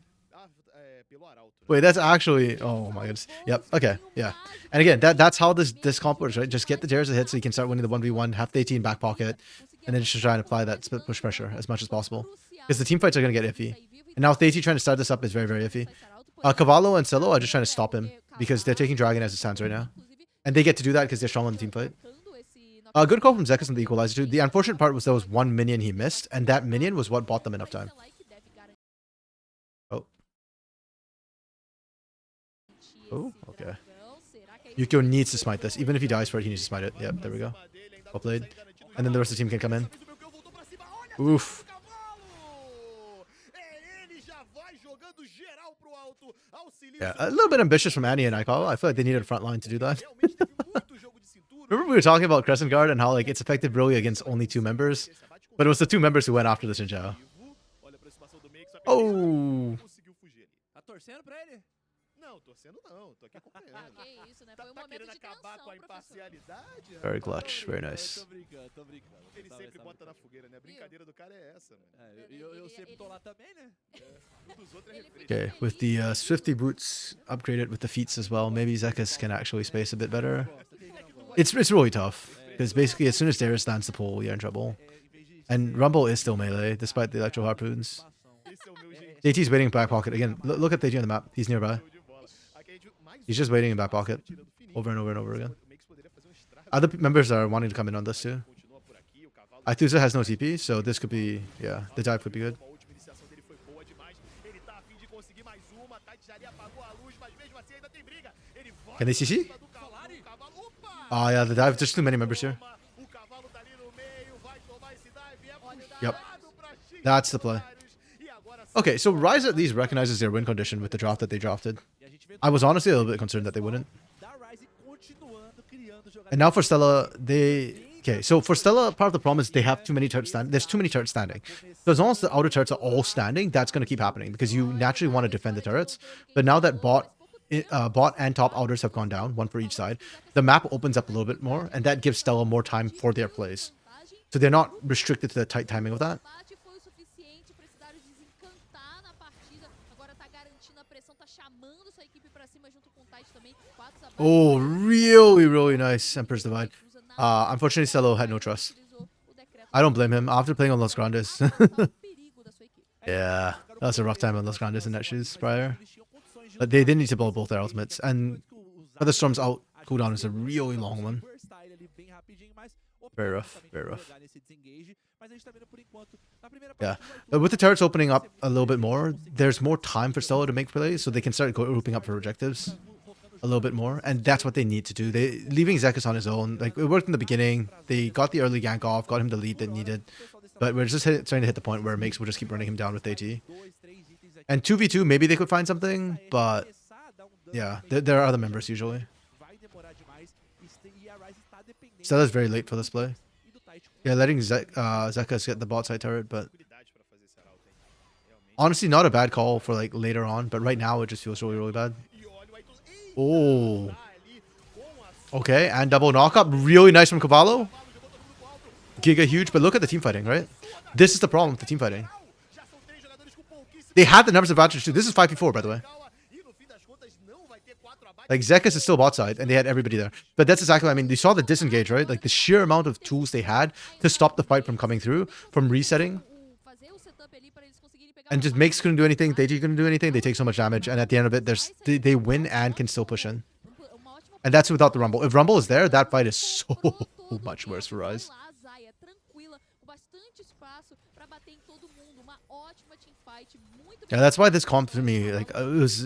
S8: pelo arauto.
S1: Wait, that's actually. Oh my goodness. Yep. Okay. Yeah. And again, that's how this comp works, right? Just get the Dares to hit so you can start winning the 1v1, have the 18 back pocket, and then just try and apply that split push pressure as much as possible. Because the team fights are gonna get iffy. And now Theati trying to start this up is very, very iffy. Cavallo and Silo are just trying to stop him because they're taking Dragon as it stands right now. And they get to do that because they're strong on the team fight. Good call from Zekas on the equalizer too. The unfortunate part was there was one minion he missed, and that minion was what bought them enough time. Oh. Oh, okay. Yukio needs to smite this. Even if he dies for it, he needs to smite it. Yep, there we go. Well played. And then the rest of the team can come in. Oof. Yeah, a little bit ambitious from Annie and Aikawa. I feel like they needed a front line to do that. Remember we were talking about Crescent Guard and how like it's effective really against only 2 members? But it was the 2 members who went after the Xinjiao. Oh.
S7: Tá torcendo pra ele?
S8: Não, torcendo não, tô aqui acompanhando.
S9: Que isso, né? Foi um
S8: Tá
S9: momento
S8: querendo
S9: de
S8: acabar
S9: tensão,
S8: com a
S9: professor.
S8: imparcialidade?
S1: Very clutch. Very nice.
S7: Tô brincando, tô brincando.
S8: Ele
S7: Tá,
S8: sempre
S7: tá
S8: bota
S7: brincando.
S8: na fogueira, né? A brincadeira do cara é essa, mano.
S7: Eu sempre tô lá também, né?
S8: Um dos outros é refresco.
S1: Okay, with the Swifty boots upgraded with the feats as well, maybe Zekas can actually space a bit better. It's really tough because basically as soon as Darius lands the pole, you're in trouble. And Rumble is still melee despite the electro harpoons.
S8: Esse é o meu jeito
S1: JT's waiting in back pocket again. Look at JT on the map. He's nearby.
S8: de bola. Aqui a gente viu mais
S1: He's just waiting in back pocket
S8: tirando fininho.
S1: over and over and over again.
S8: O Mix poderia fazer estrago.
S1: Other members are wanting to come in on this too.
S8: Continua por aqui, o cavalo.
S1: Aithusa has no TP, so this could be, yeah, the dive could be good.
S8: A última iniciação dele foi boa demais. Ele tá a fim de conseguir mais uma. Tatiari apagou a luz, mas mesmo assim ainda tem briga. Ele volta
S1: Can they CC?
S8: pra cima do cavalo. O cavalo, opa!
S1: Oh yeah, the dive. There's too many members here.
S8: O cavalo tá ali no meio, vai tomar esse dive. É
S1: Yep.
S8: puxado pra X.
S1: That's the play. Okay, so Ryze at least recognizes their win condition with the draft that they drafted. I was honestly a little bit concerned that they wouldn't. And now for Stella, okay, so for Stella, part of the problem is they have too many turrets standing. There's too many turrets standing. So as long as the outer turrets are all standing, that's going to keep happening because you naturally want to defend the turrets. But now that bot and top outers have gone down, one for each side, the map opens up a little bit more, and that gives Stella more time for their plays. So they're not restricted to the tight timing of that. Oh, really, really nice Emperor's Divide. Unfortunately, Stella had no trust. I don't blame him. After playing on Los Grandes. Yeah, that was a rough time on Los Grandes in that shoes prior. But they did need to blow both their ultimates. And Featherstorm's out cooldown is a really long one. Very rough, very rough. Yeah, but with the turrets opening up a little bit more, there's more time for Stella to make plays, so they can start grouping up for objectives a little bit more, and that's what they need to do. Leaving Zekus on his own, like it worked in the beginning. They got the early gank off, got him the lead they needed, but we're just starting to hit the point where Makes will just keep running him down with AT. And 2v2, maybe they could find something, but yeah, there are other members usually. Stella's very late for this play. Yeah, letting Zekus get the bot side turret, but honestly, not a bad call for like later on, but right now it just feels really, really bad. Oh. Okay, and double knockup. Really nice from Cavallo. Giga huge, but look at the team fighting, right? This is the problem with the team fighting. They had the numbers advantage too. This is 5v4, by the way. Like, Zekus is still bot side, and they had everybody there. But that's exactly what I mean. You saw the disengage, right? Like, the sheer amount of tools they had to stop the fight from coming through, from resetting. And just Makes couldn't do anything, they couldn't do anything, they take so much damage, and at the end of it, they win and can still push in. And that's without the Rumble. If Rumble is there, that fight is so much worse for RATZ. Yeah, that's why this comp for me, like, what was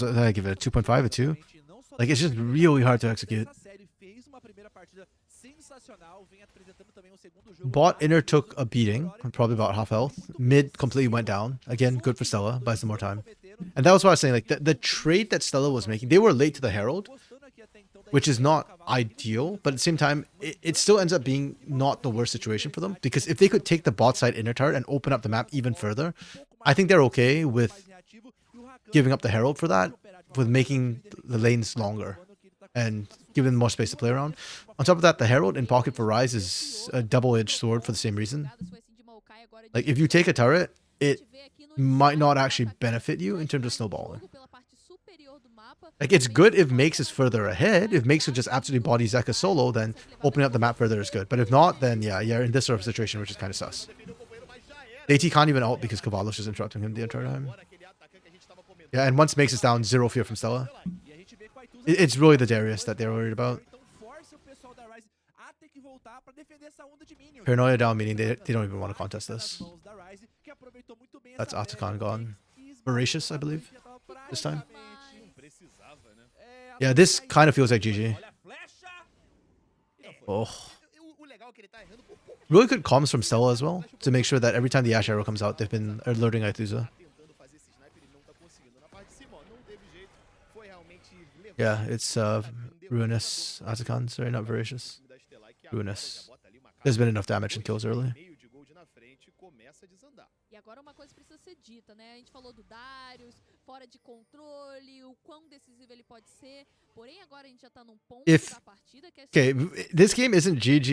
S1: it? I give it a 2.5, a 2? Like, it's just really hard to execute. Bot inner took a beating, probably about half health. Mid completely went down. Again, good for Stella, buys some more time. And that was what I was saying, like, the trade that Stella was making, they were late to the Herald, which is not ideal, but at the same time, it still ends up being not the worst situation for them, because if they could take the bot side inner turret and open up the map even further, I think they're okay with giving up the Herald for that, with making the lanes longer and giving them more space to play around. On top of that, the Herald in pocket for RATZ is a double-edged sword for the same reason. Like, if you take a turret, it might not actually benefit you in terms of snowballing. Like, it's good if Makes is further ahead. If Makes could just absolutely body Zekus solo, then opening up the map further is good. But if not, then yeah, you're in this sort of situation, which is kind of sus. AT can't even ult because Cavallo's just interrupting him the entire time. Yeah, and once Makes is down, zero fear from Stella. It's really the Darius that they're worried about. Paranoia down, meaning they don't even want to contest this. That's Atakan gone. Voracious, I believe, this time. Yeah, this kind of feels like GG. Oh. Really good comms from Stella as well, to make sure that every time the Ash Arrow comes out, they've been alerting Aethusa. Yeah, it's Ruinous Atakan, sorry, not Voracious. Ruinous. There's been enough damage and kills early.
S9: E agora uma coisa precisa ser dita, né? A gente falou do Darius, fora de controle, o quão decisivo ele pode ser. Porém, agora a gente já tá num ponto da partida que é...
S1: Okay, this game isn't GG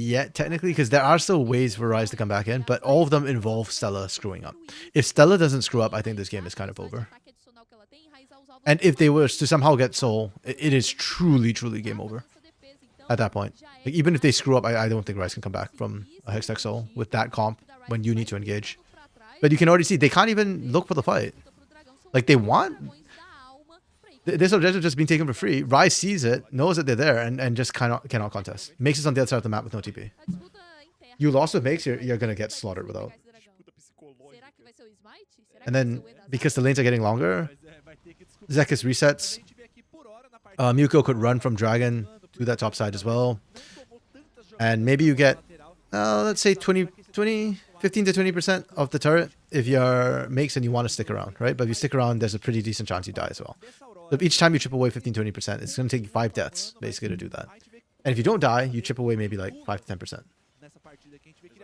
S1: yet, technically, because there are still ways for RATZ to come back in, but all of them involve Stella screwing up. If Stella doesn't screw up, I think this game is kind of over. And if they were to somehow get Soul, it is truly, truly game over at that point. Like, even if they screw up, I don't think RATZ can come back from a Hextech Soul with that comp when you need to engage. But you can already see they can't even look for the fight. Like, they want... This objective just being taken for free. RATZ sees it, knows that they're there, and just cannot contest. Makes it on the other side of the map with no TP. You lost with Makes, you're going to get slaughtered without. And then, because the lanes are getting longer, Zekus resets. Muko could run from Dragon to that top side as well. And maybe you get, let's say 20 15 to 20% of the turret if you're makes and you want to stick around, right? But if you stick around, there's a pretty decent chance you die as well. So each time you chip away 15-20%, it's going to take you 5 deaths basically to do that. And if you don't die, you chip away maybe like 5 to 10%.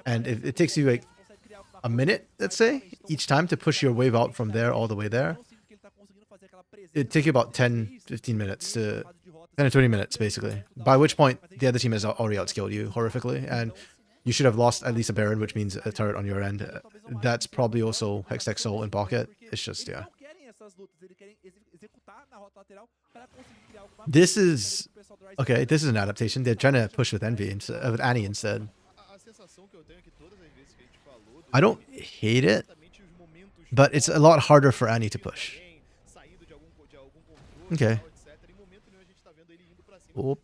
S1: And if it takes you like a minute, let's say, each time to push your wave out from there all the way there, it'd take you about 10-15 minutes to 10 to 20 minutes basically. By which point the other team has already outskilled you horrifically, and you should have lost at least a Baron, which means a turret on your end. That's probably also Hextech Soul in pocket. It's just, yeah. This is... Okay, this is an adaptation. They're trying to push with Envy instead, with Annie instead. I don't hate it, but it's a lot harder for Annie to push. Okay. Ope.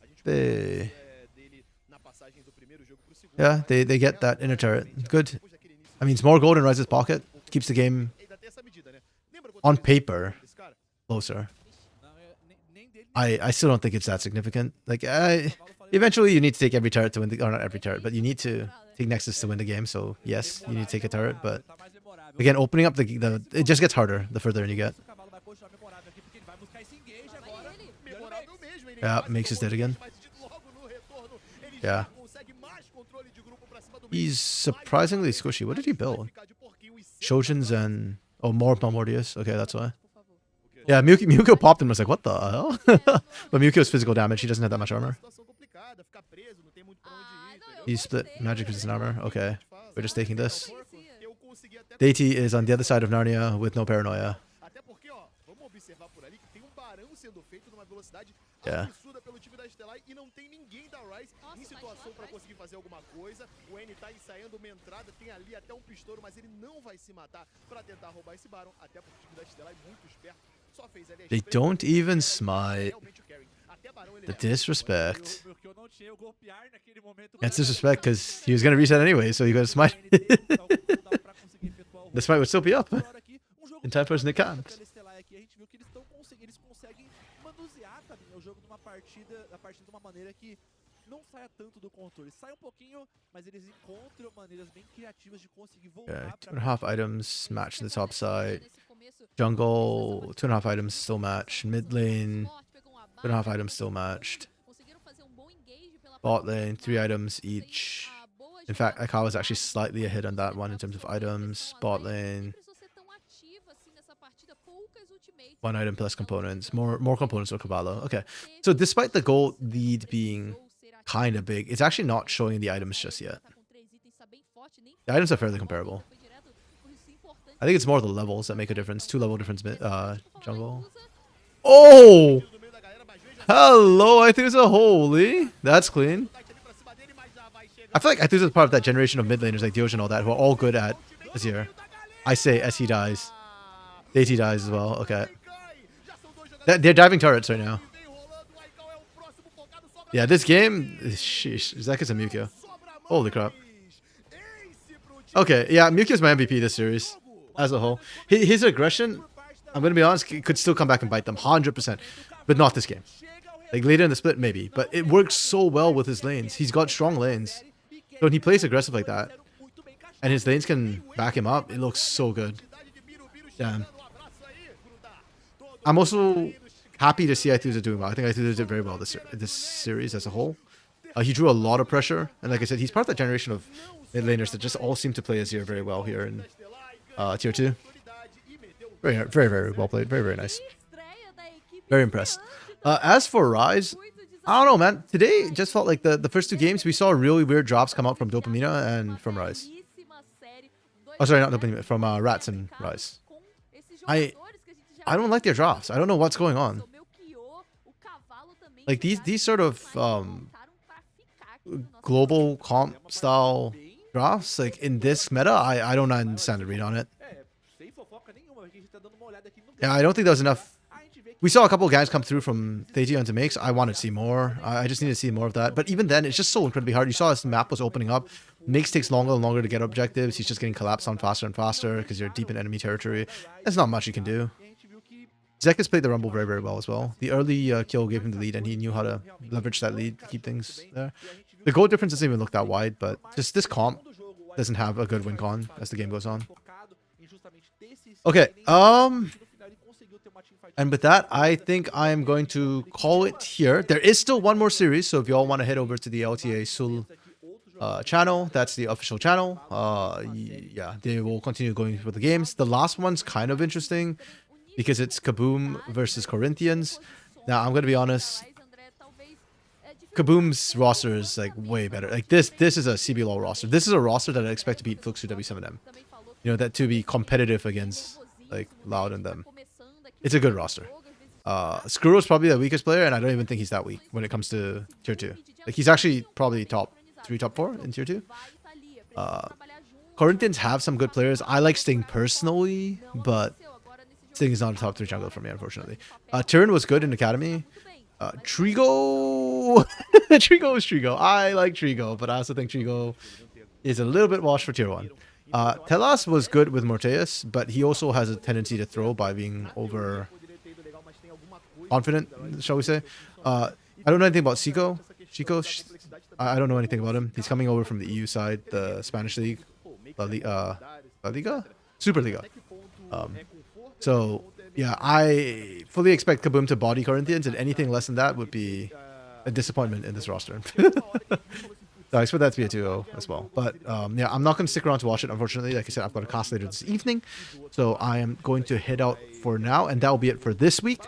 S1: Yeah, they get that inner turret. Good. I mean, it's more gold in Ryze's pocket. Keeps the game, on paper, closer. I still don't think it's that significant. Like, eventually you need to take every turret to win the... Or not every turret, but you need to take Nexus to win the game. So, yes, you need to take a turret. But, again, opening up the... It just gets harder the further in you get. Yeah, makes his dead again. Yeah. He's surprisingly squishy. What did he build? Shojins and... Oh, more Malmortius. Okay, that's why. Yeah, Mewtwo popped him and was like, what the hell? But Mewtwo's physical damage. He doesn't have that much armor. He split magic resistant armor. Okay. We're just taking this. Deity is on the other side of Narnia with no paranoia. Yeah. They don't even smite. The disrespect. That's disrespect because he was going to reset anyway, so you got to smite. The smite would still be up in time for his Nick camps. Yeah, 2.5 items match the top side. Jungle, 2.5 items still matched. Mid lane, 2.5 items still matched. Bot lane, 3 items each. In fact, Akawa was actually slightly ahead on that one in terms of items. Bot lane, 1 item plus components. More components for Cavallo. Okay. So despite the gold lead being kind of big, it's actually not showing the items just yet. The items are fairly comparable. I think it's more the levels that make a difference. 2 level difference jungle. Oh! Hello, I think there's a holy. That's clean. I feel like I think it's part of that generation of mid laners like Deogen and all that who are all good at Azir. I say SE dies. Deity dies as well. Okay. They're diving turrets right now. Yeah, this game... Sheesh. Zek is a Mewtwo. Holy crap. Okay, yeah, Mewtwo is my MVP this series. As a whole. His aggression, I'm going to be honest, could still come back and bite them. 100%. But not this game. Like later in the split, maybe. But it works so well with his lanes. He's got strong lanes. So when he plays aggressive like that, and his lanes can back him up, it looks so good. Damn. I'm also happy to see Aethusa doing well. I think Aethusa did very well this series as a whole. He drew a lot of pressure. And like I said, he's part of that generation of mid laners that just all seem to play Azir very well here in Tier 2. Very, very, very well played. Very, very nice. Very impressed. As for Ryze, I don't know, man. Today just felt like the first 2 games, we saw really weird drops come out from Dopamina and from Ryze. Oh, sorry, not Dopamina. From RATZ and Ryze. I don't like their drops. I don't know what's going on. Like these sort of global comp style drops, like in this meta, I don't understand the read on it. Yeah, I don't think there was enough. We saw a couple of guys come through from Theity onto Makes. I wanted to see more. I just need to see more of that. But even then, it's just so incredibly hard. You saw as the map was opening up. Makes takes longer and longer to get objectives. He's just getting collapsed on faster and faster because you're deep in enemy territory. There's not much you can do. Zek has played the Rumble very, very well as well. The early kill gave him the lead, and he knew how to leverage that lead to keep things there. The goal difference doesn't even look that wide, but just this comp, doesn't have a good win con as the game goes on.
S7: Focado em justamente ter esse
S1: Okay,
S7: no final ele conseguiu ter uma teamfight
S1: and with that, I think I am going to call it here. There is still one more series, so if you all want to head over to the LTA Sul channel, that's the official channel. Yeah, they will continue going for the games. The last one's kind of interesting because it's Kaboom versus Corinthians. Now, I'm gonna be honest. Kaboom's roster is like way better. Like this is a CBLOL roster. This is a roster that I expect to beat Fluxu W7M. You know, that to be competitive against like Loud and them. It's a good roster. Skrull is probably the weakest player, and I don't even think he's that weak when it comes to tier 2. Like he's actually probably top 3, top 4 in tier 2. Corinthians have some good players. I like Sting personally, but Sting is not a top 3 jungler for me, unfortunately. Tyrion was good in Academy. Trigo Trigo is Trigo. I like Trigo, but I also think Trigo is a little bit washed for tier 1. Telas was good with Morteus, but he also has a tendency to throw by being over confident, shall we say. I don't know anything about Chico. I don't know anything about him. He's coming over from the EU side, the Spanish league, La Liga? Superliga. So yeah, I fully expect Kaboom to body Corinthians, and anything less than that would be a disappointment in this roster. So I expect that to be a 2-0 as well. But yeah, I'm not going to stick around to watch it, unfortunately. Like I said, I've got a class later this evening. So I am going to head out for now, and that will be it for this week.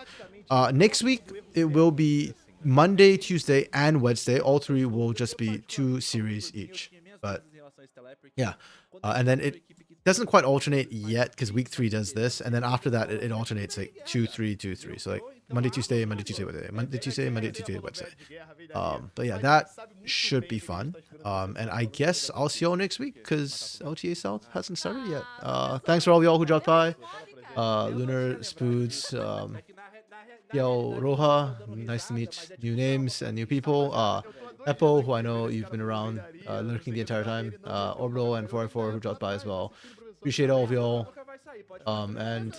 S1: Next week, it will be Monday, Tuesday, and Wednesday. All 3 will just be 2 series each. But yeah, and then it doesn't quite alternate yet because week 3 does this, and then after that it alternates like 2-3, 2-3. So like Monday, Tuesday, Monday, Tuesday, Wednesday, Monday, Tuesday, Monday, Tuesday, Wednesday. But yeah, that should be fun. And I guess I'll see y'all next week because LTA South hasn't started yet. Thanks for all y'all who dropped by. Lunar, Spoods, Yo Roha, nice to meet new names and new people. Eppo, who I know you've been around lurking the entire time. Orbital and 4x4 who dropped by as well. Appreciate all of y'all. And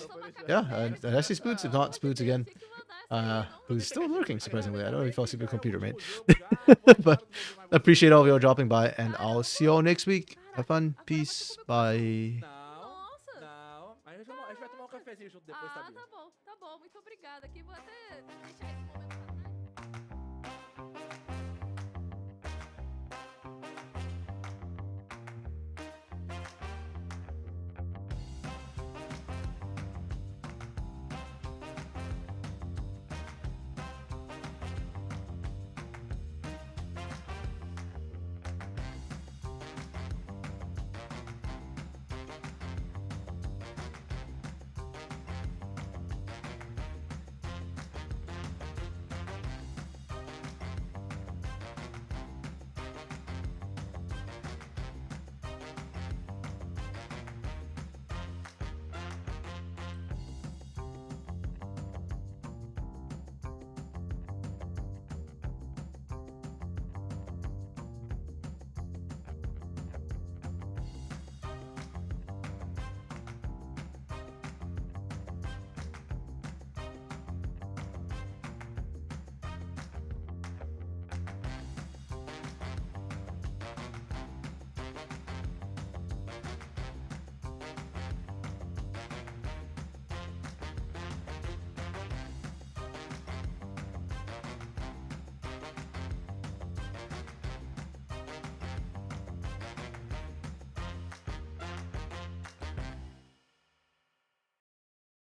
S1: yeah, and I see Spoods, if not Spoods again. Who's still lurking, surprisingly. I don't know if he fell asleep with a computer, mate. But appreciate all of y'all dropping by, and I'll see y'all next week. Have fun. Peace. Bye.
S7: A gente vai tomar um cafezinho junto depois,
S9: Ah, tá bom. Muito obrigada. Aqui vou até deixar esse momento.